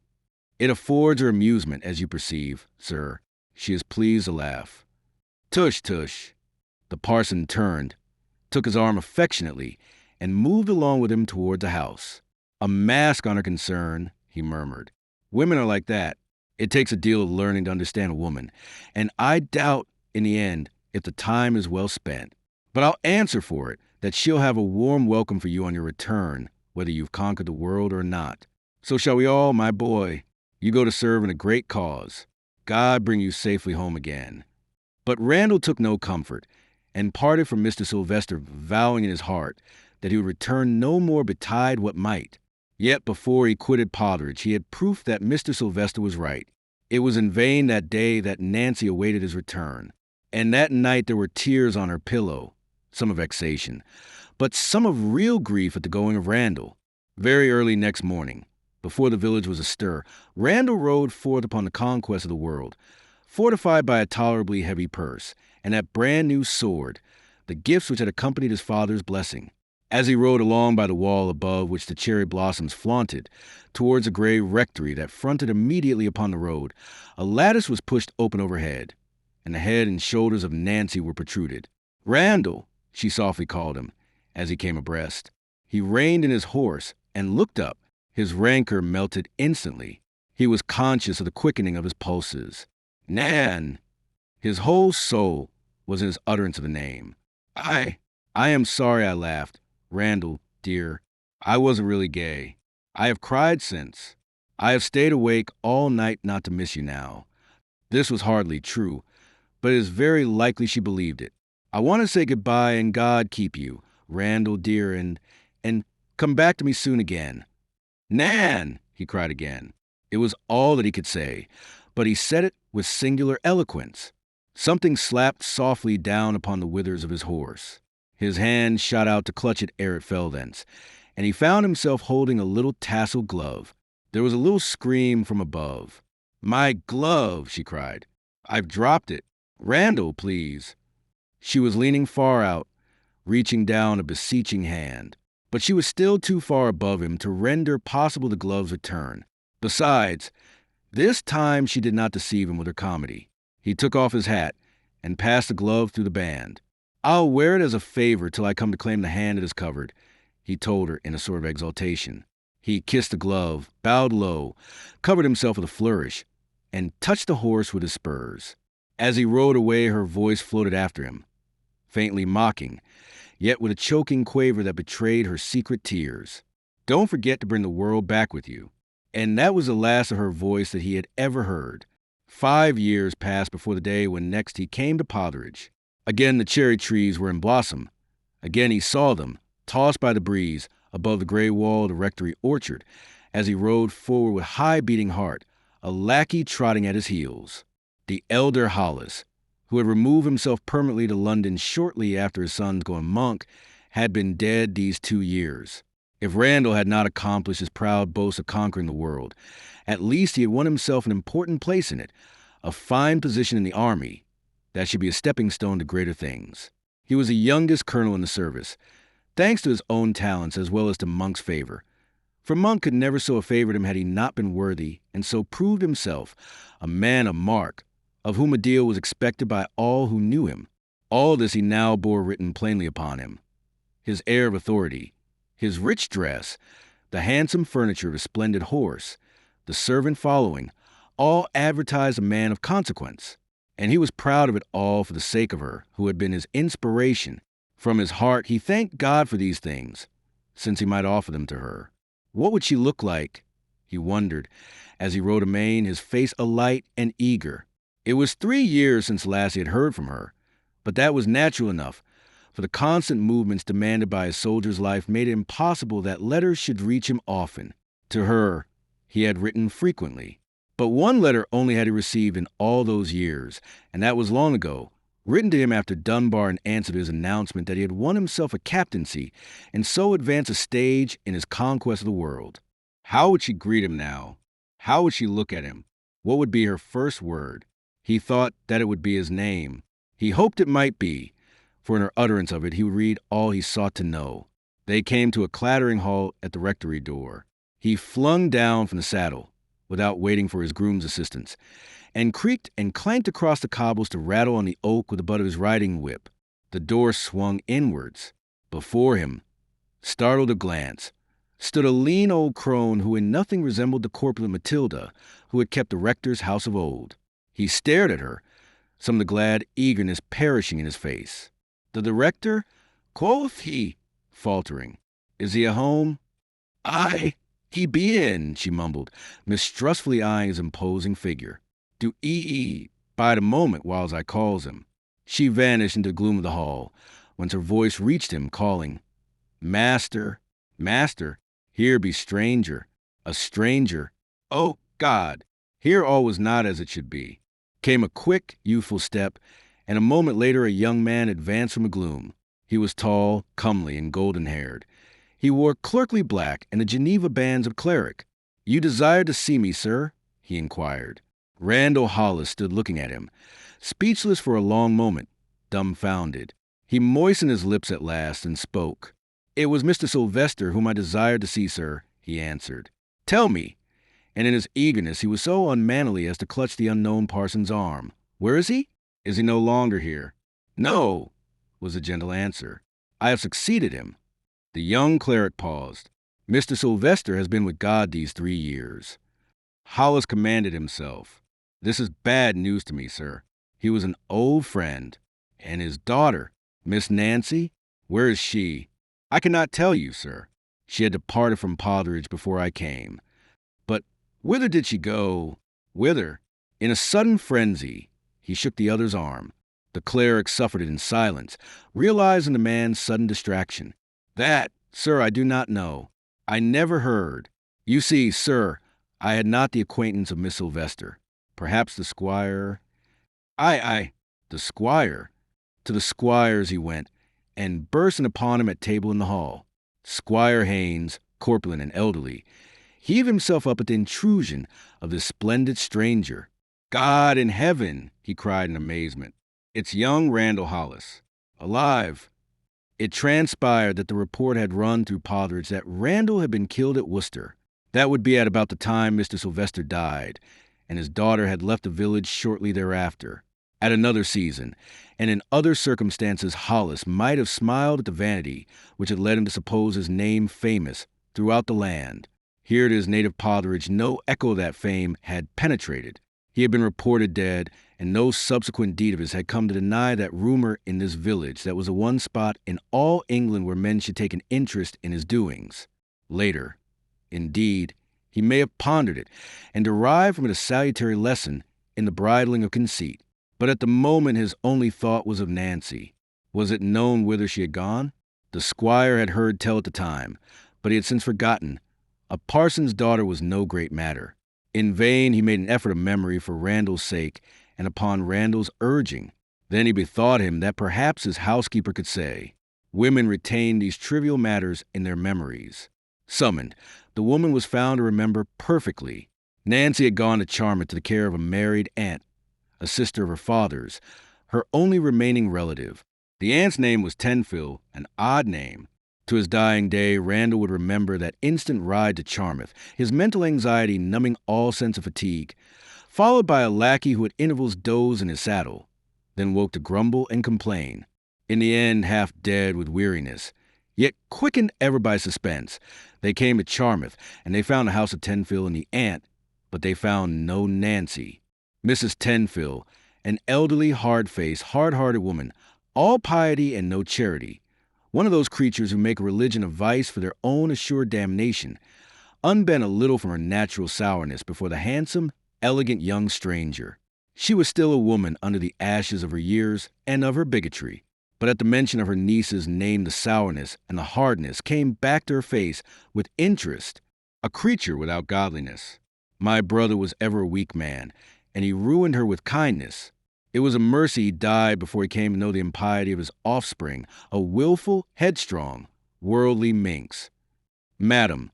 It affords her amusement, as you perceive, sir. She is pleased to laugh." "Tush, tush." The parson turned, took his arm affectionately, and moved along with him toward the house. "A mask on her concern," he murmured. "Women are like that. It takes a deal of learning to understand a woman, and I doubt, in the end, if the time is well spent. But I'll answer for it that she'll have a warm welcome for you on your return, whether you've conquered the world or not. So shall we all, my boy. You go to serve in a great cause. God bring you safely home again." But Randall took no comfort, and parted from Mr. Sylvester, vowing in his heart that he would return no more betide what might. Yet before he quitted Potheridge, he had proof that Mr. Sylvester was right. It was in vain that day that Nancy awaited his return. And that night there were tears on her pillow, some of vexation, but some of real grief at the going of Randall. Very early next morning, before the village was astir, Randall rode forth upon the conquest of the world, fortified by a tolerably heavy purse, and that brand-new sword, the gifts which had accompanied his father's blessing. As he rode along by the wall above which the cherry blossoms flaunted, towards a gray rectory that fronted immediately upon the road, a lattice was pushed open overhead, and the head and shoulders of Nancy were protruded. "Randall," she softly called him, as he came abreast. He reined in his horse and looked up. His rancor melted instantly. He was conscious of the quickening of his pulses. "Nan!" His whole soul was in his utterance of the name. I am sorry," I laughed. "Randall, dear, I wasn't really gay. I have cried since. I have stayed awake all night not to miss you now." This was hardly true, but it is very likely she believed it. "I want to say goodbye and God keep you, Randall, dear, and come back to me soon again." "Nan!" he cried again. It was all that he could say, but he said it with singular eloquence. Something slapped softly down upon the withers of his horse. His hand shot out to clutch it ere it fell thence, and he found himself holding a little tasseled glove. There was a little scream from above. "My glove!" she cried. "I've dropped it. Randall, please." She was leaning far out, reaching down a beseeching hand, but she was still too far above him to render possible the glove's return. Besides, this time she did not deceive him with her comedy. He took off his hat and passed the glove through the band. "I'll wear it as a favor till I come to claim the hand it has covered," he told her in a sort of exultation. He kissed the glove, bowed low, covered himself with a flourish, and touched the horse with his spurs. As he rode away, her voice floated after him, faintly mocking, yet with a choking quaver that betrayed her secret tears. "Don't forget to bring the world back with you." And that was the last of her voice that he had ever heard. 5 years passed before the day when next he came to Potheridge. Again the cherry trees were in blossom. Again he saw them, tossed by the breeze, above the gray wall of the rectory orchard, as he rode forward with high beating heart, a lackey trotting at his heels. The elder Hollis, who had removed himself permanently to London shortly after his son's going monk, had been dead these 2 years. If Randall had not accomplished his proud boast of conquering the world, at least he had won himself an important place in it, a fine position in the army that should be a stepping stone to greater things. He was the youngest colonel in the service, thanks to his own talents as well as to Monk's favor. For Monk could never so have favored him had he not been worthy, and so proved himself a man of mark, of whom a deal was expected by all who knew him. All this he now bore written plainly upon him. His air of authority, his rich dress, the handsome furniture of his splendid horse, the servant following, all advertised a man of consequence. And he was proud of it all for the sake of her, who had been his inspiration. From his heart he thanked God for these things, since he might offer them to her. What would she look like? He wondered, as he rode amain, his face alight and eager. It was 3 years since last he had heard from her, but that was natural enough, for the constant movements demanded by a soldier's life made it impossible that letters should reach him often. To her, he had written frequently. But one letter only had he received in all those years, and that was long ago, written to him after Dunbar in answer to his announcement that he had won himself a captaincy and so advanced a stage in his conquest of the world. How would she greet him now? How would she look at him? What would be her first word? He thought that it would be his name. He hoped it might be, for in her utterance of it he would read all he sought to know. They came to a clattering halt at the rectory door. He flung down from the saddle, without waiting for his groom's assistance, and creaked and clanked across the cobbles to rattle on the oak with the butt of his riding whip. The door swung inwards. Before him, startled a glance, stood a lean old crone who in nothing resembled the corpulent Matilda who had kept the rector's house of old. He stared at her, some of the glad eagerness perishing in his face. "The director?" quoth he, faltering. "Is he at home?" "Aye, he be in," she mumbled, mistrustfully eyeing his imposing figure. "Do bide a moment whiles I calls him." She vanished into the gloom of the hall, whence her voice reached him, calling, "Master, master, here be stranger, a stranger. Oh, God!" Here all was not as it should be. Came a quick, youthful step, and a moment later a young man advanced from the gloom. He was tall, comely, and golden-haired. He wore clerkly black and the Geneva bands of cleric. "You desired to see me, sir?" he inquired. Randall Hollis stood looking at him, speechless for a long moment, dumbfounded. He moistened his lips at last and spoke. "It was Mr. Sylvester whom I desired to see, sir," he answered. "Tell me." And in his eagerness he was so unmannerly as to clutch the unknown parson's arm. "Where is he? Is he no longer here?" "No," was the gentle answer. "I have succeeded him." The young cleric paused. "Mr. Sylvester has been with God these 3 years." Hollis commanded himself. "This is bad news to me, sir. He was an old friend. And his daughter, Miss Nancy, where is she?" "I cannot tell you, sir. She had departed from Potheridge before I came." "But whither did she go?" "Whither?" In a sudden frenzy, he shook the other's arm. The cleric suffered it in silence, realizing the man's sudden distraction. "That, sir, I do not know. I never heard. You see, sir, I had not the acquaintance of Miss Sylvester. Perhaps the squire—" The squire. To the squire's he went, and bursting upon him at table in the hall. Squire Haynes, corpulent and elderly, heaved himself up at the intrusion of this splendid stranger. "God in heaven!" he cried in amazement. "It's young Randall Hollis. Alive!" It transpired that the report had run through Potheridge that Randall had been killed at Worcester. That would be at about the time Mr. Sylvester died, and his daughter had left the village shortly thereafter. At another season, and in other circumstances, Hollis might have smiled at the vanity which had led him to suppose his name famous throughout the land. Here to his native Potheridge no echo of that fame had penetrated. He had been reported dead, and no subsequent deed of his had come to deny that rumor in this village that was the one spot in all England where men should take an interest in his doings. Later, indeed, he may have pondered it, and derived from it a salutary lesson in the bridling of conceit. But at the moment his only thought was of Nancy. Was it known whither she had gone? The squire had heard tell at the time, but he had since forgotten. A parson's daughter was no great matter. In vain he made an effort of memory for Randall's sake, and upon Randall's urging. Then he bethought him that perhaps his housekeeper could say. Women retain these trivial matters in their memories. Summoned, the woman was found to remember perfectly. Nancy had gone to Charmouth to the care of a married aunt, a sister of her father's, her only remaining relative. The aunt's name was Tenfield, an odd name. To his dying day, Randall would remember that instant ride to Charmouth, his mental anxiety numbing all sense of fatigue, followed by a lackey who at intervals dozed in his saddle, then woke to grumble and complain. In the end, half dead with weariness, yet quickened ever by suspense, they came to Charmouth, and they found the house of Tenfield and the aunt, but they found no Nancy. Mrs. Tenfield, an elderly, hard-faced, hard-hearted woman, all piety and no charity, one of those creatures who make a religion of vice for their own assured damnation, unbent a little from her natural sourness before the handsome, elegant young stranger. She was still a woman under the ashes of her years and of her bigotry, but at the mention of her niece's name the sourness and the hardness came back to her face with interest. A creature without godliness. My brother was ever a weak man, and he ruined her with kindness. It was a mercy he died before he came to know the impiety of his offspring, a willful, headstrong, worldly minx. Madam,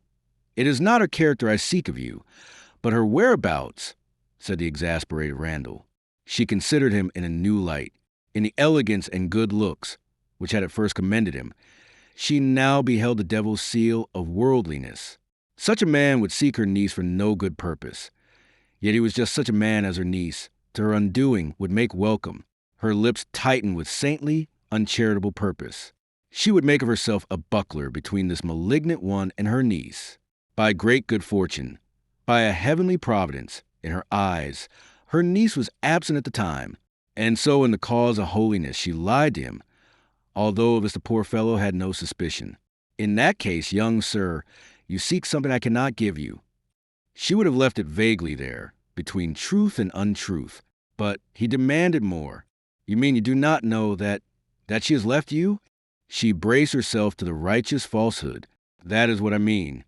it is not her character I seek of you, but her whereabouts, said the exasperated Randall. She considered him in a new light. In the elegance and good looks, which had at first commended him, she now beheld the devil's seal of worldliness. Such a man would seek her niece for no good purpose. Yet he was just such a man as her niece, to her undoing, would make welcome. Her lips tightened with saintly, uncharitable purpose. She would make of herself a buckler between this malignant one and her niece. By great good fortune, by a heavenly providence, in her eyes, her niece was absent at the time, and so in the cause of holiness she lied to him, although of this the poor fellow had no suspicion. In that case, young sir, you seek something I cannot give you. She would have left it vaguely there, between truth and untruth, but he demanded more. You mean you do not know that she has left you? She braced herself to the righteous falsehood. That is what I mean.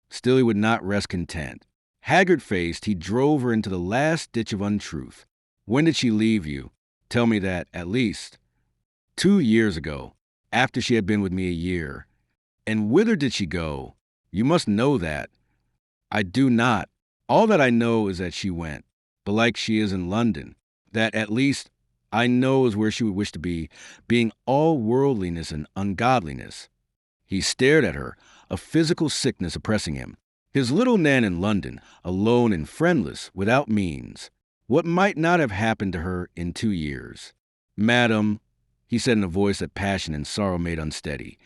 Still he would not rest content. Haggard-faced, he drove her into the last ditch of untruth. When did she leave you? tell me that, at least 2 years ago, after she had been with me a year. And whither did she go? You must know that. I do not. All that I know is that she went, belike she is in London. That, at least, I know is where she would wish to be, being all worldliness and ungodliness. He stared at her, a physical sickness oppressing him. His little Nan in London, alone and friendless, without means. What might not have happened to her in 2 years? Madam, he said in a voice that passion and sorrow made unsteady,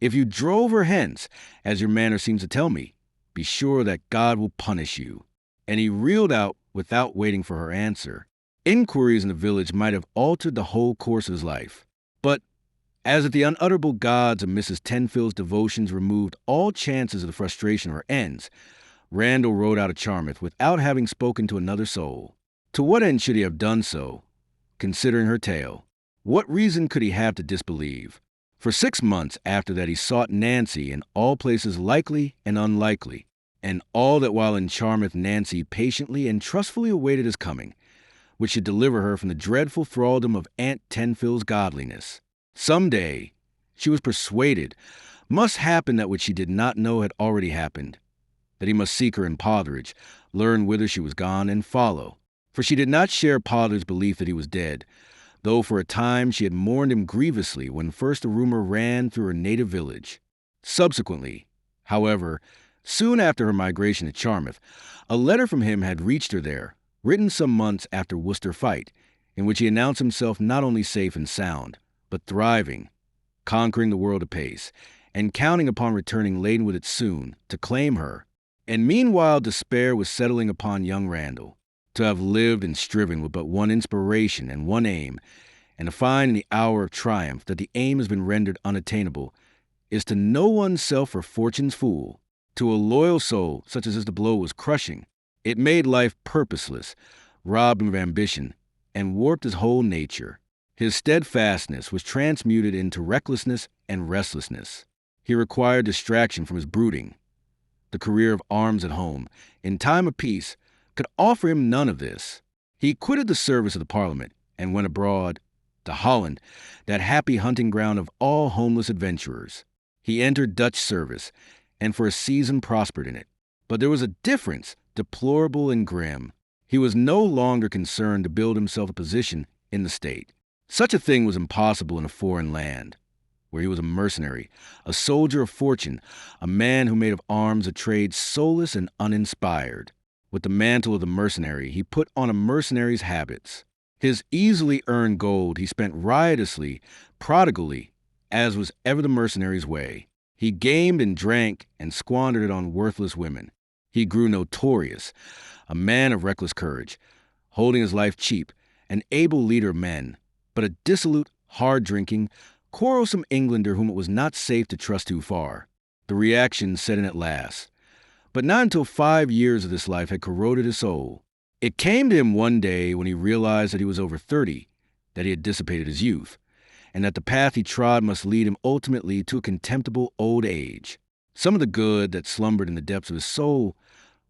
if you drove her hence, as your manner seems to tell me, be sure that God will punish you. And he reeled out without waiting for her answer. Inquiries in the village might have altered the whole course of his life. But as if the unutterable gods of Mrs. Tenfield's devotions removed all chances of the frustration of her ends, Randall rode out of Charmouth without having spoken to another soul. To what end should he have done so, considering her tale? What reason could he have to disbelieve? For 6 months after that he sought Nancy in all places likely and unlikely, and all that while in Charmouth Nancy patiently and trustfully awaited his coming, which should deliver her from the dreadful thraldom of Aunt Tenfield's godliness. Some day, she was persuaded, must happen that which she did not know had already happened, that he must seek her in Potheridge, learn whither she was gone, and follow. For she did not share Potheridge's belief that he was dead, though for a time she had mourned him grievously when first a rumor ran through her native village. Subsequently, however, soon after her migration to Charmouth, a letter from him had reached her there, written some months after Worcester fight, in which he announced himself not only safe and sound, but thriving, conquering the world apace, and counting upon returning laden with it soon to claim her. And meanwhile despair was settling upon young Randall, to have lived and striven with but one inspiration and one aim, and to find in the hour of triumph that the aim has been rendered unattainable, is to know oneself for fortune's fool. To a loyal soul, such as the blow was crushing, it made life purposeless, robbed him of ambition, and warped his whole nature. His steadfastness was transmuted into recklessness and restlessness. He required distraction from his brooding. The career of arms at home, in time of peace, could offer him none of this. He quitted the service of the Parliament and went abroad, to Holland, that happy hunting ground of all homeless adventurers. He entered Dutch service, and for a season prospered in it. But there was a difference, deplorable and grim. He was no longer concerned to build himself a position in the state. Such a thing was impossible in a foreign land, where he was a mercenary, a soldier of fortune, a man who made of arms a trade soulless and uninspired. With the mantle of the mercenary, he put on a mercenary's habits. His easily earned gold he spent riotously, prodigally, as was ever the mercenary's way. He gamed and drank and squandered it on worthless women. He grew notorious, a man of reckless courage, holding his life cheap, an able leader of men, but a dissolute, hard-drinking, quarrelsome Englander whom it was not safe to trust too far. The reaction set in at last, but not until 5 years of this life had corroded his soul. It came to him one day when he realized that he was over 30, that he had dissipated his youth, and that the path he trod must lead him ultimately to a contemptible old age. Some of the good that slumbered in the depths of his soul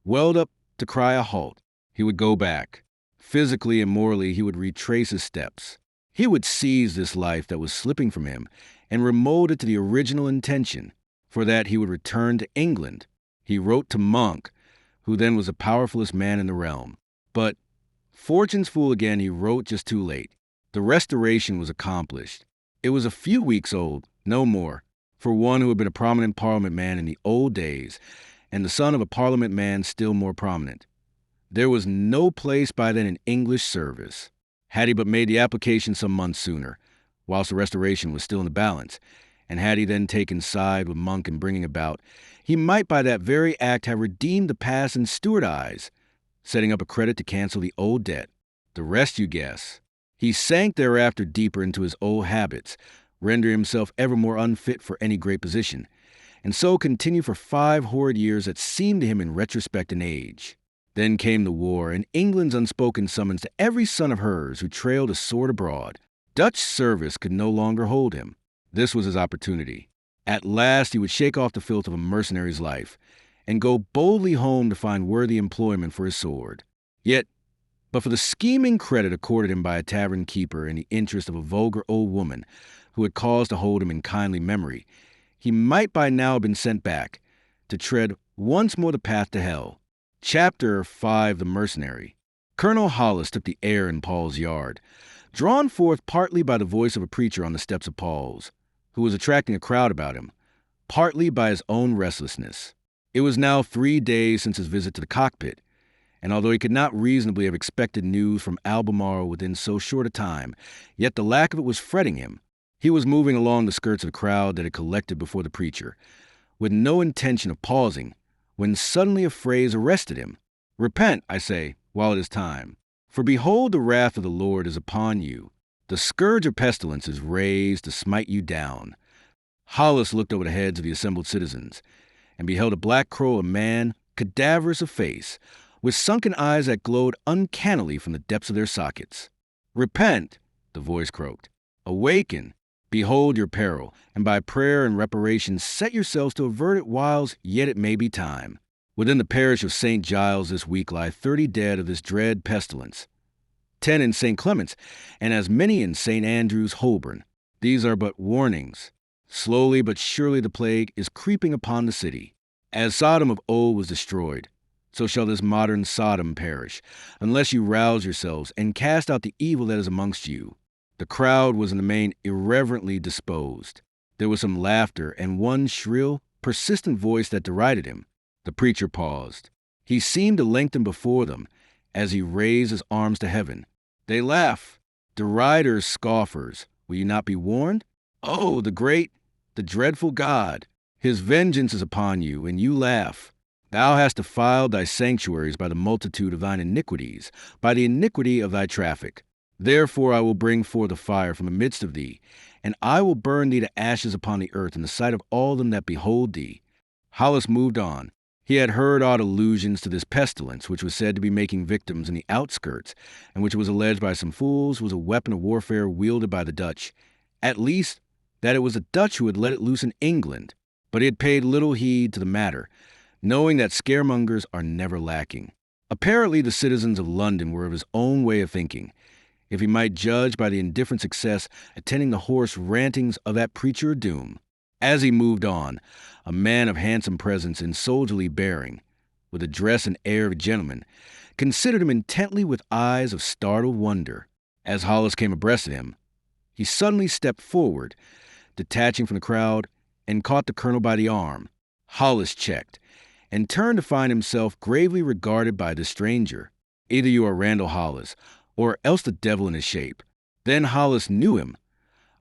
welled up to cry a halt. He would go back. Physically and morally, he would retrace his steps. He would seize this life that was slipping from him and remold it to the original intention. For that he would return to England. He wrote to Monk, who then was the powerfulest man in the realm. But, fortune's fool again, he wrote just too late. The restoration was accomplished. It was a few weeks old, no more, for one who had been a prominent Parliament man in the old days, and the son of a Parliament man still more prominent. There was no place by then in English service. Had he but made the application some months sooner, whilst the restoration was still in the balance, and had he then taken side with Monk in bringing about, he might by that very act have redeemed the past in Stuart eyes, setting up a credit to cancel the old debt. The rest you guess. He sank thereafter deeper into his old habits, rendering himself ever more unfit for any great position, and so continued for 5 horrid years that seemed to him in retrospect an age. Then came the war, and England's unspoken summons to every son of hers who trailed a sword abroad. Dutch service could no longer hold him. This was his opportunity. At last he would shake off the filth of a mercenary's life, and go boldly home to find worthy employment for his sword. Yet But for the scheming credit accorded him by a tavern keeper in the interest of a vulgar old woman who had cause to hold him in kindly memory, he might by now have been sent back to tread once more the path to hell. Chapter 5 The Mercenary. Colonel Hollis took the air in Paul's yard, drawn forth partly by the voice of a preacher on the steps of Paul's, who was attracting a crowd about him, partly by his own restlessness. It was now 3 days since his visit to the cockpit, and although he could not reasonably have expected news from Albemarle within so short a time, yet the lack of it was fretting him. He was moving along the skirts of the crowd that had collected before the preacher, with no intention of pausing, when suddenly a phrase arrested him. "Repent, I say, while it is time. For behold, the wrath of the Lord is upon you. The scourge of pestilence is raised to smite you down." Hollis looked over the heads of the assembled citizens, and beheld a black crow, a man, cadaverous of face, with sunken eyes that glowed uncannily from the depths of their sockets. "Repent," the voice croaked. "Awaken. Behold your peril, and by prayer and reparation set yourselves to avert it whiles yet it may be time. Within the parish of St. Giles this week lie 30 dead of this dread pestilence, 10 in St. Clement's, and as many in St. Andrew's, Holborn. These are but warnings. Slowly but surely the plague is creeping upon the city. As Sodom of old was destroyed, so shall this modern Sodom perish, unless you rouse yourselves and cast out the evil that is amongst you." The crowd was in the main irreverently disposed. There was some laughter and one shrill, persistent voice that derided him. The preacher paused. He seemed to lengthen before them as he raised his arms to heaven. "They laugh. Deriders, scoffers, will you not be warned? Oh, the great, the dreadful God! His vengeance is upon you, and you laugh. Thou hast defiled thy sanctuaries by the multitude of thine iniquities, by the iniquity of thy traffic. Therefore I will bring forth a fire from the midst of thee, and I will burn thee to ashes upon the earth in the sight of all them that behold thee." Hollis moved on. He had heard odd allusions to this pestilence, which was said to be making victims in the outskirts, and which was alleged by some fools was a weapon of warfare wielded by the Dutch. At least, that it was the Dutch who had let it loose in England. But he had paid little heed to the matter, knowing that scaremongers are never lacking. Apparently the citizens of London were of his own way of thinking, if he might judge by the indifferent success attending the hoarse rantings of that preacher of doom. As he moved on, a man of handsome presence and soldierly bearing, with a dress and air of a gentleman, considered him intently with eyes of startled wonder. As Hollis came abreast of him, he suddenly stepped forward, detaching from the crowd, and caught the colonel by the arm. Hollis checked, and turned to find himself gravely regarded by the stranger. "Either you are Randall Hollis, or else the devil in his shape." Then Hollis knew him,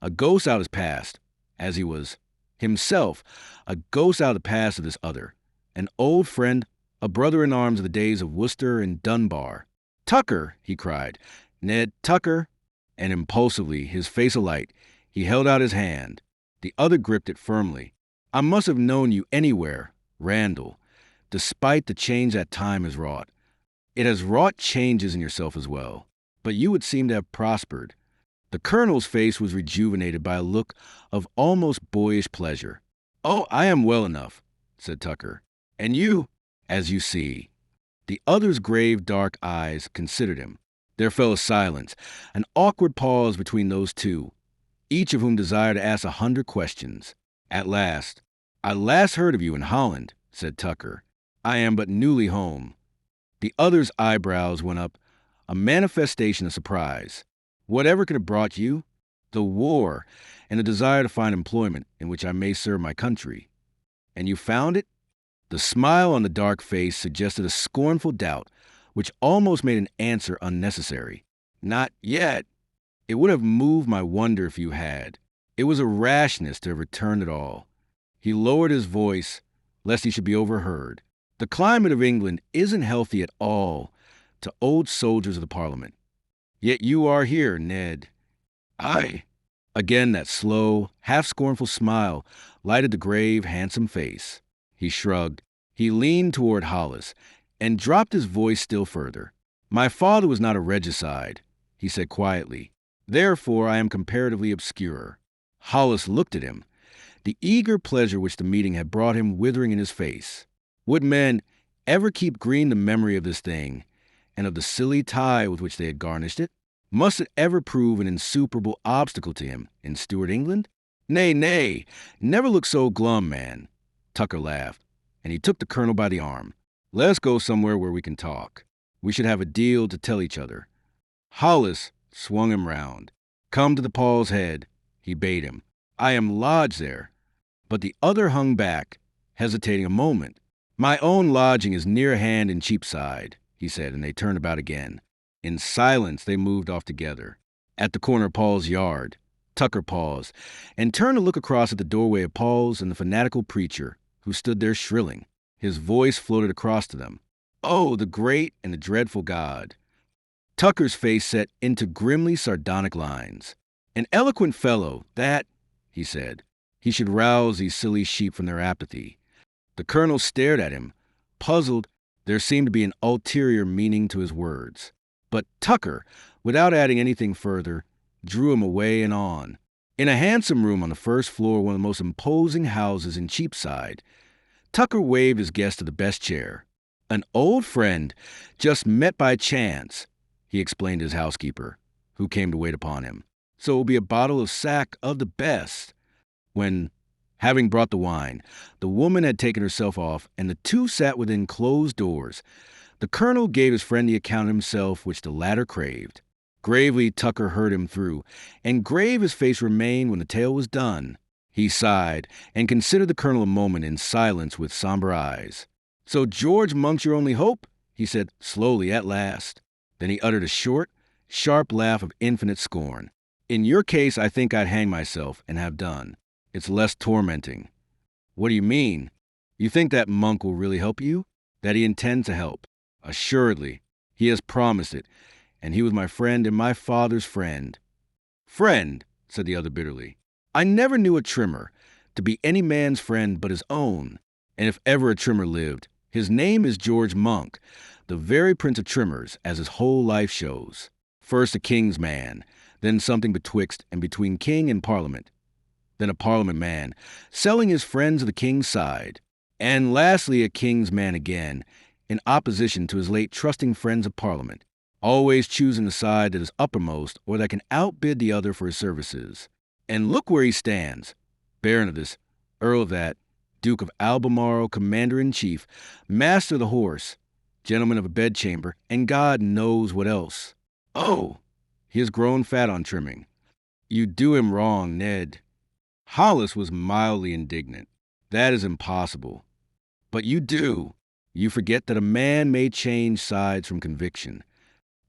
a ghost out of his past, as he was himself a ghost out of the past of this other, an old friend, a brother-in-arms of the days of Worcester and Dunbar. "Tucker!" he cried. "Ned Tucker!" And impulsively, his face alight, he held out his hand. The other gripped it firmly. "I must have known you anywhere, Randall, despite the change that time has wrought. It has wrought changes in yourself as well, but you would seem to have prospered." The colonel's face was rejuvenated by a look of almost boyish pleasure. "Oh, I am well enough," said Tucker. "And you?" "As you see." The other's grave dark eyes considered him. There fell a silence, an awkward pause between those two, each of whom desired to ask 100 questions. At last, "I last heard of you in Holland," said Tucker. "I am but newly home." The other's eyebrows went up, a manifestation of surprise. "Whatever could have brought you?" "The war, and the desire to find employment in which I may serve my country." "And you found it?" The smile on the dark face suggested a scornful doubt, which almost made an answer unnecessary. "Not yet. It would have moved my wonder if you had. It was a rashness to have returned at all." He lowered his voice, lest he should be overheard. "The climate of England isn't healthy at all to old soldiers of the Parliament. Yet you are here, Ned." "Aye." Again that slow, half-scornful smile lighted the grave, handsome face. He shrugged. He leaned toward Hollis, and dropped his voice still further. "My father was not a regicide," he said quietly. "Therefore I am comparatively obscure." Hollis looked at him, the eager pleasure which the meeting had brought him withering in his face. Would men ever keep green the memory of this thing, and of the silly tie with which they had garnished it? Must it ever prove an insuperable obstacle to him in Stuart England? Nay, nay, never look so glum, man. Tucker laughed, and he took the colonel by the arm. Let's go somewhere where we can talk. We should have a deal to tell each other. Hollis swung him round. Come to the Paul's Head, he bade him. I am lodged there. But the other hung back, hesitating a moment. My own lodging is near hand in Cheapside, he said, and they turned about again. In silence, they moved off together. At the corner of Paul's yard, Tucker paused and turned to look across at the doorway of Paul's and the fanatical preacher, who stood there shrilling. His voice floated across to them. Oh, the great and the dreadful God. Tucker's face set into grimly sardonic lines. An eloquent fellow, that, he said. He should rouse these silly sheep from their apathy. The colonel stared at him. Puzzled, there seemed to be an ulterior meaning to his words. But Tucker, without adding anything further, drew him away and on. In a handsome room on the first floor of one of the most imposing houses in Cheapside, Tucker waved his guest to the best chair. An old friend, just met by chance, he explained to his housekeeper, who came to wait upon him. So it will be a bottle of sack of the best. When, having brought the wine, the woman had taken herself off, and the two sat within closed doors, the colonel gave his friend the account of himself which the latter craved. Gravely Tucker heard him through, and grave his face remained when the tale was done. He sighed, and considered the colonel a moment in silence with somber eyes. So George Monk's your only hope? He said slowly at last. Then he uttered a short, sharp laugh of infinite scorn. In your case, I think I'd hang myself, and have done. It's less tormenting. What do you mean? You think that Monk will really help you? That he intends to help? Assuredly. He has promised it, and he was my friend and my father's friend. Friend, said the other bitterly. I never knew a trimmer to be any man's friend but his own, and if ever a trimmer lived, his name is George Monk, the very prince of trimmers, as his whole life shows. First a king's man, then something betwixt and between king and parliament, then a parliament man, selling his friends of the king's side, and lastly a king's man again, in opposition to his late trusting friends of parliament, always choosing the side that is uppermost or that can outbid the other for his services. And look where he stands, baron of this, earl of that, duke of Albemarle, commander-in-chief, master of the horse, gentleman of a bedchamber, and God knows what else. Oh, he has grown fat on trimming. You do him wrong, Ned. Hollis was mildly indignant. That is impossible. But you do. You forget that a man may change sides from conviction,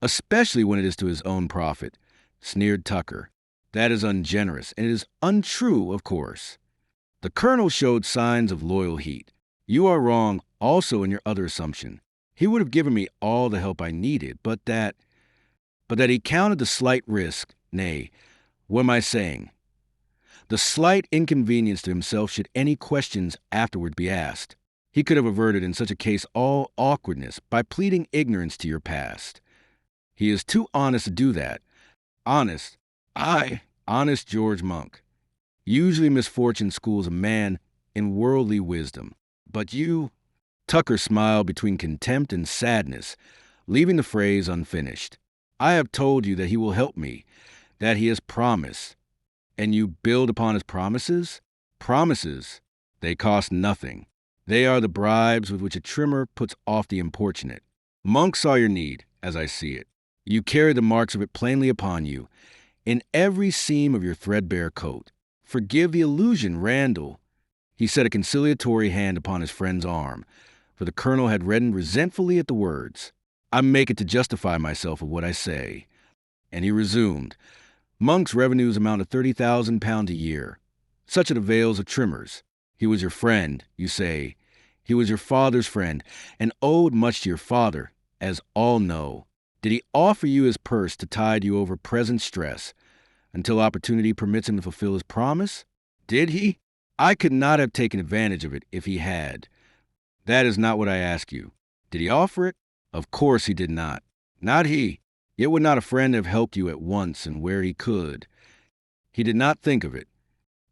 especially when it is to his own profit, sneered Tucker. That is ungenerous, and it is untrue, of course. The colonel showed signs of loyal heat. You are wrong also in your other assumption. He would have given me all the help I needed, but that he counted the slight risk, nay, what am I saying? The slight inconvenience to himself should any questions afterward be asked. He could have averted in such a case all awkwardness by pleading ignorance to your past. He is too honest to do that. Honest. Honest George Monk. Usually misfortune schools a man in worldly wisdom. But you... Tucker smiled between contempt and sadness, leaving the phrase unfinished. I have told you that he will help me, that he has promised. And you build upon his promises? Promises. They cost nothing. They are the bribes with which a trimmer puts off the importunate. Monk saw your need, as I see it. You carry the marks of it plainly upon you, in every seam of your threadbare coat. Forgive the allusion, Randall. He set a conciliatory hand upon his friend's arm, for the colonel had reddened resentfully at the words. I make it to justify myself of what I say. And he resumed. Monk's revenues amount to £30,000 a year. Such are the avails of trimmers. He was your friend, you say. He was your father's friend, and owed much to your father, as all know. Did he offer you his purse to tide you over present stress, until opportunity permits him to fulfill his promise? Did he? I could not have taken advantage of it if he had. That is not what I ask you. Did he offer it? Of course he did not. Not he. Yet would not a friend have helped you at once and where he could? He did not think of it.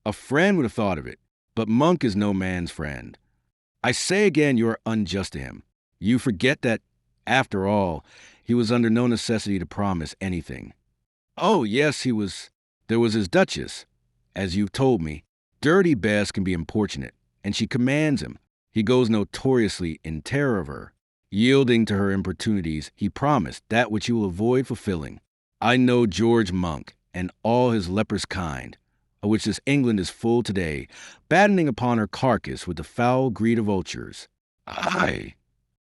A friend would have thought of it, but Monk is no man's friend. I say again you are unjust to him. You forget that After all, he was under no necessity to promise anything. Oh, yes, he was. There was his Duchess. As you've told me, Dirty Bess can be importunate, and she commands him. He goes notoriously in terror of her. Yielding to her importunities, he promised that which he will avoid fulfilling. I know George Monk and all his leprous kind, of which this England is full today, battening upon her carcass with the foul greed of vultures. Aye.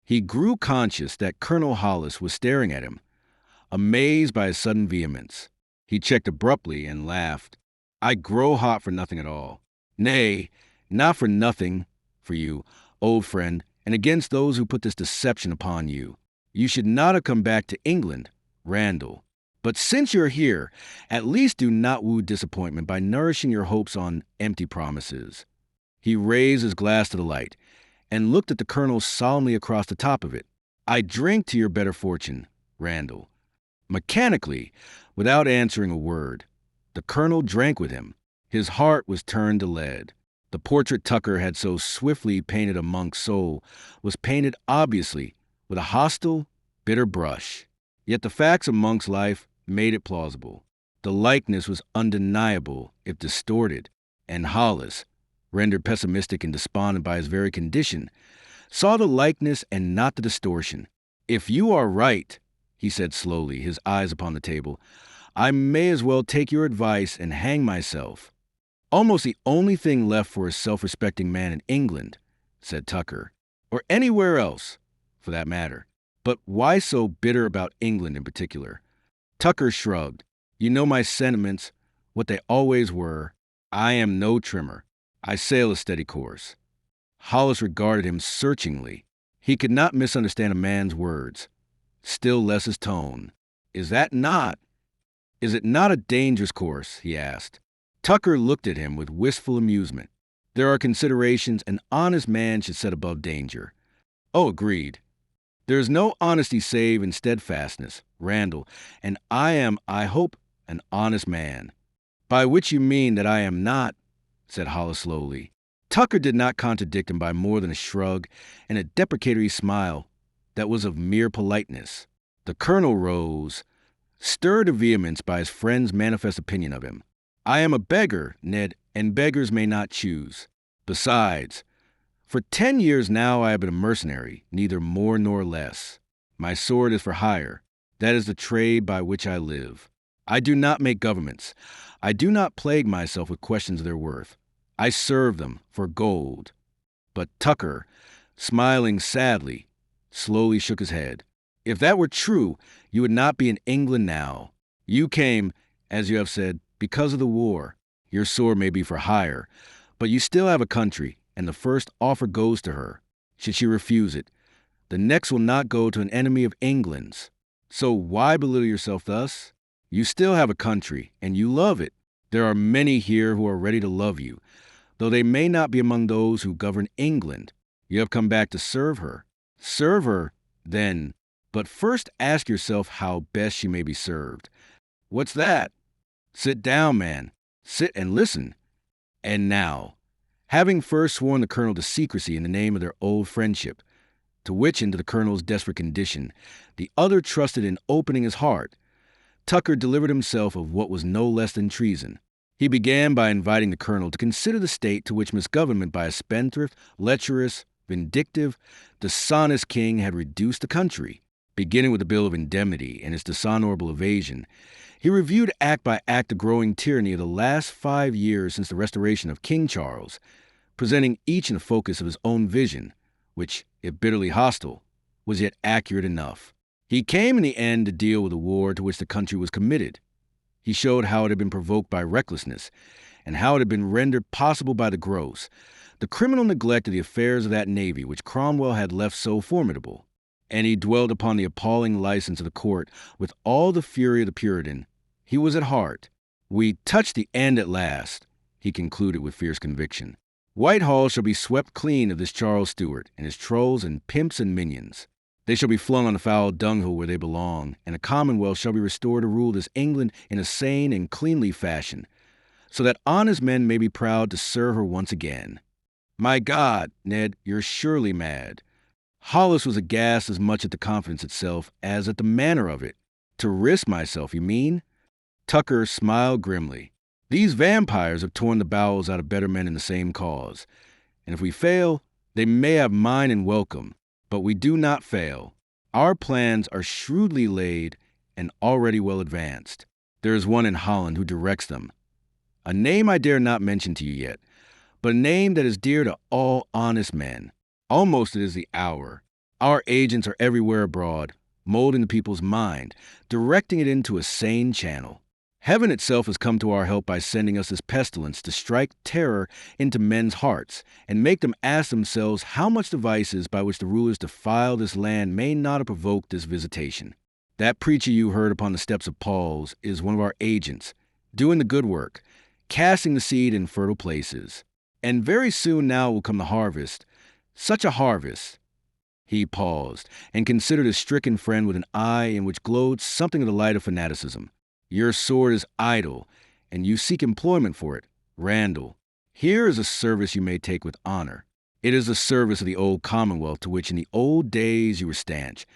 He grew conscious that Colonel Hollis was staring at him, amazed by his sudden vehemence. He checked abruptly and laughed. I grow hot for nothing at all. Nay, not for nothing, for you, old friend, and against those who put this deception upon you. You should not have come back to England, Randall. But since you're here, at least do not woo disappointment by nourishing your hopes on empty promises. He raised his glass to the light and looked at the colonel solemnly across the top of it. I drink to your better fortune, Randall. Mechanically, without answering a word, the colonel drank with him. His heart was turned to lead. The portrait Tucker had so swiftly painted a monk's soul was painted obviously with a hostile, bitter brush. Yet the facts of Monk's life made it plausible. The likeness was undeniable if distorted, and Hollis, rendered pessimistic and despondent by his very condition, saw the likeness and not the distortion. If you are right, he said slowly, his eyes upon the table, I may as well take your advice and hang myself. Almost the only thing left for a self-respecting man in England, said Tucker, or anywhere else, for that matter. But why so bitter about England in particular? Tucker shrugged. You know my sentiments, what they always were. I am no trimmer. I sail a steady course. Hollis regarded him searchingly. He could not misunderstand a man's words, still less his tone. Is it not a dangerous course? He asked. Tucker looked at him with wistful amusement. There are considerations an honest man should set above danger. Oh, agreed. There is no honesty save in steadfastness, Randall, and I am, I hope, an honest man. By which you mean that I am not, said Hollis slowly. Tucker did not contradict him by more than a shrug and a deprecatory smile that was of mere politeness. The colonel rose, stirred to vehemence by his friend's manifest opinion of him. I am a beggar, Ned, and beggars may not choose. Besides, for 10 years now I have been a mercenary, neither more nor less. My sword is for hire. That is the trade by which I live. I do not make governments. I do not plague myself with questions of their worth. I serve them for gold. But Tucker, smiling sadly, slowly shook his head. If that were true, you would not be in England now. You came, as you have said, because of the war. Your sword may be for hire, but you still have a country, and the first offer goes to her. Should she refuse it, the next will not go to an enemy of England's. So why belittle yourself thus? You still have a country, and you love it. There are many here who are ready to love you, though they may not be among those who govern England. You have come back to serve her. Serve her, then, but first ask yourself how best she may be served. What's that? Sit down, man. Sit and listen. And now, having first sworn the colonel to secrecy in the name of their old friendship, to which and to the colonel's desperate condition, the other trusted in opening his heart, Tucker delivered himself of what was no less than treason. He began by inviting the colonel to consider the state to which misgovernment by a spendthrift, lecherous, vindictive, dishonest king had reduced the country. Beginning with the Bill of Indemnity and its dishonorable evasion, he reviewed act by act the growing tyranny of the last 5 years since the restoration of King Charles, presenting each in the focus of his own vision, which, if bitterly hostile, was yet accurate enough. He came in the end to deal with the war to which the country was committed. He showed how it had been provoked by recklessness, and how it had been rendered possible by the gross, the criminal neglect of the affairs of that navy which Cromwell had left so formidable. And he dwelt upon the appalling license of the court with all the fury of the Puritan. He was at heart. We touch the end at last, he concluded with fierce conviction. Whitehall shall be swept clean of this Charles Stuart and his trolls and pimps and minions. They shall be flung on the foul dunghill where they belong, and a commonwealth shall be restored to rule this England in a sane and cleanly fashion, so that honest men may be proud to serve her once again. My God, Ned, you're surely mad. Hollis was aghast as much at the confidence itself as at the manner of it. To risk myself, you mean? Tucker smiled grimly. These vampires have torn the bowels out of better men in the same cause. And if we fail, they may have mine and welcome. But we do not fail. Our plans are shrewdly laid and already well advanced. There is one in Holland who directs them. A name I dare not mention to you yet, but a name that is dear to all honest men. Almost it is the hour. Our agents are everywhere abroad, molding the people's mind, directing it into a sane channel. Heaven itself has come to our help by sending us this pestilence to strike terror into men's hearts and make them ask themselves how much the vices by which the rulers defile this land may not have provoked this visitation. That preacher you heard upon the steps of Paul's is one of our agents, doing the good work, casting the seed in fertile places. And very soon now will come the harvest, such a harvest. He paused and considered his stricken friend with an eye in which glowed something of the light of fanaticism. Your sword is idle, and you seek employment for it. Randall, here is a service you may take with honor. It is the service of the old Commonwealth to which in the old days you were stanch,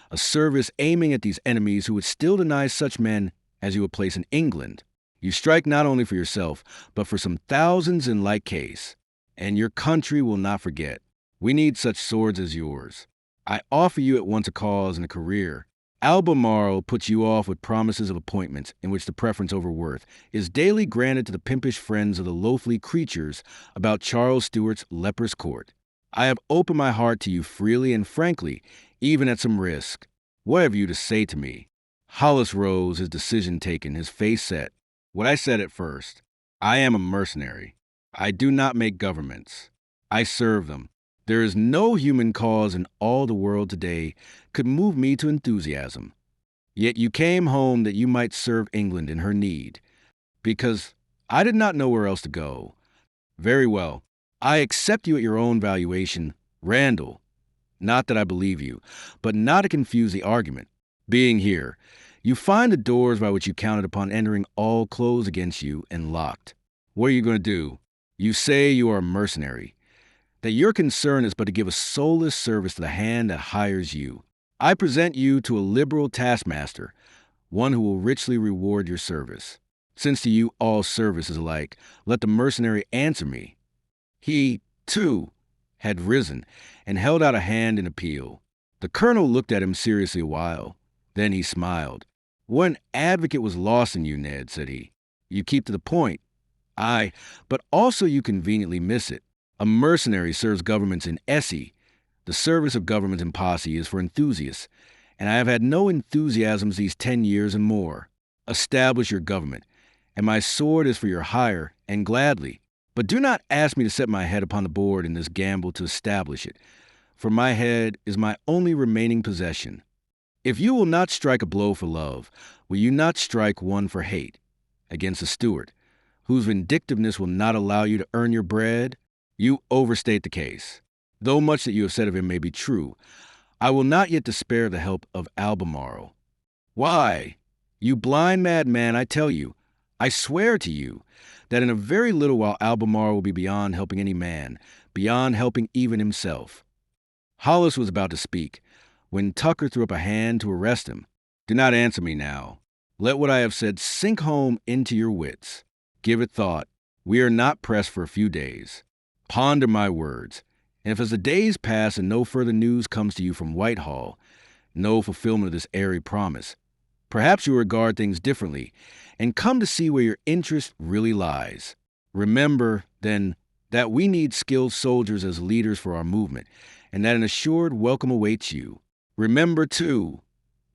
a service aiming at these enemies who would still deny such men as you would place in England. You strike not only for yourself, but for some thousands in like case, and your country will not forget. We need such swords as yours. I offer you at once a cause and a career. Albemarle puts you off with promises of appointments in which the preference over worth is daily granted to the pimpish friends of the loathly creatures about Charles Stuart's leprous court. I have opened my heart to you freely and frankly, even at some risk. What have you to say to me? Hollis rose, his decision taken, his face set. What I said at first. I am a mercenary. I do not make governments. I serve them. There is no human cause in all the world today could move me to enthusiasm. Yet you came home that you might serve England in her need, because I did not know where else to go. Very well. I accept you at your own valuation, Randall. Not that I believe you, but not to confuse the argument. Being here, you find the doors by which you counted upon entering all closed against you and locked. What are you going to do? You say you are a mercenary, that your concern is but to give a soulless service to the hand that hires you. I present you to a liberal taskmaster, one who will richly reward your service. Since to you all service is alike, let the mercenary answer me. He, too, had risen and held out a hand in appeal. The colonel looked at him seriously a while. Then he smiled. One advocate was lost in you, Ned, said he. You keep to the point. Aye, but also you conveniently miss it. A mercenary serves governments in esse. The service of government in posse is for enthusiasts, and I have had no enthusiasms these 10 years and more. Establish your government, and my sword is for your hire, and gladly. But do not ask me to set my head upon the board in this gamble to establish it, for my head is my only remaining possession. If you will not strike a blow for love, will you not strike one for hate, against a Stuart, whose vindictiveness will not allow you to earn your bread? You overstate the case. Though much that you have said of him may be true, I will not yet despair of the help of Albemarle. Why? You blind mad man, I tell you, I swear to you, that in a very little while Albemarle will be beyond helping any man, beyond helping even himself. Hollis was about to speak, when Tucker threw up a hand to arrest him. Do not answer me now. Let what I have said sink home into your wits. Give it thought. We are not pressed for a few days. Ponder my words, and if as the days pass and no further news comes to you from Whitehall, no fulfillment of this airy promise, perhaps you will regard things differently and come to see where your interest really lies. Remember, then, that we need skilled soldiers as leaders for our movement, and that an assured welcome awaits you. Remember, too,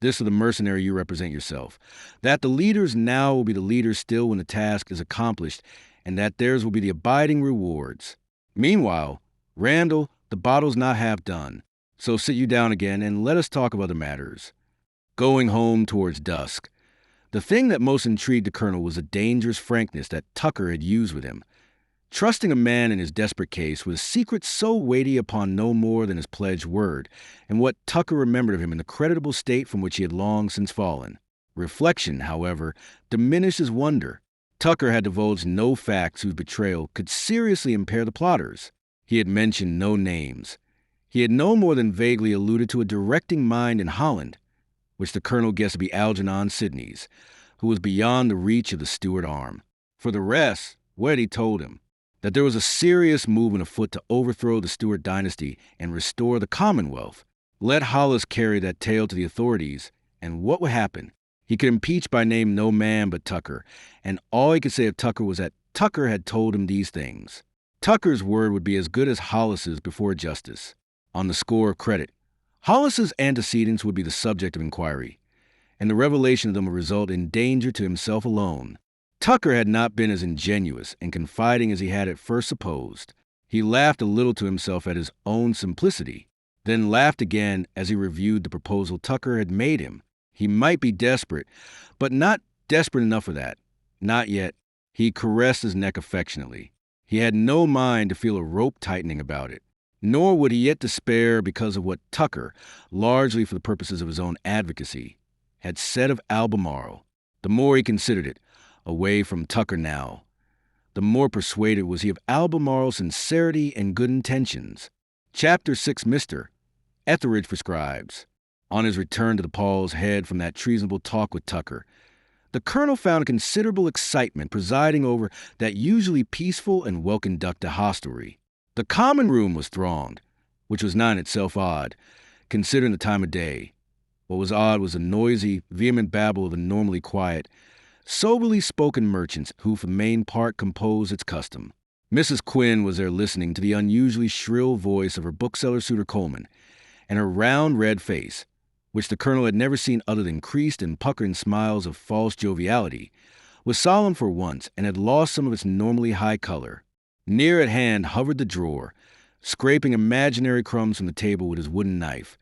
this of the mercenary you represent yourself, that the leaders now will be the leaders still when the task is accomplished, and that theirs will be the abiding rewards. Meanwhile, Randall, the bottle's not half done, so sit you down again and let us talk of other matters. Going home towards dusk. The thing that most intrigued the colonel was the dangerous frankness that Tucker had used with him, trusting a man in his desperate case with a secret so weighty upon no more than his pledged word, and what Tucker remembered of him in the creditable state from which he had long since fallen. Reflection, however, diminished his wonder. Tucker had divulged no facts whose betrayal could seriously impair the plotters. He had mentioned no names. He had no more than vaguely alluded to a directing mind in Holland, which the colonel guessed to be Algernon Sidney's, who was beyond the reach of the Stuart arm. For the rest, what had he told him? That there was a serious movement afoot to overthrow the Stuart dynasty and restore the Commonwealth. Let Hollis carry that tale to the authorities, and what would happen? He could impeach by name no man but Tucker, and all he could say of Tucker was that Tucker had told him these things. Tucker's word would be as good as Hollis's before justice. On the score of credit, Hollis's antecedents would be the subject of inquiry, and the revelation of them would result in danger to himself alone. Tucker had not been as ingenuous and confiding as he had at first supposed. He laughed a little to himself at his own simplicity, then laughed again as he reviewed the proposal Tucker had made him. He might be desperate, but not desperate enough for that. Not yet. He caressed his neck affectionately. He had no mind to feel a rope tightening about it. Nor would he yet despair because of what Tucker, largely for the purposes of his own advocacy, had said of Albemarle. The more he considered it, away from Tucker now, the more persuaded was he of Albemarle's sincerity and good intentions. Chapter 6 Mr. Etheridge prescribes. On his return to the Paul's Head from that treasonable talk with Tucker, the colonel found considerable excitement presiding over that usually peaceful and well-conducted hostelry. The common room was thronged, which was not in itself odd, considering the time of day. What was odd was the noisy, vehement babble of the normally quiet, soberly spoken merchants who for the main part composed its custom. Mrs. Quinn was there listening to the unusually shrill voice of her bookseller suitor Coleman, and her round red face, which the colonel had never seen other than creased and puckering smiles of false joviality, was solemn for once and had lost some of its normally high color. Near at hand hovered the drawer, scraping imaginary crumbs from the table with his wooden knife,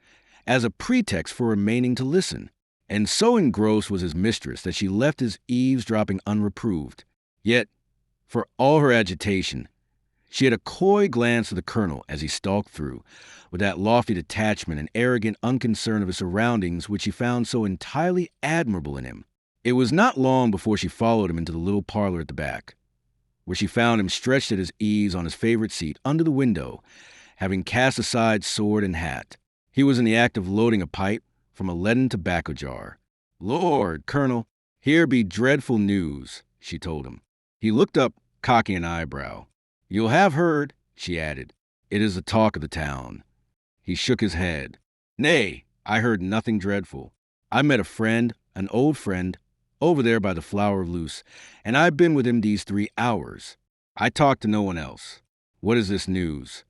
as a pretext for remaining to listen. And so engrossed was his mistress that she left his eavesdropping unreproved. Yet, for all her agitation, she had a coy glance at the colonel as he stalked through, with that lofty detachment and arrogant unconcern of his surroundings which she found so entirely admirable in him. It was not long before she followed him into the little parlor at the back, where she found him stretched at his ease on his favorite seat under the window, having cast aside sword and hat. He was in the act of loading a pipe from a leaden tobacco jar. "Lord, Colonel, here be dreadful news," she told him. He looked up, cocking an eyebrow. "You'll have heard," she added. "It is the talk of the town." He shook his head. "Nay, I heard nothing dreadful. I met a friend, an old friend, over there by the Flower of Luce, and I've been with him these 3 hours. I talked to no one else. What is this news?"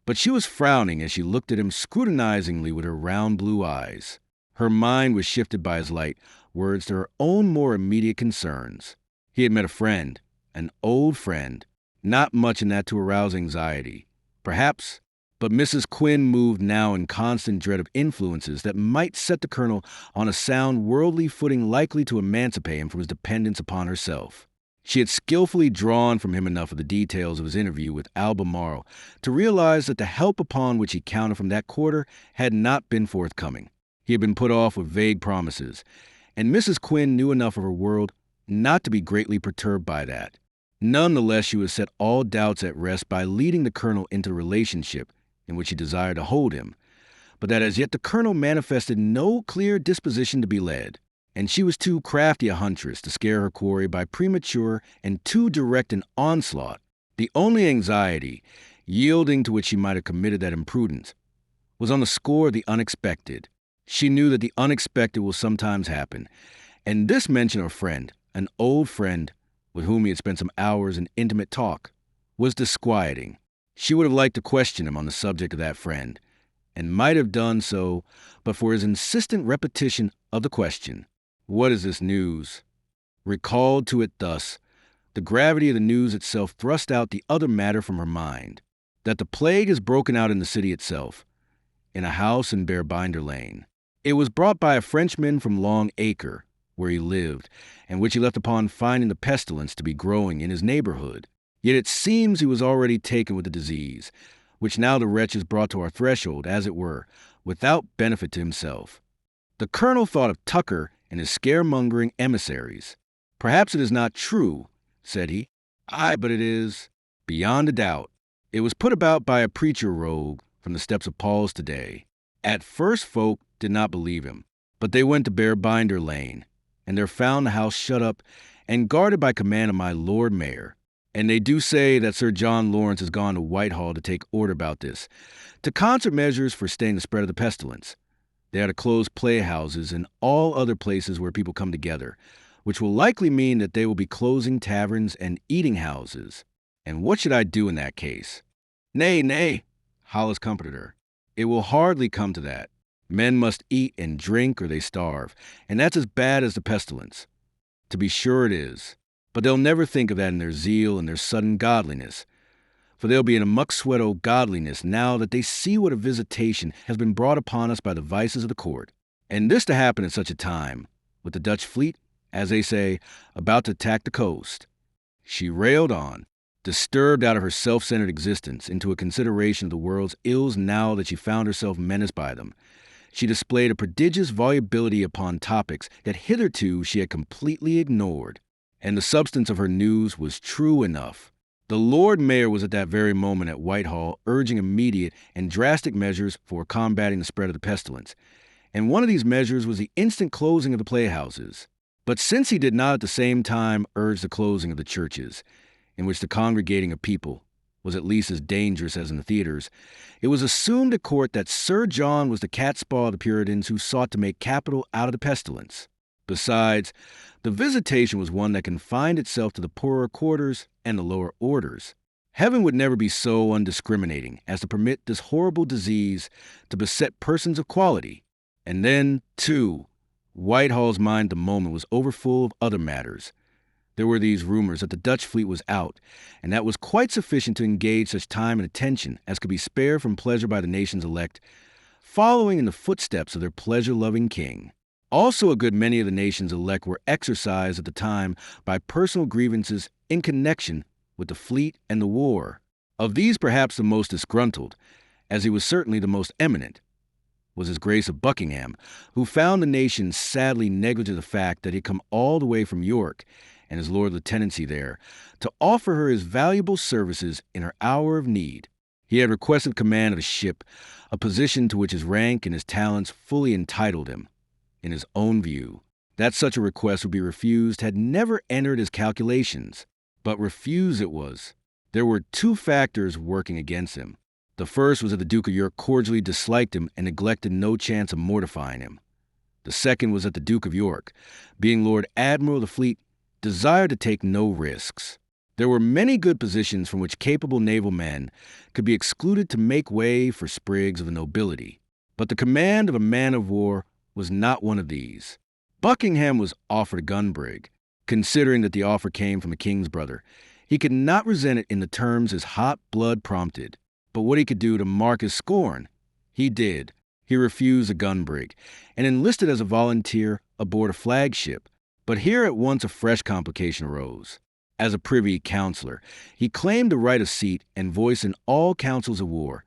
But she was frowning as she looked at him scrutinizingly with her round blue eyes. Her mind was shifted by his light words to her own more immediate concerns. He had met a friend, an old friend, not much in that to arouse anxiety. Perhaps, but Mrs. Quinn moved now in constant dread of influences that might set the colonel on a sound worldly footing likely to emancipate him from his dependence upon herself. She had skillfully drawn from him enough of the details of his interview with Albemarle to realize that the help upon which he counted from that quarter had not been forthcoming. He had been put off with vague promises, and Mrs. Quinn knew enough of her world not to be greatly perturbed by that. None the less she would set all doubts at rest by leading the colonel into the relationship in which she desired to hold him, but that as yet the colonel manifested no clear disposition to be led, and she was too crafty a huntress to scare her quarry by premature and too direct an onslaught. The only anxiety, yielding to which she might have committed that imprudence, was on the score of the unexpected. She knew that the unexpected will sometimes happen, and this mention of a friend, an old friend, with whom he had spent some hours in intimate talk, was disquieting. She would have liked to question him on the subject of that friend, and might have done so but for his insistent repetition of the question, "What is this news?" Recalled to it thus, the gravity of the news itself thrust out the other matter from her mind, that the plague is broken out in the city itself, in a house in Bearbinder Lane. It was brought by a Frenchman from Long Acre, where he lived, and which he left upon finding the pestilence to be growing in his neighborhood. Yet it seems he was already taken with the disease, which now the wretch is brought to our threshold, as it were, without benefit to himself. The colonel thought of Tucker and his scaremongering emissaries. "Perhaps it is not true," said he. "Aye, but it is, beyond a doubt. It was put about by a preacher rogue, from the steps of Paul's today. At first folk did not believe him, but they went to Bearbinder Lane, and there found the house shut up and guarded by command of my Lord Mayor. And they do say that Sir John Lawrence has gone to Whitehall to take order about this, to concert measures for staying the spread of the pestilence. They are to close playhouses and all other places where people come together, which will likely mean that they will be closing taverns and eating houses. And what should I do in that case? Nay, nay, Hollis comforted her. It will hardly come to that. Men must eat and drink or they starve, and that's as bad as the pestilence. To be sure it is. But they'll never think of that in their zeal and their sudden godliness. For they'll be in a muck-sweat godliness now that they see what a visitation has been brought upon us by the vices of the court. And this to happen at such a time, with the Dutch fleet, as they say, about to attack the coast. She railed on, disturbed out of her self-centered existence into a consideration of the world's ills now that she found herself menaced by them. She displayed a prodigious volubility upon topics that hitherto she had completely ignored. And the substance of her news was true enough. The Lord Mayor was at that very moment at Whitehall urging immediate and drastic measures for combating the spread of the pestilence. And one of these measures was the instant closing of the playhouses. But since he did not at the same time urge the closing of the churches, in which the congregating of people was at least as dangerous as in the theaters, it was assumed at court that Sir John was the catspaw of the Puritans who sought to make capital out of the pestilence. Besides, the visitation was one that confined itself to the poorer quarters and the lower orders. Heaven would never be so undiscriminating as to permit this horrible disease to beset persons of quality. And then, too, Whitehall's mind at the moment was overfull of other matters. There were these rumors that the Dutch fleet was out, and that was quite sufficient to engage such time and attention as could be spared from pleasure by the nation's elect, following in the footsteps of their pleasure-loving king. Also, a good many of the nation's elect were exercised at the time by personal grievances in connection with the fleet and the war. Of these, perhaps the most disgruntled, as he was certainly the most eminent, was His Grace of Buckingham, who found the nation sadly negligent of the fact that he had come all the way from York and his Lord Lieutenancy there to offer her his valuable services in her hour of need. He had requested command of a ship, a position to which his rank and his talents fully entitled him. In his own view, that such a request would be refused had never entered his calculations. But refused it was. There were two factors working against him. The first was that the Duke of York cordially disliked him and neglected no chance of mortifying him. The second was that the Duke of York, being Lord Admiral of the fleet, desired to take no risks. There were many good positions from which capable naval men could be excluded to make way for sprigs of the nobility. But the command of a man of war was not one of these. Buckingham was offered a gun brig. Considering that the offer came from the king's brother, he could not resent it in the terms his hot blood prompted. But what he could do to mark his scorn, he did. He refused a gun brig and enlisted as a volunteer aboard a flagship. But here at once a fresh complication arose. As a privy councillor, he claimed the right of seat and voice in all councils of war,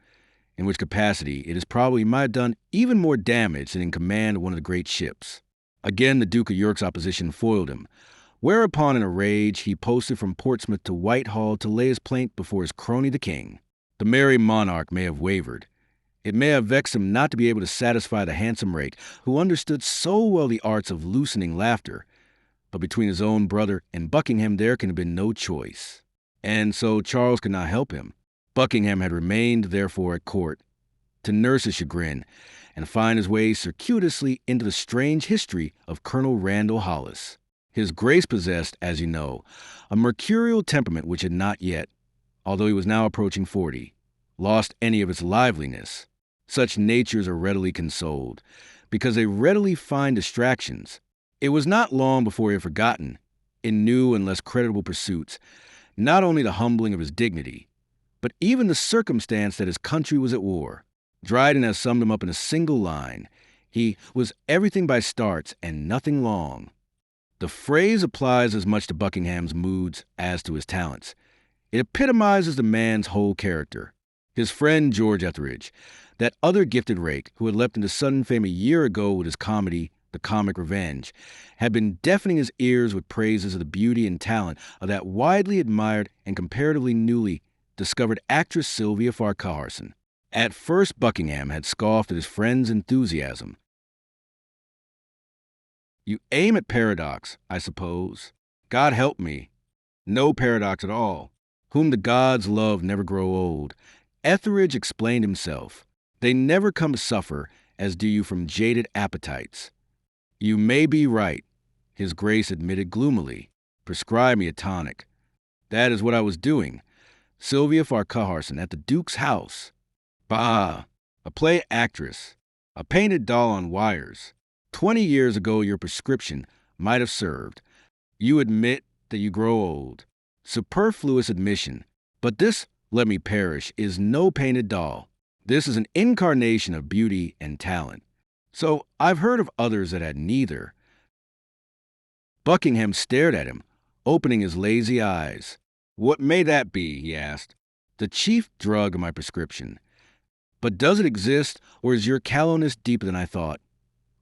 in which capacity it is probably he might have done even more damage than in command of one of the great ships. Again, the Duke of York's opposition foiled him, whereupon in a rage he posted from Portsmouth to Whitehall to lay his plaint before his crony the king. The merry monarch may have wavered. It may have vexed him not to be able to satisfy the handsome rake, who understood so well the arts of loosening laughter, but between his own brother and Buckingham there can have been no choice. And so Charles could not help him. Buckingham had remained, therefore, at court, to nurse his chagrin and find his way circuitously into the strange history of Colonel Randall Hollis. His Grace possessed, as you know, a mercurial temperament which had not yet, although he was now approaching 40, lost any of its liveliness. Such natures are readily consoled, because they readily find distractions. It was not long before he had forgotten, in new and less creditable pursuits, not only the humbling of his dignity, but even the circumstance that his country was at war. Dryden has summed him up in a single line. He was everything by starts and nothing long. The phrase applies as much to Buckingham's moods as to his talents. It epitomizes the man's whole character. His friend George Etheridge, that other gifted rake who had leapt into sudden fame a year ago with his comedy, The Comic Revenge, had been deafening his ears with praises of the beauty and talent of that widely admired and comparatively newly discovered actress Sylvia Farquharson. At first, Buckingham had scoffed at his friend's enthusiasm. "You aim at paradox, I suppose. God help me. No paradox at all. Whom the gods love never grow old." Etheridge explained himself. "They never come to suffer, as do you from jaded appetites." "You may be right," His Grace admitted gloomily. "Prescribe me a tonic." "That is what I was doing. Sylvia Farquharson at the Duke's house." "Bah! A play actress. A painted doll on wires. 20 years ago your prescription might have served. You admit that you grow old. Superfluous admission. But this, let me perish, is no painted doll. This is an incarnation of beauty and talent. So I've heard of others that had neither." Buckingham stared at him, opening his lazy eyes. "What may that be?" he asked. "The chief drug of my prescription. But does it exist, or is your callowness deeper than I thought?"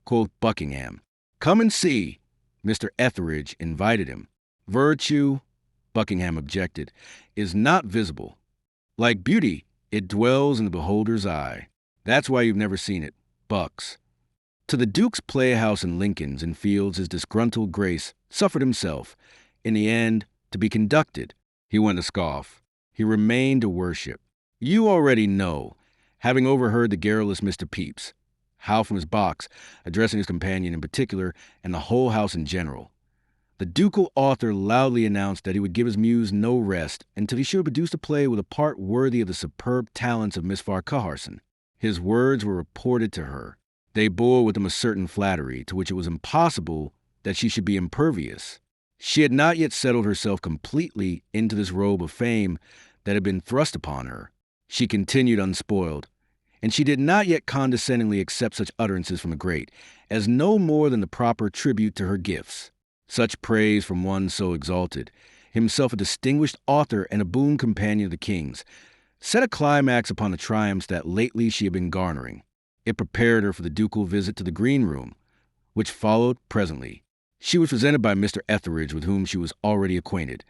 Quoth Buckingham. "Come and see." Mr. Etheridge invited him. "Virtue," Buckingham objected, "is not visible. Like beauty, it dwells in the beholder's eye. That's why you've never seen it, Bucks." To the Duke's playhouse in Lincoln's Inn Fields his disgruntled Grace suffered himself, in the end, to be conducted. He went to scoff. He remained to worship. "You already know," having overheard the garrulous Mr. Pepys, how from his box, addressing his companion in particular, and the whole house in general. The ducal author loudly announced that he would give his muse no rest until he should have produced a play with a part worthy of the superb talents of Miss Farquharson. His words were reported to her. They bore with them a certain flattery, to which it was impossible that she should be impervious. She had not yet settled herself completely into this robe of fame that had been thrust upon her. She continued unspoiled, and she did not yet condescendingly accept such utterances from the great, as no more than the proper tribute to her gifts. Such praise from one so exalted, himself a distinguished author and a boon companion of the king's, set a climax upon the triumphs that lately she had been garnering. It prepared her for the ducal visit to the green room, which followed presently. She was presented by Mr. Etheridge, with whom she was already acquainted,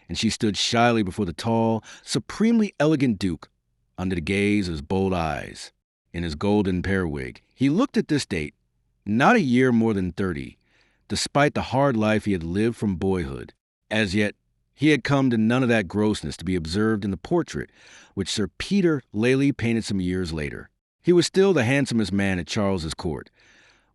and she stood shyly before the tall, supremely elegant Duke, under the gaze of his bold eyes. In his golden periwig, he looked at this date, not a year more than 30, despite the hard life he had lived from boyhood. As yet, he had come to none of that grossness to be observed in the portrait which Sir Peter Lely painted some years later. He was still the handsomest man at Charles's court,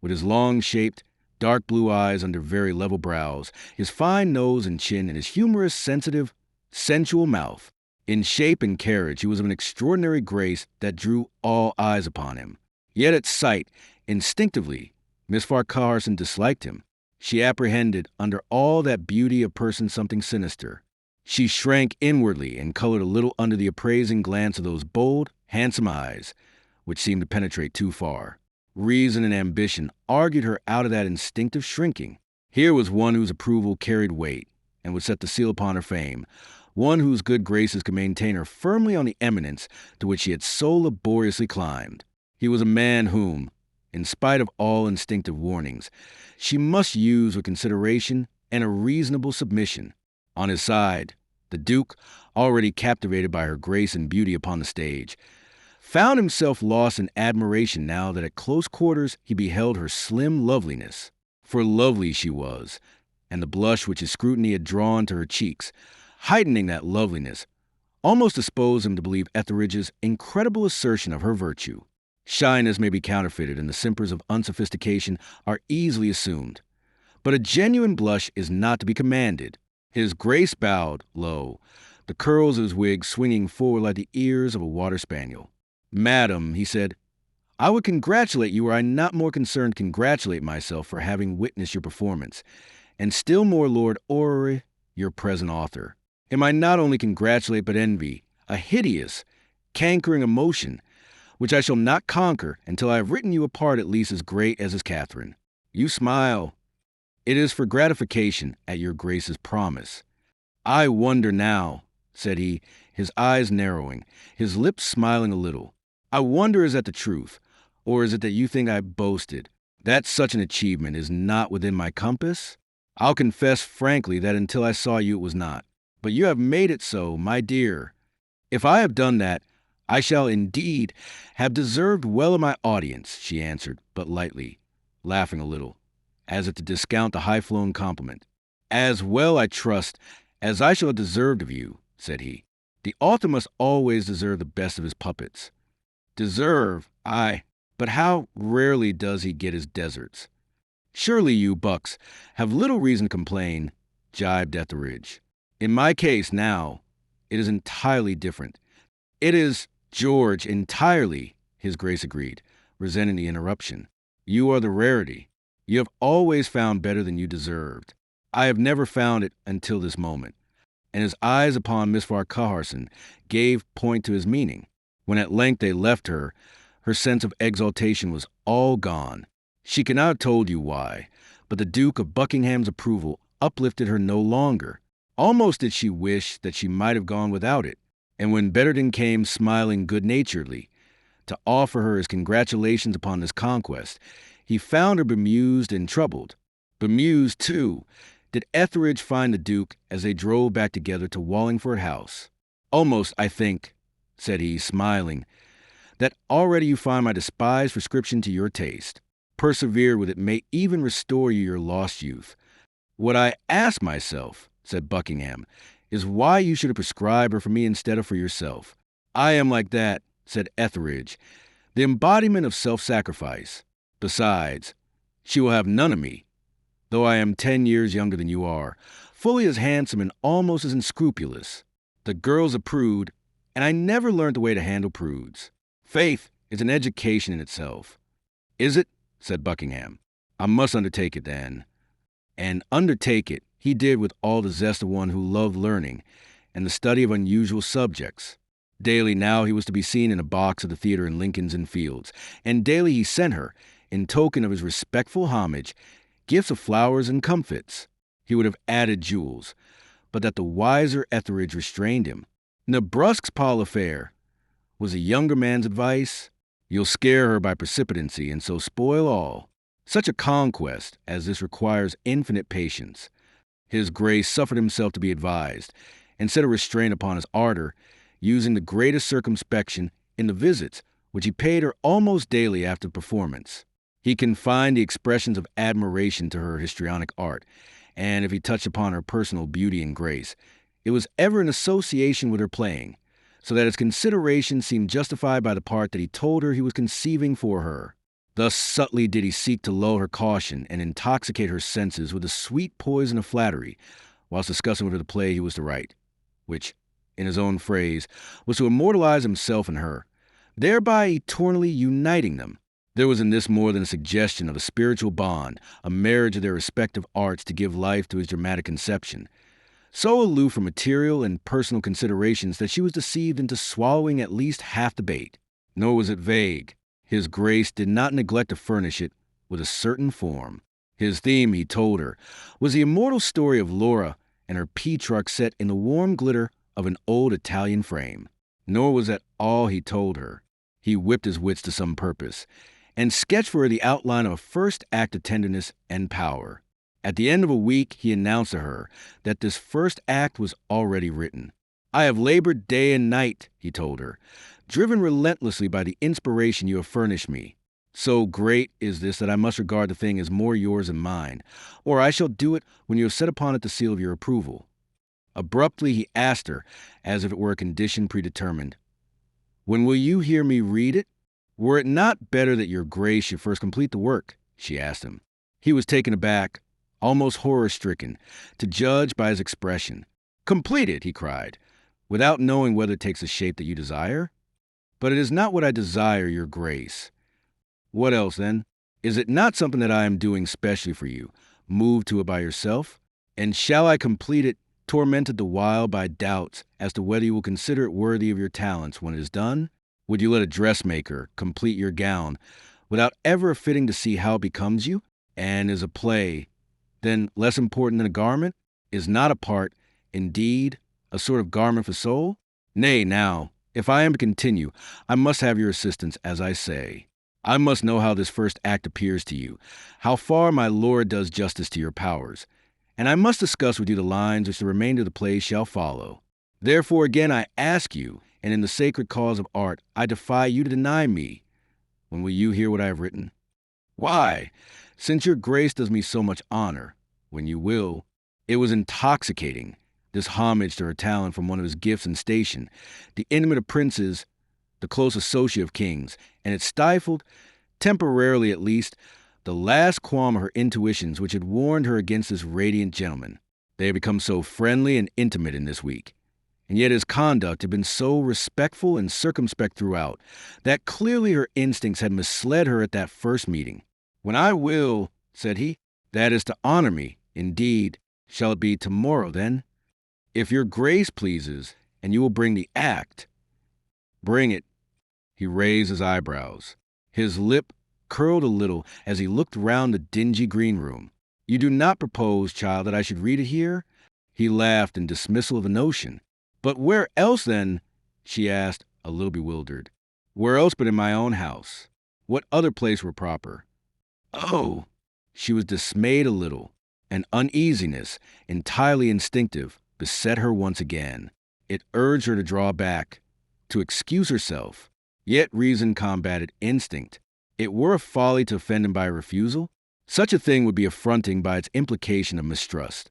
with his long-shaped, dark blue eyes under very level brows, his fine nose and chin, and his humorous, sensitive, sensual mouth. In shape and carriage he was of an extraordinary grace that drew all eyes upon him. Yet at sight, instinctively, Miss Farquharson disliked him. She apprehended under all that beauty of person something sinister. She shrank inwardly and colored a little under the appraising glance of those bold, handsome eyes, which seemed to penetrate too far. Reason and ambition argued her out of that instinctive shrinking. Here was one whose approval carried weight and would set the seal upon her fame, one whose good graces could maintain her firmly on the eminence to which she had so laboriously climbed. He was a man whom, in spite of all instinctive warnings, she must use with consideration and a reasonable submission. On his side, the Duke, already captivated by her grace and beauty upon the stage, found himself lost in admiration now that at close quarters he beheld her slim loveliness. For lovely she was, and the blush which his scrutiny had drawn to her cheeks, heightening that loveliness, almost disposed him to believe Etheridge's incredible assertion of her virtue. Shyness may be counterfeited, and the simpers of unsophistication are easily assumed. But a genuine blush is not to be commanded. His Grace bowed low, the curls of his wig swinging forward like the ears of a water spaniel. "Madam," he said, "I would congratulate you were I not more concerned to congratulate myself for having witnessed your performance, and still more Lord Orrery, your present author. Am I not only congratulate but envy, a hideous, cankering emotion, which I shall not conquer until I have written you a part at least as great as is Catherine. You smile. It is for gratification at your Grace's promise. I wonder now," said he, his eyes narrowing, his lips smiling a little. "I wonder is that the truth, or is it that you think I boasted, that such an achievement is not within my compass? I'll confess frankly that until I saw you it was not. But you have made it so, my dear. If I have done that, I shall indeed have deserved well of my audience, she answered, but lightly, laughing a little, as if to discount the high-flown compliment. As well, I trust, as I shall have deserved of you, said he. The author must always deserve the best of his puppets. Deserve, aye, but how rarely does he get his deserts? Surely you, bucks, have little reason to complain, jibed Etheridge. In my case, now, it is entirely different. It is, George, entirely, his grace agreed, resenting the interruption. You are the rarity. You have always found better than you deserved. I have never found it until this moment. And his eyes upon Miss Farquharson gave point to his meaning. When at length they left her, her sense of exaltation was all gone. She could not have told you why, but the Duke of Buckingham's approval uplifted her no longer. Almost did she wish that she might have gone without it. And when Betterton came smiling good-naturedly to offer her his congratulations upon this conquest, he found her bemused and troubled. Bemused, too, did Etheridge find the Duke as they drove back together to Wallingford House. Almost, I think, said he, smiling, that already you find my despised prescription to your taste. Persevere with it may even restore you your lost youth. What I ask myself, said Buckingham, is why you should have prescribed her for me instead of for yourself. I am like that, said Etheridge, the embodiment of self-sacrifice. Besides, she will have none of me, though I am 10 years younger than you are, fully as handsome and almost as unscrupulous. The girl's a prude, and I never learned the way to handle prudes. Faith is an education in itself. Is it? Said Buckingham. I must undertake it, then. And undertake it he did with all the zest of one who loved learning and the study of unusual subjects. Daily now he was to be seen in a box at the theater in Lincoln's Inn Fields, and daily he sent her, in token of his respectful homage, gifts of flowers and comfits. He would have added jewels, but that the wiser Etheridge restrained him. Nebrusque's Paul affair was a younger man's advice. You'll scare her by precipitancy and so spoil all. Such a conquest as this requires infinite patience. His Grace suffered himself to be advised, and set a restraint upon his ardor, using the greatest circumspection in the visits which he paid her almost daily after the performance. He confined the expressions of admiration to her histrionic art, and if he touched upon her personal beauty and grace, it was ever in association with her playing, so that his consideration seemed justified by the part that he told her he was conceiving for her. Thus subtly did he seek to lull her caution and intoxicate her senses with the sweet poison of flattery, whilst discussing with her the play he was to write, which, in his own phrase, was to immortalize himself and her, thereby eternally uniting them. There was in this more than a suggestion of a spiritual bond, a marriage of their respective arts to give life to his dramatic conception, so aloof from material and personal considerations that she was deceived into swallowing at least half the bait. Nor was it vague. His Grace did not neglect to furnish it with a certain form. His theme, he told her, was the immortal story of Laura and her Petrarch set in the warm glitter of an old Italian frame. Nor was that all he told her. He whipped his wits to some purpose, and sketched for her the outline of a first act of tenderness and power. At the end of a week, he announced to her that this first act was already written. I have labored day and night, he told her, driven relentlessly by the inspiration you have furnished me. So great is this that I must regard the thing as more yours than mine, or I shall do it when you have set upon it the seal of your approval. Abruptly he asked her, as if it were a condition predetermined, When will you hear me read it? Were it not better that your Grace should first complete the work? She asked him. He was taken aback, almost horror-stricken, to judge by his expression. Complete it, he cried, without knowing whether it takes the shape that you desire? But it is not what I desire, your Grace. What else, then? Is it not something that I am doing specially for you, moved to it by yourself? And shall I complete it, tormented the while by doubts as to whether you will consider it worthy of your talents when it is done? Would you let a dressmaker complete your gown without ever fitting to see how it becomes you? And is a play, then, less important than a garment? Is not a part, indeed, a sort of garment for soul? Nay, now, if I am to continue, I must have your assistance, as I say. I must know how this first act appears to you, how far my lord does justice to your powers, and I must discuss with you the lines which the remainder of the play shall follow. Therefore, again, I ask you, and in the sacred cause of art, I defy you to deny me. When will you hear what I have written? Why, since your grace does me so much honor, when you will. It was intoxicating, this homage to her talent from one of his gifts and station, the intimate of princes, the close associate of kings, and it stifled, temporarily at least, the last qualm of her intuitions which had warned her against this radiant gentleman. They had become so friendly and intimate in this week, and yet his conduct had been so respectful and circumspect throughout, that clearly her instincts had misled her at that first meeting. When I will, said he, that is to honor me, indeed. Shall it be tomorrow, then? If your grace pleases, and you will bring the act, bring it. He raised his eyebrows. His lip curled a little as he looked round the dingy green room. You do not propose, child, that I should read it here? He laughed in dismissal of the notion. But where else, then? She asked, a little bewildered. Where else but in my own house? What other place were proper? Oh! She was dismayed a little. An uneasiness, entirely instinctive, beset her once again. It urged her to draw back, to excuse herself. Yet reason combated instinct. It were a folly to offend him by a refusal. Such a thing would be affronting by its implication of mistrust,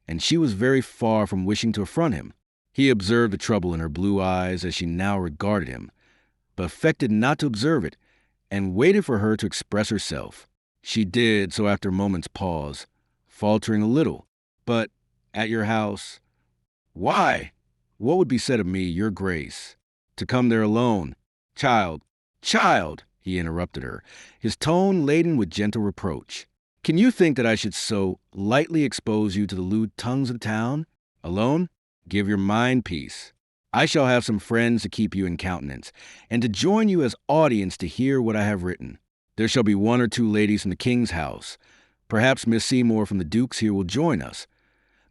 and she was very far from wishing to affront him. He observed the trouble in her blue eyes as she now regarded him, but affected not to observe it, and waited for her to express herself. She did so after a moment's pause, faltering a little. But at your house? Why? What would be said of me, your grace? To come there alone? Child, child, he interrupted her, his tone laden with gentle reproach. Can you think that I should so lightly expose you to the lewd tongues of the town? Alone? Give your mind peace. I shall have some friends to keep you in countenance, and to join you as audience to hear what I have written. There shall be 1 or 2 ladies from the king's house. Perhaps Miss Seymour from the Duke's here will join us.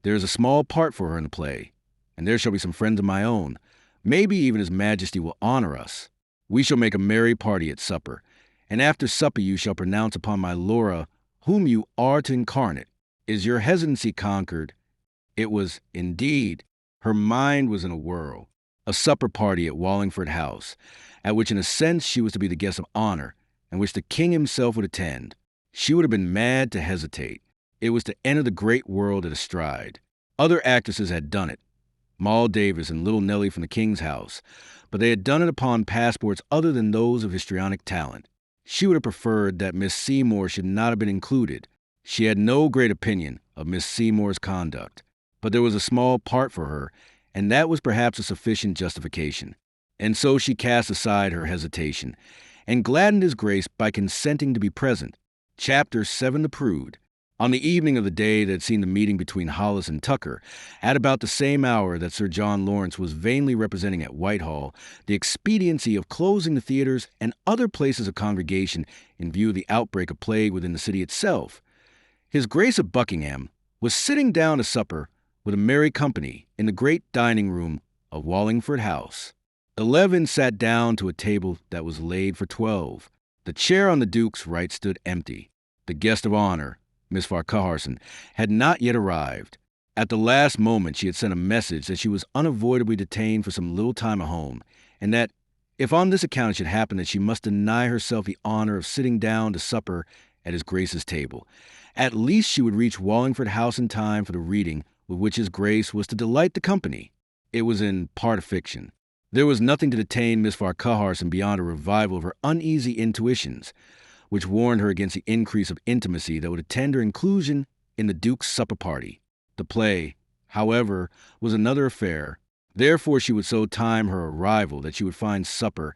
There is a small part for her in the play, and there shall be some friends of my own. Maybe even His Majesty will honor us. We shall make a merry party at supper, and after supper you shall pronounce upon my Laura whom you are to incarnate. Is your hesitancy conquered? It was, indeed. Her mind was in a whirl. A supper party at Wallingford House, at which in a sense she was to be the guest of honor, and which the king himself would attend. She would have been mad to hesitate. It was to enter the great world at a stride. Other actresses had done it, Moll Davis and Little Nellie from the King's House, but they had done it upon passports other than those of histrionic talent. She would have preferred that Miss Seymour should not have been included. She had no great opinion of Miss Seymour's conduct, but there was a small part for her, and that was perhaps a sufficient justification. And so she cast aside her hesitation, and gladdened his grace by consenting to be present. Chapter 7 The Prude. On the evening of the day that had seen the meeting between Hollis and Tucker, at about the same hour that Sir John Lawrence was vainly representing at Whitehall the expediency of closing the theaters and other places of congregation in view of the outbreak of plague within the city itself, His Grace of Buckingham was sitting down to supper with a merry company in the great dining room of Wallingford House. 11 sat down to a table that was laid for 12. The chair on the Duke's right stood empty. The guest of honor, Miss Farquharson, had not yet arrived. At the last moment she had sent a message that she was unavoidably detained for some little time at home, and that, if on this account it should happen that she must deny herself the honor of sitting down to supper at His Grace's table, at least she would reach Wallingford House in time for the reading with which His Grace was to delight the company. It was in part a fiction. There was nothing to detain Miss Farquharson beyond a revival of her uneasy intuitions, which warned her against the increase of intimacy that would attend her inclusion in the Duke's supper party. The play, however, was another affair. Therefore she would so time her arrival that she would find supper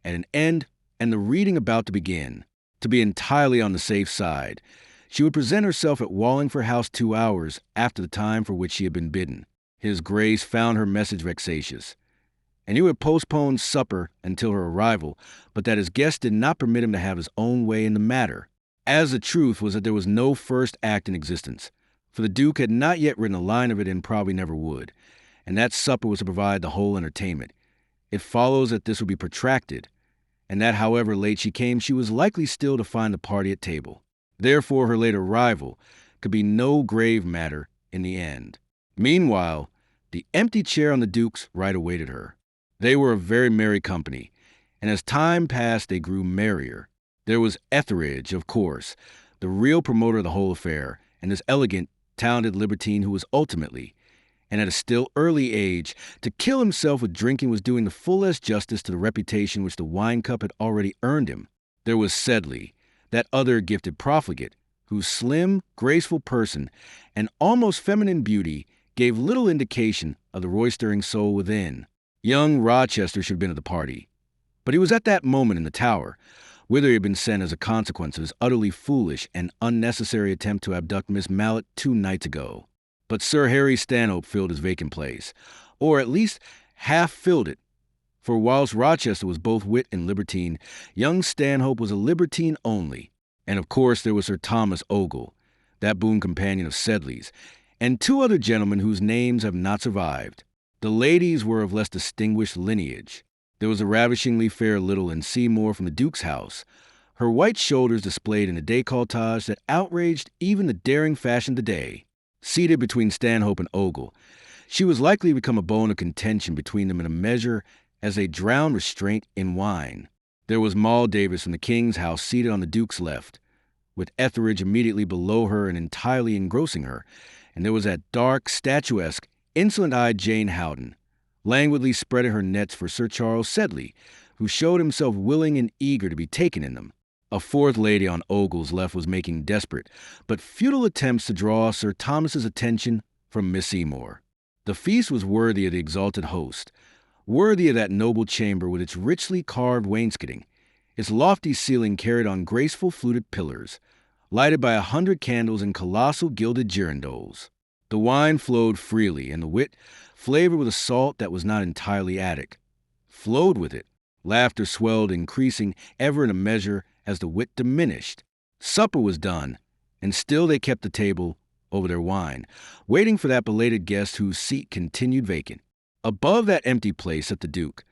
at an end and the reading about to begin. To be entirely on the safe side, she would present herself at Wallingford House 2 hours after the time for which she had been bidden. His Grace found her message vexatious, and he would postpone supper until her arrival, but that his guest did not permit him to have his own way in the matter, as the truth was that there was no first act in existence, for the Duke had not yet written a line of it and probably never would, and that supper was to provide the whole entertainment. It follows that this would be protracted, and that however late she came, she was likely still to find the party at table. Therefore her late arrival could be no grave matter in the end. Meanwhile, the empty chair on the Duke's right awaited her. They were a very merry company, and as time passed, they grew merrier. There was Etheridge, of course, the real promoter of the whole affair, and this elegant, talented libertine who was ultimately, and at a still early age, to kill himself with drinking was doing the fullest justice to the reputation which the wine cup had already earned him. There was Sedley, that other gifted profligate, whose slim, graceful person and almost feminine beauty gave little indication of the roistering soul within. Young Rochester should have been at the party, but he was at that moment in the tower, whither he had been sent as a consequence of his utterly foolish and unnecessary attempt to abduct Miss Mallet 2 nights ago. But Sir Harry Stanhope filled his vacant place, or at least half filled it, for whilst Rochester was both wit and libertine, young Stanhope was a libertine only. And of course there was Sir Thomas Ogle, that boon companion of Sedley's, and 2 other gentlemen whose names have not survived. The ladies were of less distinguished lineage. There was a ravishingly fair little Seymour from the Duke's house, her white shoulders displayed in a décolletage that outraged even the daring fashion of the day. Seated between Stanhope and Ogle, she was likely to become a bone of contention between them in a measure as they drowned restraint in wine. There was Moll Davis from the King's house seated on the Duke's left, with Etheridge immediately below her and entirely engrossing her, and there was that dark, statuesque, insolent-eyed Jane Houghton, languidly spreading her nets for Sir Charles Sedley, who showed himself willing and eager to be taken in them. A 4th lady on Ogle's left was making desperate but futile attempts to draw Sir Thomas's attention from Miss Seymour. The feast was worthy of the exalted host, worthy of that noble chamber with its richly carved wainscoting, its lofty ceiling carried on graceful fluted pillars, lighted by 100 candles in colossal gilded girandoles. The wine flowed freely, and the wit, flavored with a salt that was not entirely Attic, flowed with it. Laughter swelled, increasing ever in a measure as the wit diminished. Supper was done, and still they kept the table over their wine, waiting for that belated guest whose seat continued vacant. Above that empty place sat the Duke,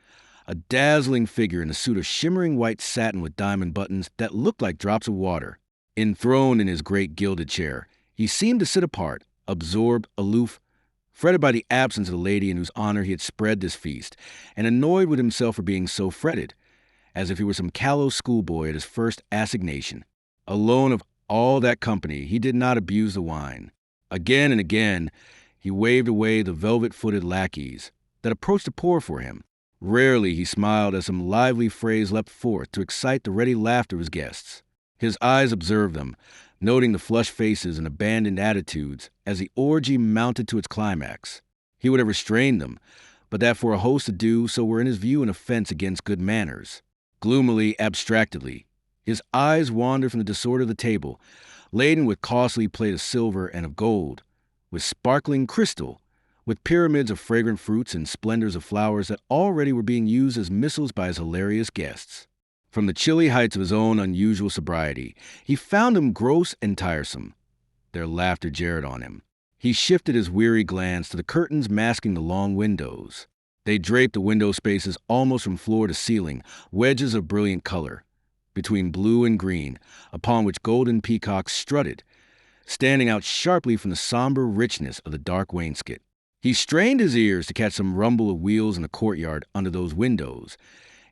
a dazzling figure in a suit of shimmering white satin with diamond buttons that looked like drops of water. Enthroned in his great gilded chair, he seemed to sit apart, absorbed, aloof, fretted by the absence of the lady in whose honor he had spread this feast, and annoyed with himself for being so fretted, as if he were some callow schoolboy at his first assignation. Alone of all that company, he did not abuse the wine. Again and again, he waved away the velvet-footed lackeys that approached to pour for him. Rarely he smiled as some lively phrase leapt forth to excite the ready laughter of his guests. His eyes observed them, noting the flushed faces and abandoned attitudes as the orgy mounted to its climax. He would have restrained them, but that for a host to do so were in his view an offense against good manners. Gloomily, abstractedly, his eyes wandered from the disorder of the table, laden with costly plate of silver and of gold, with sparkling crystal, with pyramids of fragrant fruits and splendors of flowers that already were being used as missiles by his hilarious guests. From the chilly heights of his own unusual sobriety, he found them gross and tiresome. Their laughter jarred on him. He shifted his weary glance to the curtains masking the long windows. They draped the window spaces almost from floor to ceiling, wedges of brilliant color, between blue and green, upon which golden peacocks strutted, standing out sharply from the somber richness of the dark wainscot. He strained his ears to catch some rumble of wheels in the courtyard under those windows,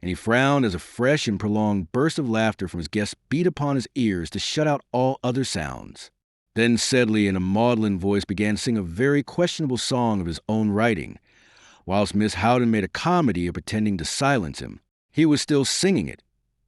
and he frowned as a fresh and prolonged burst of laughter from his guests beat upon his ears to shut out all other sounds. Then Sedley, in a maudlin voice, began to sing a very questionable song of his own writing, whilst Miss Houghton made a comedy of pretending to silence him. He was still singing it,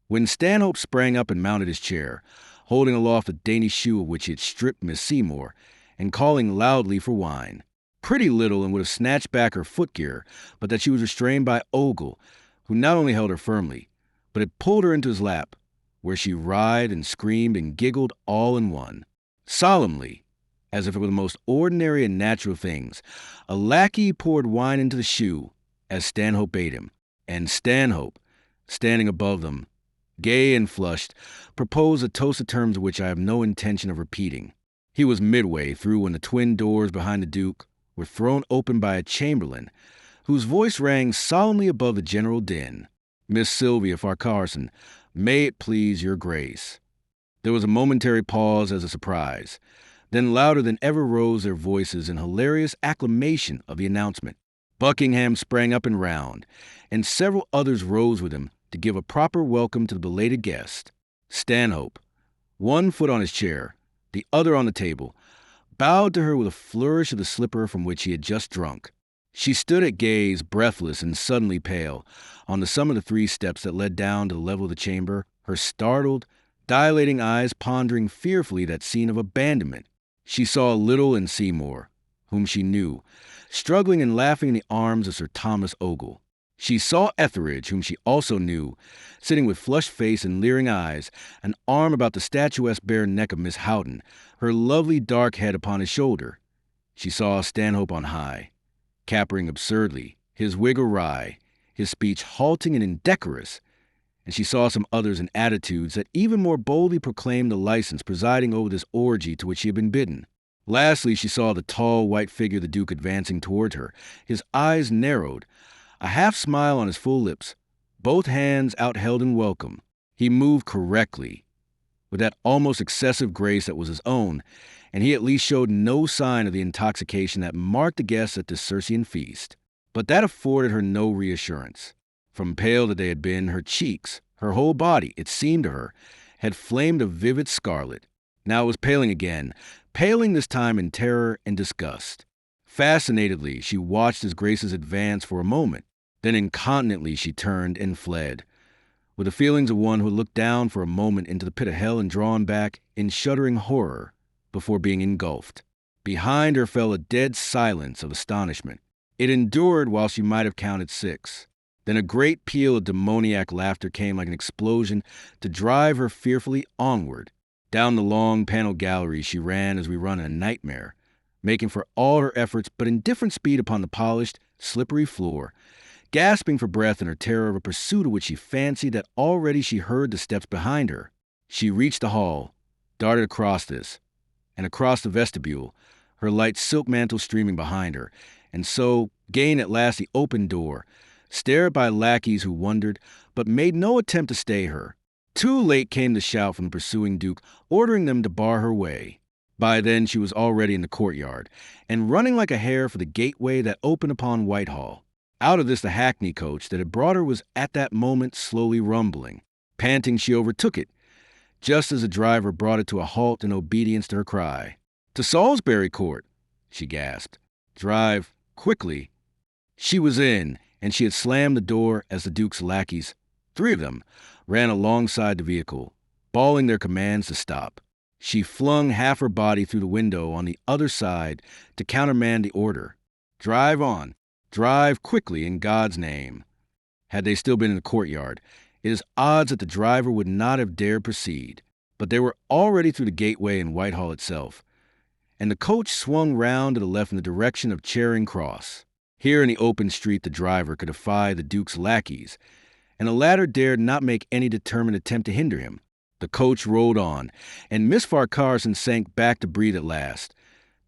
when Stanhope sprang up and mounted his chair, holding aloft a dainty shoe of which he had stripped Miss Seymour, and calling loudly for wine. Pretty little, and would have snatched back her footgear, but that she was restrained by Ogle, who not only held her firmly, but had pulled her into his lap, where she writhed and screamed and giggled all in one. Solemnly, as if it were the most ordinary and natural things, a lackey poured wine into the shoe, as Stanhope bade him, and Stanhope, standing above them, gay and flushed, proposed a toast the terms of which I have no intention of repeating. He was midway through when the twin doors behind the Duke were thrown open by a chamberlain, whose voice rang solemnly above the general din. "Miss Sylvia Farquharson, may it please your grace." There was a momentary pause as a surprise. Then louder than ever rose their voices in hilarious acclamation of the announcement. Buckingham sprang up and round, and several others rose with him to give a proper welcome to the belated guest. Stanhope, one foot on his chair, the other on the table, bowed to her with a flourish of the slipper from which he had just drunk. She stood at gaze, breathless and suddenly pale, on the sum of the 3 steps that led down to the level of the chamber, her startled, dilating eyes pondering fearfully that scene of abandonment. She saw Little and Seymour, whom she knew, struggling and laughing in the arms of Sir Thomas Ogle. She saw Etheridge, whom she also knew, sitting with flushed face and leering eyes, an arm about the statuesque bare neck of Miss Houghton, her lovely dark head upon his shoulder. She saw Stanhope on high, capering absurdly, his wig awry, his speech halting and indecorous, and she saw some others in attitudes that even more boldly proclaimed the license presiding over this orgy to which she had been bidden. Lastly, she saw the tall, white figure of the Duke advancing toward her, his eyes narrowed, a half-smile on his full lips, both hands outheld in welcome. He moved correctly, with that almost excessive grace that was his own, and he at least showed no sign of the intoxication that marked the guests at this Circean feast. But that afforded her no reassurance. From pale that they had been, her cheeks, her whole body, it seemed to her, had flamed a vivid scarlet. Now it was paling again, paling this time in terror and disgust. Fascinatedly, she watched his grace's advance for a moment. Then incontinently she turned and fled, with the feelings of one who had looked down for a moment into the pit of hell and drawn back in shuddering horror before being engulfed. Behind her fell a dead silence of astonishment. It endured while she might have counted 6. Then a great peal of demoniac laughter came like an explosion to drive her fearfully onward. Down the long panel gallery she ran as we run in a nightmare, making for all her efforts but indifferent speed upon the polished, slippery floor, gasping for breath in her terror of a pursuit of which she fancied that already she heard the steps behind her. She reached the hall, darted across this, and across the vestibule, her light silk mantle streaming behind her, and so gained at last the open door, stared by lackeys who wondered, but made no attempt to stay her. Too late came the shout from the pursuing Duke, ordering them to bar her way. By then she was already in the courtyard, and running like a hare for the gateway that opened upon Whitehall. Out of this the hackney coach that had brought her was at that moment slowly rumbling. Panting, she overtook it, just as the driver brought it to a halt in obedience to her cry. "To Salisbury Court," she gasped. "Drive quickly." She was in, and she had slammed the door as the Duke's lackeys, 3 of them, ran alongside the vehicle, bawling their commands to stop. She flung half her body through the window on the other side to countermand the order. "Drive on. Drive quickly, in God's name." Had they still been in the courtyard, it is odds that the driver would not have dared proceed. But they were already through the gateway in Whitehall itself, and the coach swung round to the left in the direction of Charing Cross. Here in the open street the driver could defy the Duke's lackeys, and the latter dared not make any determined attempt to hinder him. The coach rolled on, and Miss Farquharson sank back to breathe at last,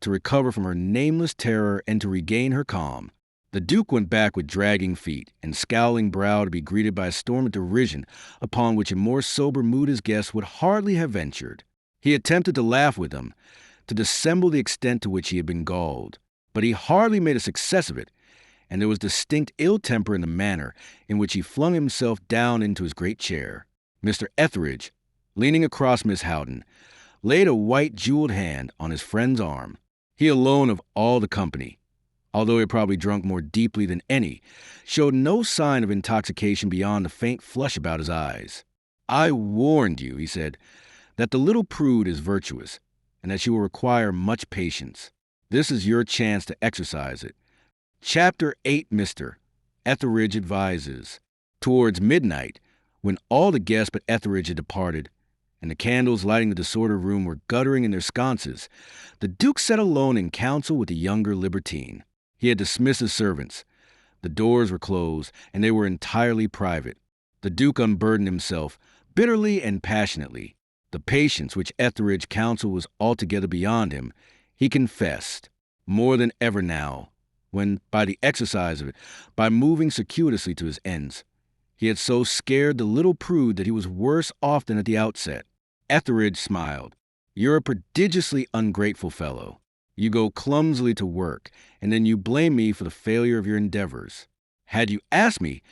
to recover from her nameless terror and to regain her calm. The Duke went back with dragging feet and scowling brow to be greeted by a storm of derision upon which in more sober mood his guests would hardly have ventured. He attempted to laugh with them, to dissemble the extent to which he had been galled, but he hardly made a success of it, and there was distinct ill temper in the manner in which he flung himself down into his great chair. Mr. Etheridge, leaning across Miss Houghton, laid a white jeweled hand on his friend's arm. He alone of all the company, although he had probably drunk more deeply than any, showed no sign of intoxication beyond the faint flush about his eyes. "I warned you," he said, "that the little prude is virtuous, and that she will require much patience. This is your chance to exercise it. Chapter 8, Mr. Etheridge advises." Towards midnight, when all the guests but Etheridge had departed, and the candles lighting the disordered room were guttering in their sconces, the Duke sat alone in council with the younger libertine. He had dismissed his servants. The doors were closed, and they were entirely private. The Duke unburdened himself, bitterly and passionately. The patience which Etheridge counselled was altogether beyond him. He confessed, more than ever now, when, by the exercise of it, by moving circuitously to his ends, he had so scared the little prude that he was worse off than at the outset. Etheridge smiled. "You're a prodigiously ungrateful fellow. You go clumsily to work, and then you blame me for the failure of your endeavors. Had you asked me,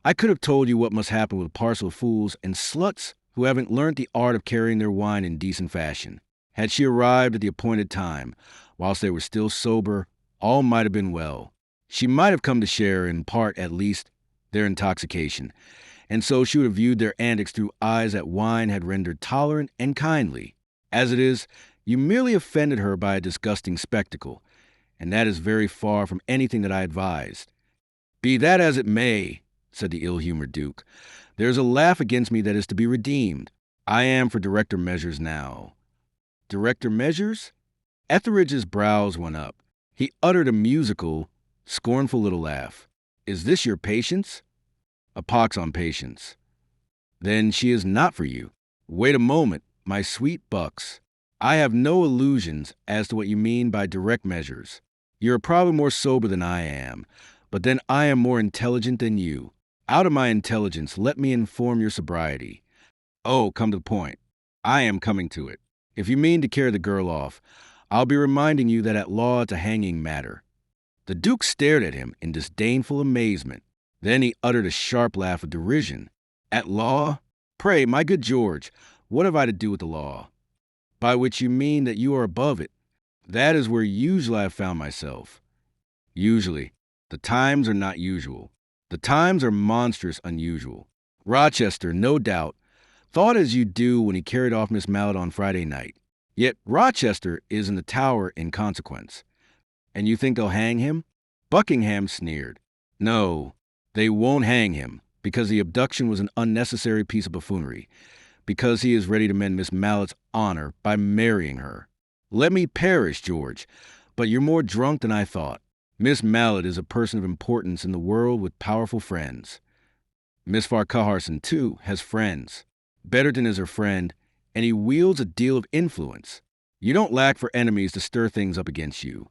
I could have told you what must happen with a parcel of fools and sluts who haven't learnt the art of carrying their wine in decent fashion. Had she arrived at the appointed time, whilst they were still sober, all might have been well. She might have come to share, in part at least, their intoxication, and so she would have viewed their antics through eyes that wine had rendered tolerant and kindly. As it is, you merely offended her by a disgusting spectacle, and that is very far from anything that I advised. Be that as it may, said the ill-humored Duke, there is a laugh against me that is to be redeemed. I am for director measures now. Director measures? Etheridge's brows went up. He uttered a musical, scornful little laugh. Is this your patience? A pox on patience. Then she is not for you. Wait a moment, my sweet bucks. I have no illusions as to what you mean by direct measures. You are probably more sober than I am, but then I am more intelligent than you. Out of my intelligence, let me inform your sobriety. Oh, come to the point. I am coming to it. If you mean to carry the girl off, I'll be reminding you that at law it's a hanging matter. The Duke stared at him in disdainful amazement. Then he uttered a sharp laugh of derision. At law? Pray, my good George, what have I to do with the law? By which you mean that you are above it. That is where usually I have found myself. Usually. The times are not usual. The times are monstrous unusual. Rochester, no doubt, thought as you do when he carried off Miss Mallet on Friday night. Yet Rochester is in the Tower in consequence. And you think they'll hang him? Buckingham sneered. No, they won't hang him, because the abduction was an unnecessary piece of buffoonery, because he is ready to mend Miss Mallet's honor by marrying her. Let me perish, George, but you're more drunk than I thought. Miss Mallet is a person of importance in the world with powerful friends. Miss Farquharson, too, has friends. Betterton is her friend, and he wields a deal of influence. You don't lack for enemies to stir things up against you.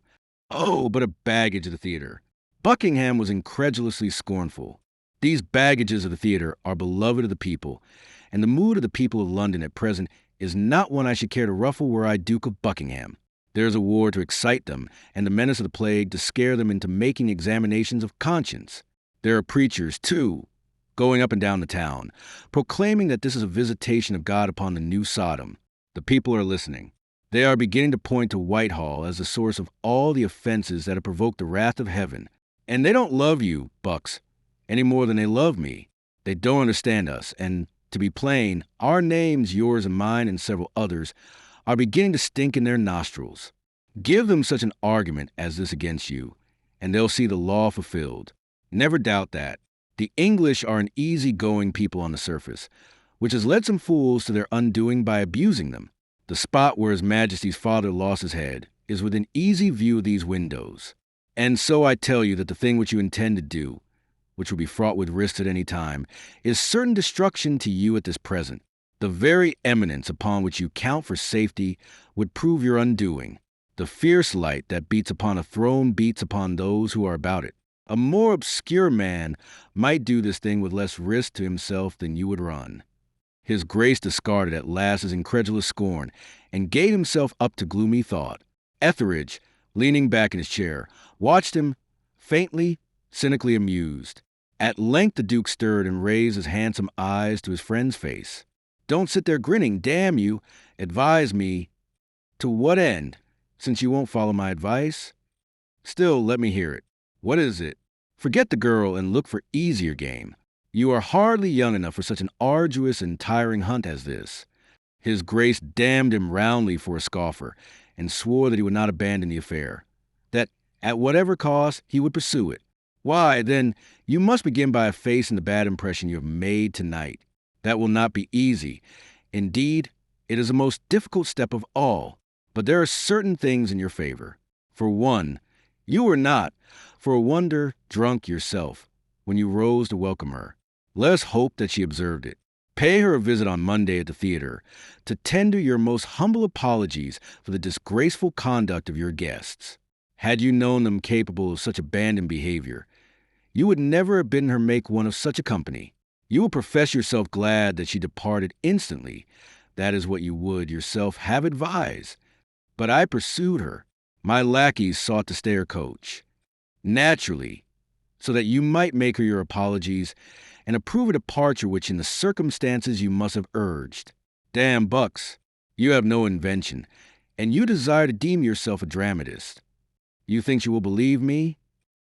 Oh, but a baggage of the theater. Buckingham was incredulously scornful. These baggages of the theater are beloved of the people, and the mood of the people of London at present is not one I should care to ruffle were I Duke of Buckingham. There is a war to excite them, and the menace of the plague to scare them into making examinations of conscience. There are preachers, too, going up and down the town, proclaiming that this is a visitation of God upon the new Sodom. The people are listening. They are beginning to point to Whitehall as the source of all the offenses that have provoked the wrath of heaven. And they don't love you, Bucks, any more than they love me. They don't understand us, and, to be plain, our names, yours and mine and several others, are beginning to stink in their nostrils. Give them such an argument as this against you, and they'll see the law fulfilled. Never doubt that. The English are an easy-going people on the surface, which has led some fools to their undoing by abusing them. The spot where His Majesty's father lost his head is within easy view of these windows. And so I tell you that the thing which you intend to do, which will be fraught with risks at any time, is certain destruction to you at this present. The very eminence upon which you count for safety would prove your undoing. The fierce light that beats upon a throne beats upon those who are about it. A more obscure man might do this thing with less risk to himself than you would run. His Grace discarded at last his incredulous scorn, and gave himself up to gloomy thought. Etheridge, leaning back in his chair, watched him, faintly, cynically amused. At length the Duke stirred and raised his handsome eyes to his friend's face. Don't sit there grinning, damn you. Advise me. To what end, since you won't follow my advice? Still, let me hear it. What is it? Forget the girl and look for easier game. You are hardly young enough for such an arduous and tiring hunt as this. His Grace damned him roundly for a scoffer, and swore that he would not abandon the affair, that at whatever cost he would pursue it. Why, then, you must begin by effacing the bad impression you have made tonight. That will not be easy. Indeed, it is the most difficult step of all. But there are certain things in your favor. For one, you were not, for a wonder, drunk yourself when you rose to welcome her. Let us hope that she observed it. Pay her a visit on Monday at the theater, to tender your most humble apologies for the disgraceful conduct of your guests. Had you known them capable of such abandoned behavior, you would never have bidden her make one of such a company. You will profess yourself glad that she departed instantly. That is what you would yourself have advised. But I pursued her. My lackeys sought to stay her coach, naturally, so that you might make her your apologies and approve a departure which in the circumstances you must have urged. Damn bucks, you have no invention, and you desire to deem yourself a dramatist. You think you will believe me?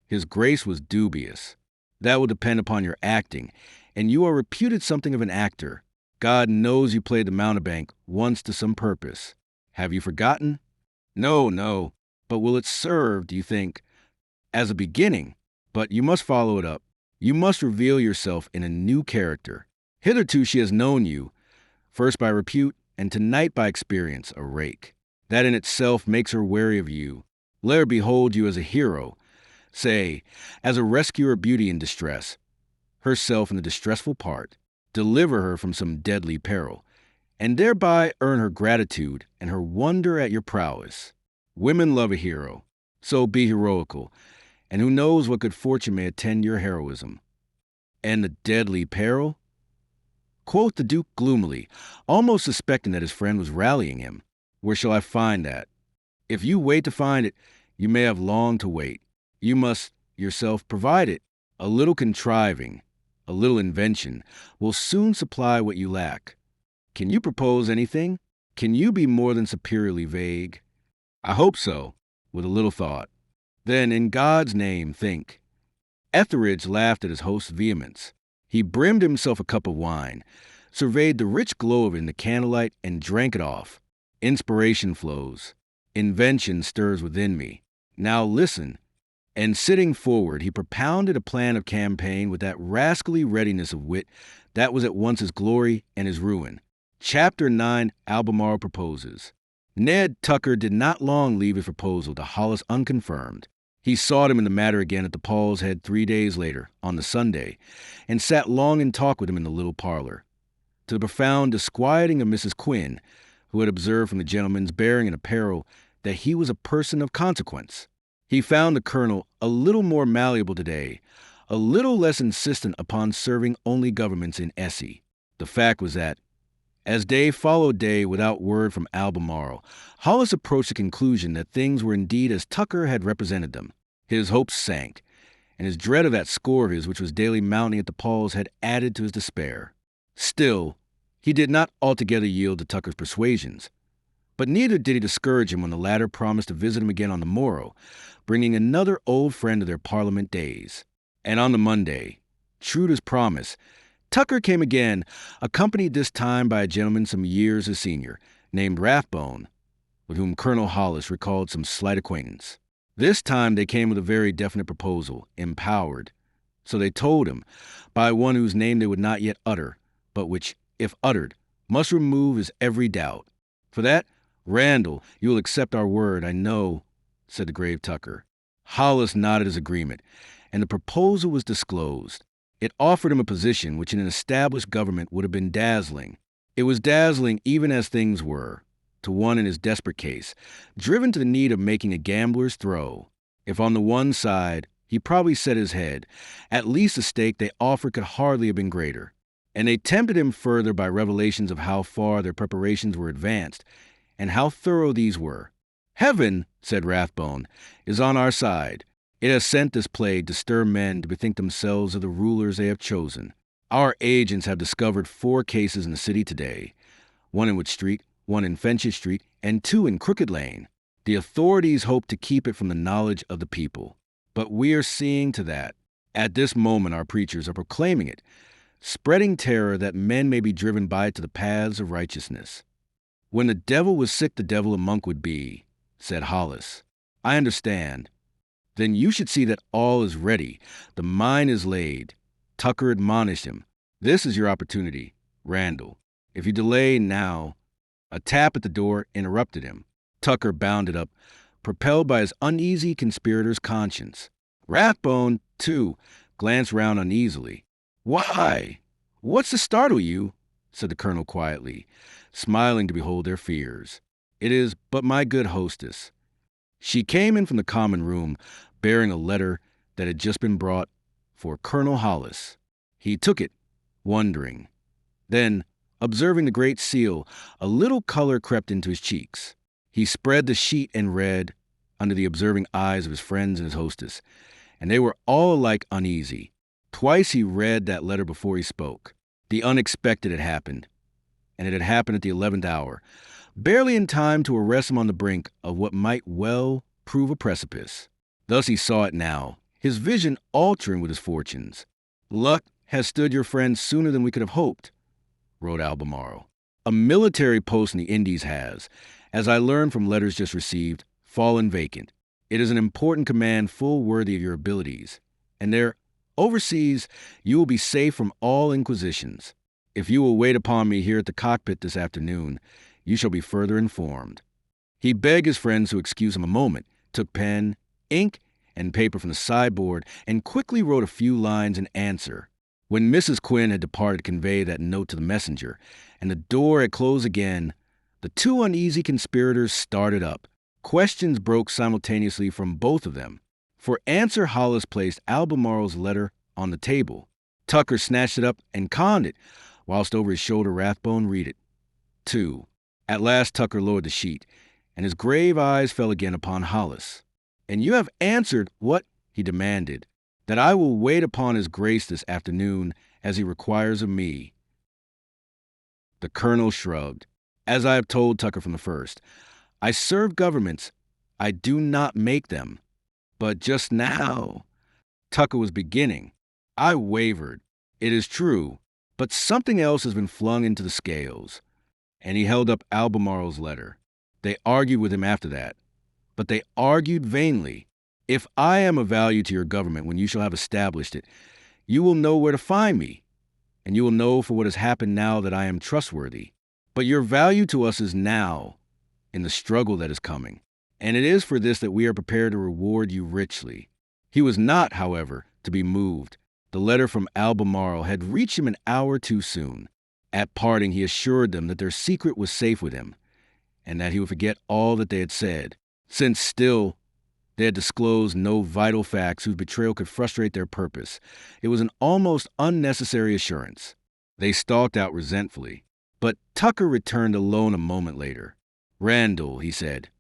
His grace was dubious. That will depend upon your acting, and you are reputed something of an actor. God knows you played the mountebank once to some purpose. Have you forgotten? No, no. But will it serve, do you think, as a beginning? But you must follow it up. You must reveal yourself in a new character. Hitherto she has known you, first by repute, and tonight by experience, a rake. That in itself makes her wary of you. Let her behold you as a hero, say, as a rescuer of beauty in distress, herself in the distressful part, deliver her from some deadly peril, and thereby earn her gratitude and her wonder at your prowess. Women love a hero, so be heroical, and who knows what good fortune may attend your heroism. And the deadly peril? Quoth the Duke gloomily, almost suspecting that his friend was rallying him. Where shall I find that? If you wait to find it, you may have long to wait. You must yourself provide it. A little contriving, a little invention, will soon supply what you lack. Can you propose anything? Can you be more than superiorly vague? I hope so, with a little thought. Then, in God's name, think. Etheridge laughed at his host's vehemence. He brimmed himself a cup of wine, surveyed the rich glow of it in the candlelight, and drank it off. Inspiration flows. Invention stirs within me. Now listen. And sitting forward, he propounded a plan of campaign with that rascally readiness of wit that was at once his glory and his ruin. Chapter 9, Albemarle Proposes. Ned Tucker did not long leave his proposal to Hollis unconfirmed. He sought him in the matter again at the Paul's Head 3 days later, on the Sunday, and sat long in talk with him in the little parlor. To the profound disquieting of Mrs. Quinn, who had observed from the gentleman's bearing and apparel that he was a person of consequence. He found the colonel a little more malleable today, a little less insistent upon serving only governments in Essie. The fact was that, as day followed day without word from Albemarle, Hollis approached the conclusion that things were indeed as Tucker had represented them. His hopes sank, and his dread of that score of his which was daily mounting at the Pauls had added to his despair. Still, he did not altogether yield to Tucker's persuasions, but neither did he discourage him when the latter promised to visit him again on the morrow, bringing another old friend of their Parliament days. And on the Monday, true to his promise, Tucker came again, accompanied this time by a gentleman some years his senior, named Rathbone, with whom Colonel Hollis recalled some slight acquaintance. This time they came with a very definite proposal, empowered, so they told him, by one whose name they would not yet utter, but which, if uttered, must remove his every doubt. For that, Randall, you will accept our word, I know, said the grave Tucker. Hollis nodded his agreement, and the proposal was disclosed. It offered him a position which in an established government would have been dazzling. It was dazzling even as things were, to one in his desperate case, driven to the need of making a gambler's throw. If on the one side, he probably set his head, at least the stake they offered could hardly have been greater. And they tempted him further by revelations of how far their preparations were advanced, and how thorough these were. Heaven, said Rathbone, is on our side. It has sent this plague to stir men to bethink themselves of the rulers they have chosen. Our agents have discovered 4 cases in the city today, 1 in Wood Street, 1 in Fenchurch Street, and 2 in Crooked Lane. The authorities hope to keep it from the knowledge of the people. But we are seeing to that. At this moment our preachers are proclaiming it, spreading terror that men may be driven by it to the paths of righteousness. When the devil was sick, the devil a monk would be, said Hollis. I understand. Then you should see that all is ready. The mine is laid. Tucker admonished him. This is your opportunity, Randall. If you delay now... A tap at the door interrupted him. Tucker bounded up, propelled by his uneasy conspirator's conscience. Rathbone, too, glanced round uneasily. Why? What's to startle you? Said the colonel quietly, smiling to behold their fears. It is but my good hostess. She came in from the common room, bearing a letter that had just been brought for Colonel Hollis. He took it, wondering. Then, observing the great seal, a little color crept into his cheeks. He spread the sheet and read, under the observing eyes of his friends and his hostess, and they were all alike uneasy. Twice he read that letter before he spoke. The unexpected had happened, and it had happened at the 11th hour, barely in time to arrest him on the brink of what might well prove a precipice. Thus he saw it now, his vision altering with his fortunes. "Luck has stood your friend sooner than we could have hoped," wrote Albemarle. "A military post in the Indies has, as I learned from letters just received, fallen vacant. It is an important command full worthy of your abilities, and there, overseas, you will be safe from all inquisitions. If you will wait upon me here at the cockpit this afternoon, you shall be further informed." He begged his friends to excuse him a moment, took pen, ink, and paper from the sideboard, and quickly wrote a few lines in answer. When Mrs. Quinn had departed to convey that note to the messenger, and the door had closed again, the two uneasy conspirators started up. Questions broke simultaneously from both of them. For answer, Hollis placed Albemarle's letter on the table. Tucker snatched it up and conned it, whilst over his shoulder Rathbone read it. 2. At last Tucker lowered the sheet, and his grave eyes fell again upon Hollis. "And you have answered what?" he demanded. "That I will wait upon his grace this afternoon, as he requires of me." The colonel shrugged. "As I have told Tucker from the first, I serve governments. I do not make them. But just now," Tucker was beginning. "I wavered. It is true, but something else has been flung into the scales." And he held up Albemarle's letter. They argued with him after that, but they argued vainly. "If I am of value to your government when you shall have established it, you will know where to find me, and you will know for what has happened now that I am trustworthy. But your value to us is now, in the struggle that is coming, and it is for this that we are prepared to reward you richly." He was not, however, to be moved. The letter from Albemarle had reached him an hour too soon. At parting, he assured them that their secret was safe with him, and that he would forget all that they had said, since still they had disclosed no vital facts whose betrayal could frustrate their purpose. It was an almost unnecessary assurance. They stalked out resentfully, but Tucker returned alone a moment later. "Randall," he said,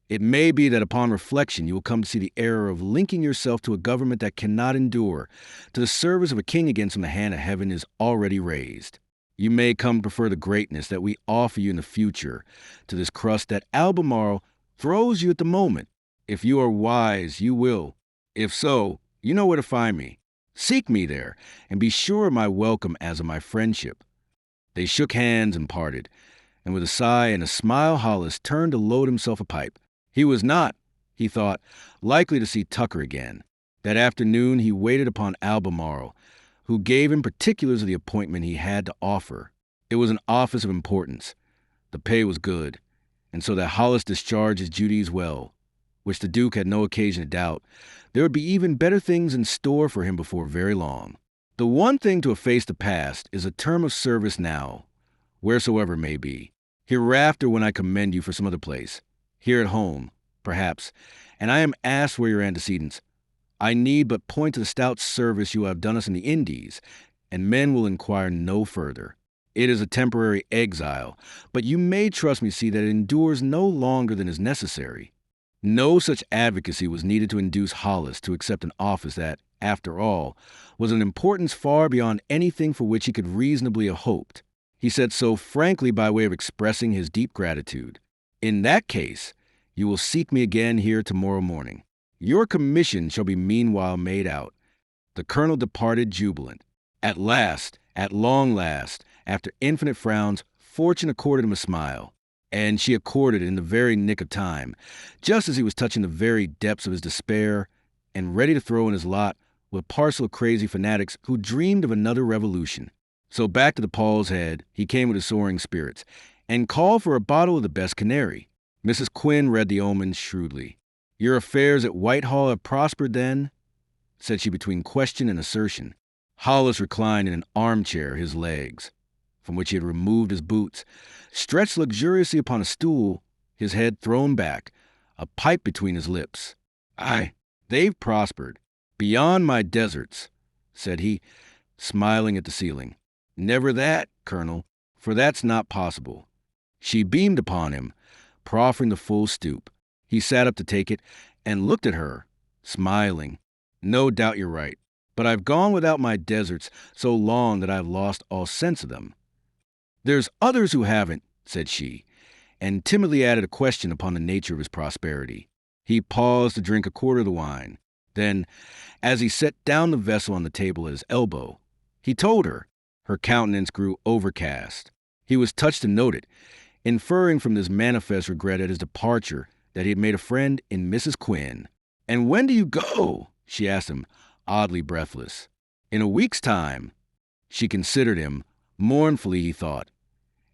"it may be that upon reflection you will come to see the error of linking yourself to a government that cannot endure, to the service of a king against whom the hand of heaven is already raised. You may come to prefer the greatness that we offer you in the future to this crust that Albemarle throws you at the moment. If you are wise, you will. If so, you know where to find me. Seek me there, and be sure of my welcome as of my friendship." They shook hands and parted, and with a sigh and a smile Hollis turned to load himself a pipe. He was not, he thought, likely to see Tucker again. That afternoon he waited upon Albemarle, who gave him particulars of the appointment he had to offer. It was an office of importance. The pay was good, and so that Hollis discharged his duties well, which the Duke had no occasion to doubt, there would be even better things in store for him before very long. The one thing to efface the past is a term of service now, wheresoever it may be. Hereafter, when I commend you for some other place, here at home, perhaps, and I am asked where your antecedents, I need but point to the stout service you have done us in the Indies, and men will inquire no further. It is a temporary exile, but you may trust me to see that it endures no longer than is necessary." No such advocacy was needed to induce Hollis to accept an office that, after all, was an importance far beyond anything for which he could reasonably have hoped. He said so frankly by way of expressing his deep gratitude. "In that case, you will seek me again here tomorrow morning. Your commission shall be meanwhile made out." The colonel departed jubilant. At last, at long last, after infinite frowns, fortune accorded him a smile. And she accorded it in the very nick of time, just as he was touching the very depths of his despair and ready to throw in his lot with a parcel of crazy fanatics who dreamed of another revolution. So back to the Paul's Head he came with his soaring spirits, and called for a bottle of the best canary. Mrs. Quinn read the omens shrewdly. "Your affairs at Whitehall have prospered, then?" said she between question and assertion. Hollis reclined in an armchair, his legs, from which he had removed his boots, stretched luxuriously upon a stool, his head thrown back, a pipe between his lips. "Aye, they've prospered. Beyond my deserts," said he, smiling at the ceiling. "Never that, Colonel, for that's not possible." She beamed upon him, proffering the full stoop. He sat up to take it and looked at her, smiling. No doubt you're right, but I've gone without my deserts so long that I've lost all sense of them. There's others who haven't, said she, and timidly added a question upon the nature of his prosperity. He paused to drink a quarter of the wine. Then, as he set down the vessel on the table at his elbow, he told her. Her countenance grew overcast. He was touched to note it, inferring from this manifest regret at his departure that he had made a friend in Mrs. Quinn. "And when do you go?" she asked him, oddly breathless. "In a week's time." She considered him, mournfully he thought,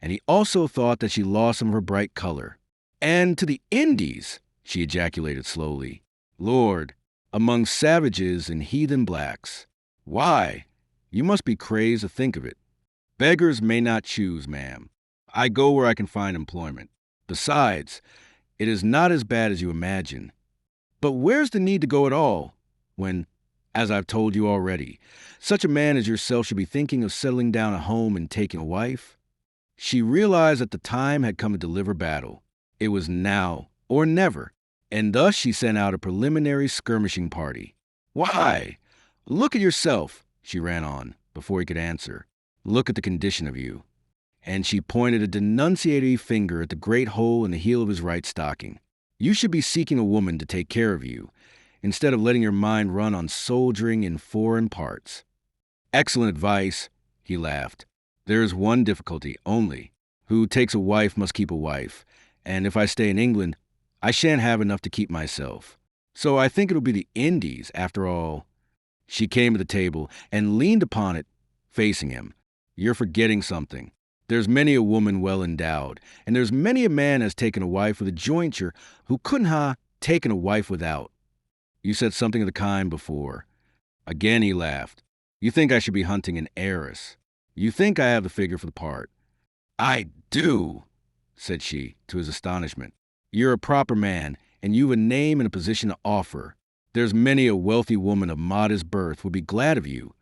and he also thought that she lost some of her bright color. "And to the Indies," she ejaculated slowly. "Lord, among savages and heathen blacks. Why? You must be crazed to think of it. Beggars may not choose, ma'am. I go where I can find employment. Besides, it is not as bad as you imagine. But where's the need to go at all, when, as I've told you already, such a man as yourself should be thinking of settling down at home and taking a wife?" She realized that the time had come to deliver battle. It was now or never, and thus she sent out a preliminary skirmishing party. "Why? Look at yourself," she ran on, before he could answer. "Look at the condition of you." And she pointed a denunciatory finger at the great hole in the heel of his right stocking. "You should be seeking a woman to take care of you, instead of letting your mind run on soldiering in foreign parts." "Excellent advice," he laughed. "There is one difficulty only. Who takes a wife must keep a wife, and if I stay in England, I shan't have enough to keep myself. So I think it'll be the Indies, after all." She came to the table and leaned upon it, facing him. "You're forgetting something. There's many a woman well endowed, and there's many a man has taken a wife with a jointure who couldn't ha taken a wife without. You said something of the kind before." Again he laughed. "You think I should be hunting an heiress. You think I have the figure for the part." "I do," said she, to his astonishment. "You're a proper man, and you've a name and a position to offer. There's many a wealthy woman of modest birth would be glad of you,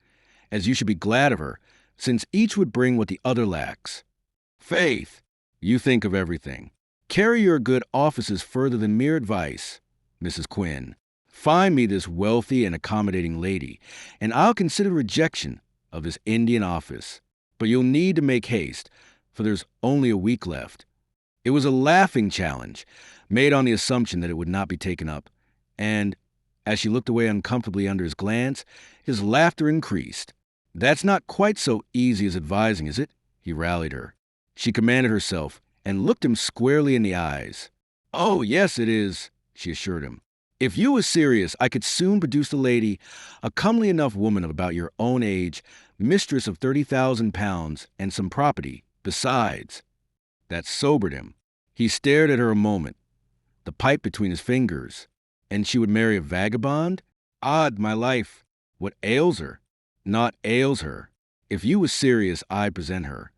as you should be glad of her, since each would bring what the other lacks. Faith, you think of everything. Carry your good offices further than mere advice, Mrs. Quinn. Find me this wealthy and accommodating lady, and I'll consider rejection of this Indian office. But you'll need to make haste, for there's only a week left." It was a laughing challenge, made on the assumption that it would not be taken up, and, as she looked away uncomfortably under his glance, his laughter increased. "That's not quite so easy as advising, is it?" He rallied her. She commanded herself and looked him squarely in the eyes. "Oh, yes, it is," she assured him. "If you was serious, I could soon produce the lady, a comely enough woman of about your own age, mistress of 30,000 pounds and some property, besides." That sobered him. He stared at her a moment, the pipe between his fingers. And she would marry a vagabond? Odd, my life. What ails her? Naught ails her. If you was serious, I'd present her.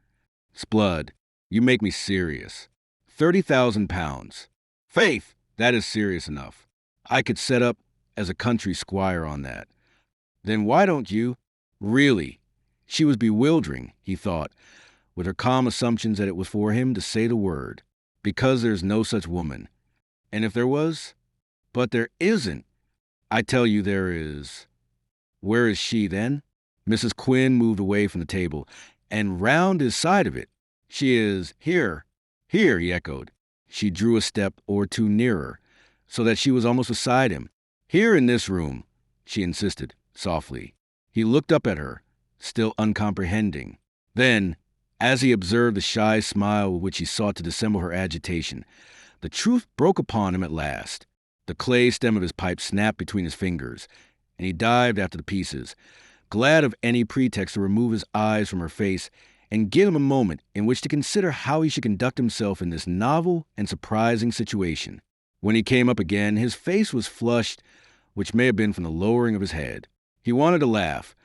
"Splud, you make me serious. 30,000 pounds. Faith, that is serious enough. I could set up as a country squire on that." "Then why don't you—" Really, she was bewildering, he thought, with her calm assumptions that it was for him to say the word. "Because there's no such woman. And if there was? But there isn't. I tell you there is." "Where is she, then?" Mrs. Quinn moved away from the table and round his side of it. "She is here." "Here," he echoed. She drew a step or two nearer, so that she was almost beside him. "Here in this room," she insisted, softly. He looked up at her, still uncomprehending. Then, as he observed the shy smile with which she sought to dissemble her agitation, the truth broke upon him at last. The clay stem of his pipe snapped between his fingers, and he dived after the pieces, glad of any pretext to remove his eyes from her face and give him a moment in which to consider how he should conduct himself in this novel and surprising situation. When he came up again, his face was flushed, which may have been from the lowering of his head. He wanted to laugh,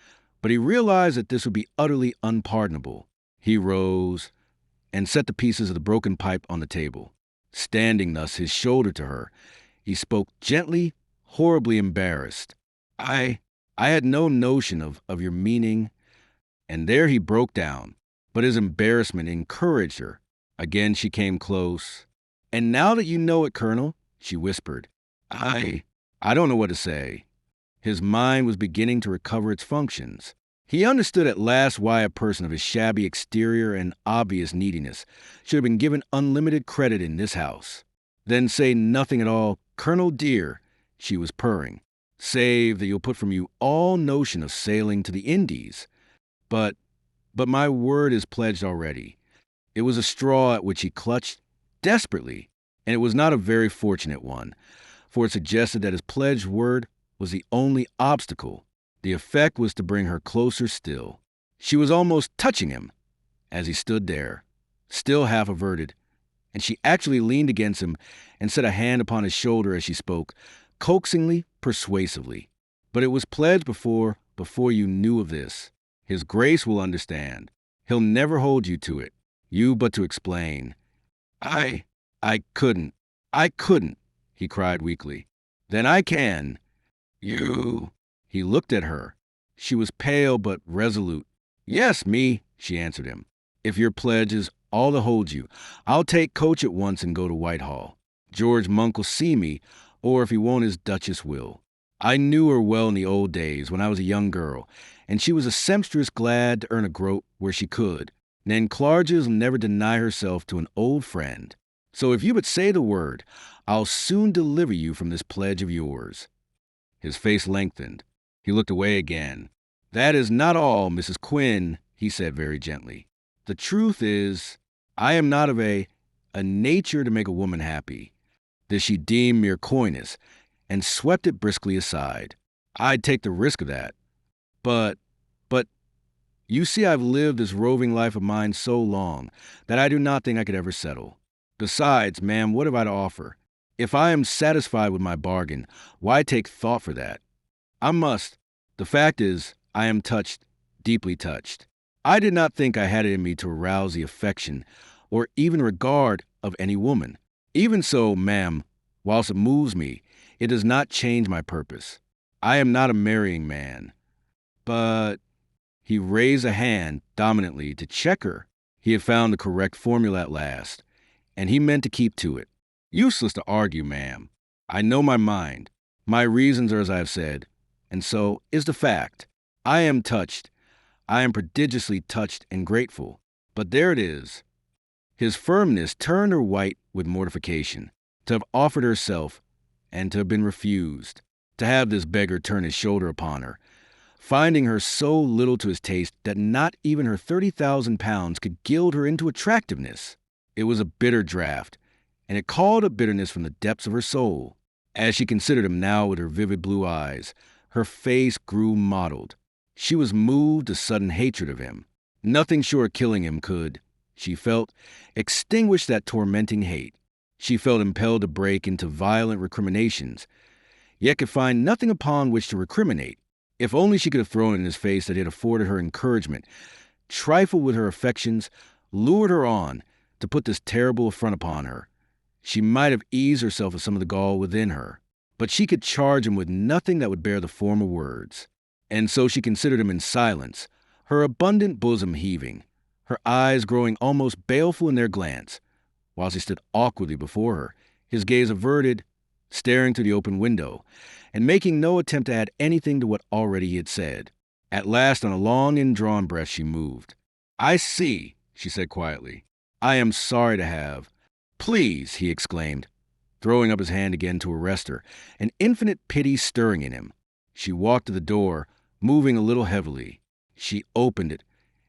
but he realized that this would be utterly unpardonable. He rose and set the pieces of the broken pipe on the table. Standing thus, his shoulder to her, he spoke gently, horribly embarrassed. I had no notion of your meaning." And there he broke down, but his embarrassment encouraged her. Again she came close. "And now that you know it, Colonel, she whispered. I don't know what to say. His mind was beginning to recover its functions. He understood at last why a person of his shabby exterior and obvious neediness should have been given unlimited credit in this house. Then say nothing at all, Colonel dear, she was purring, save that you'll put from you all notion of sailing to the Indies. But my word is pledged already. It was a straw at which he clutched desperately, and it was not a very fortunate one, for it suggested that his pledged word was the only obstacle. The effect was to bring her closer still. She was almost touching him as he stood there, still half averted, and she actually leaned against him and set a hand upon his shoulder as she spoke, coaxingly, persuasively. But it was pledged before you knew of this. His Grace will understand. He'll never hold you to it. You but to explain. I couldn't, he cried weakly. Then I can. You. He looked at her. She was pale but resolute. Yes, me, she answered him. If your pledge is all to hold you, I'll take coach at once and go to Whitehall. George Monk will see me, or if he won't, his Duchess will. I knew her well in the old days when I was a young girl, and she was a sempstress glad to earn a groat where she could. Nan Clarges will never deny herself to an old friend. So if you but say the word, I'll soon deliver you from this pledge of yours. His face lengthened. He looked away again. That is not all, Mrs. Quinn, he said very gently. The truth is, I am not of a nature to make a woman happy. This she deemed mere coyness, and swept it briskly aside. I'd take the risk of that. But, you see I've lived this roving life of mine so long that I do not think I could ever settle. Besides, ma'am, what have I to offer? If I am satisfied with my bargain, why take thought for that? I must. The fact is, I am touched, deeply touched. I did not think I had it in me to arouse the affection or even regard of any woman. Even so, ma'am, whilst it moves me, it does not change my purpose. I am not a marrying man. But he raised a hand dominantly to check her. He had found the correct formula at last, and he meant to keep to it. Useless to argue, ma'am. I know my mind. My reasons are as I have said, and so is the fact. I am touched. I am prodigiously touched and grateful. But there it is. His firmness turned her white with mortification. To have offered herself, and to have been refused. To have this beggar turn his shoulder upon her, finding her so little to his taste that not even her 30,000 pounds could gild her into attractiveness. It was a bitter draught, and it called a bitterness from the depths of her soul. As she considered him now with her vivid blue eyes, her face grew mottled. She was moved to sudden hatred of him. Nothing short of killing him could, she felt, extinguish that tormenting hate. She felt impelled to break into violent recriminations, yet could find nothing upon which to recriminate. If only she could have thrown in his face that it afforded her encouragement, trifled with her affections, lured her on, to put this terrible affront upon her. She might have eased herself of some of the gall within her, but she could charge him with nothing that would bear the form of words. And so she considered him in silence, her abundant bosom heaving, her eyes growing almost baleful in their glance, whilst he stood awkwardly before her, his gaze averted, staring through the open window, and making no attempt to add anything to what already he had said. At last, on a long indrawn breath, she moved. I see, she said quietly. I am sorry to have. Please, he exclaimed, throwing up his hand again to arrest her, an infinite pity stirring in him. She walked to the door, moving a little heavily. She opened it,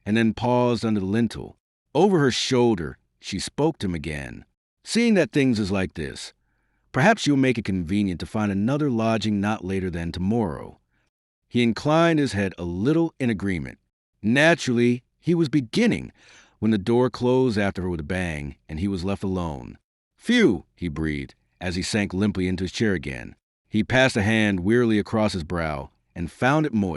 and then paused under the lintel. Over her shoulder, she spoke to him again. Seeing that things is like this, perhaps you'll make it convenient to find another lodging not later than tomorrow. He inclined his head a little in agreement. Naturally, he was beginning, when the door closed after her with a bang, and he was left alone. Phew, he breathed, as he sank limply into his chair again. He passed a hand wearily across his brow, and found it moist.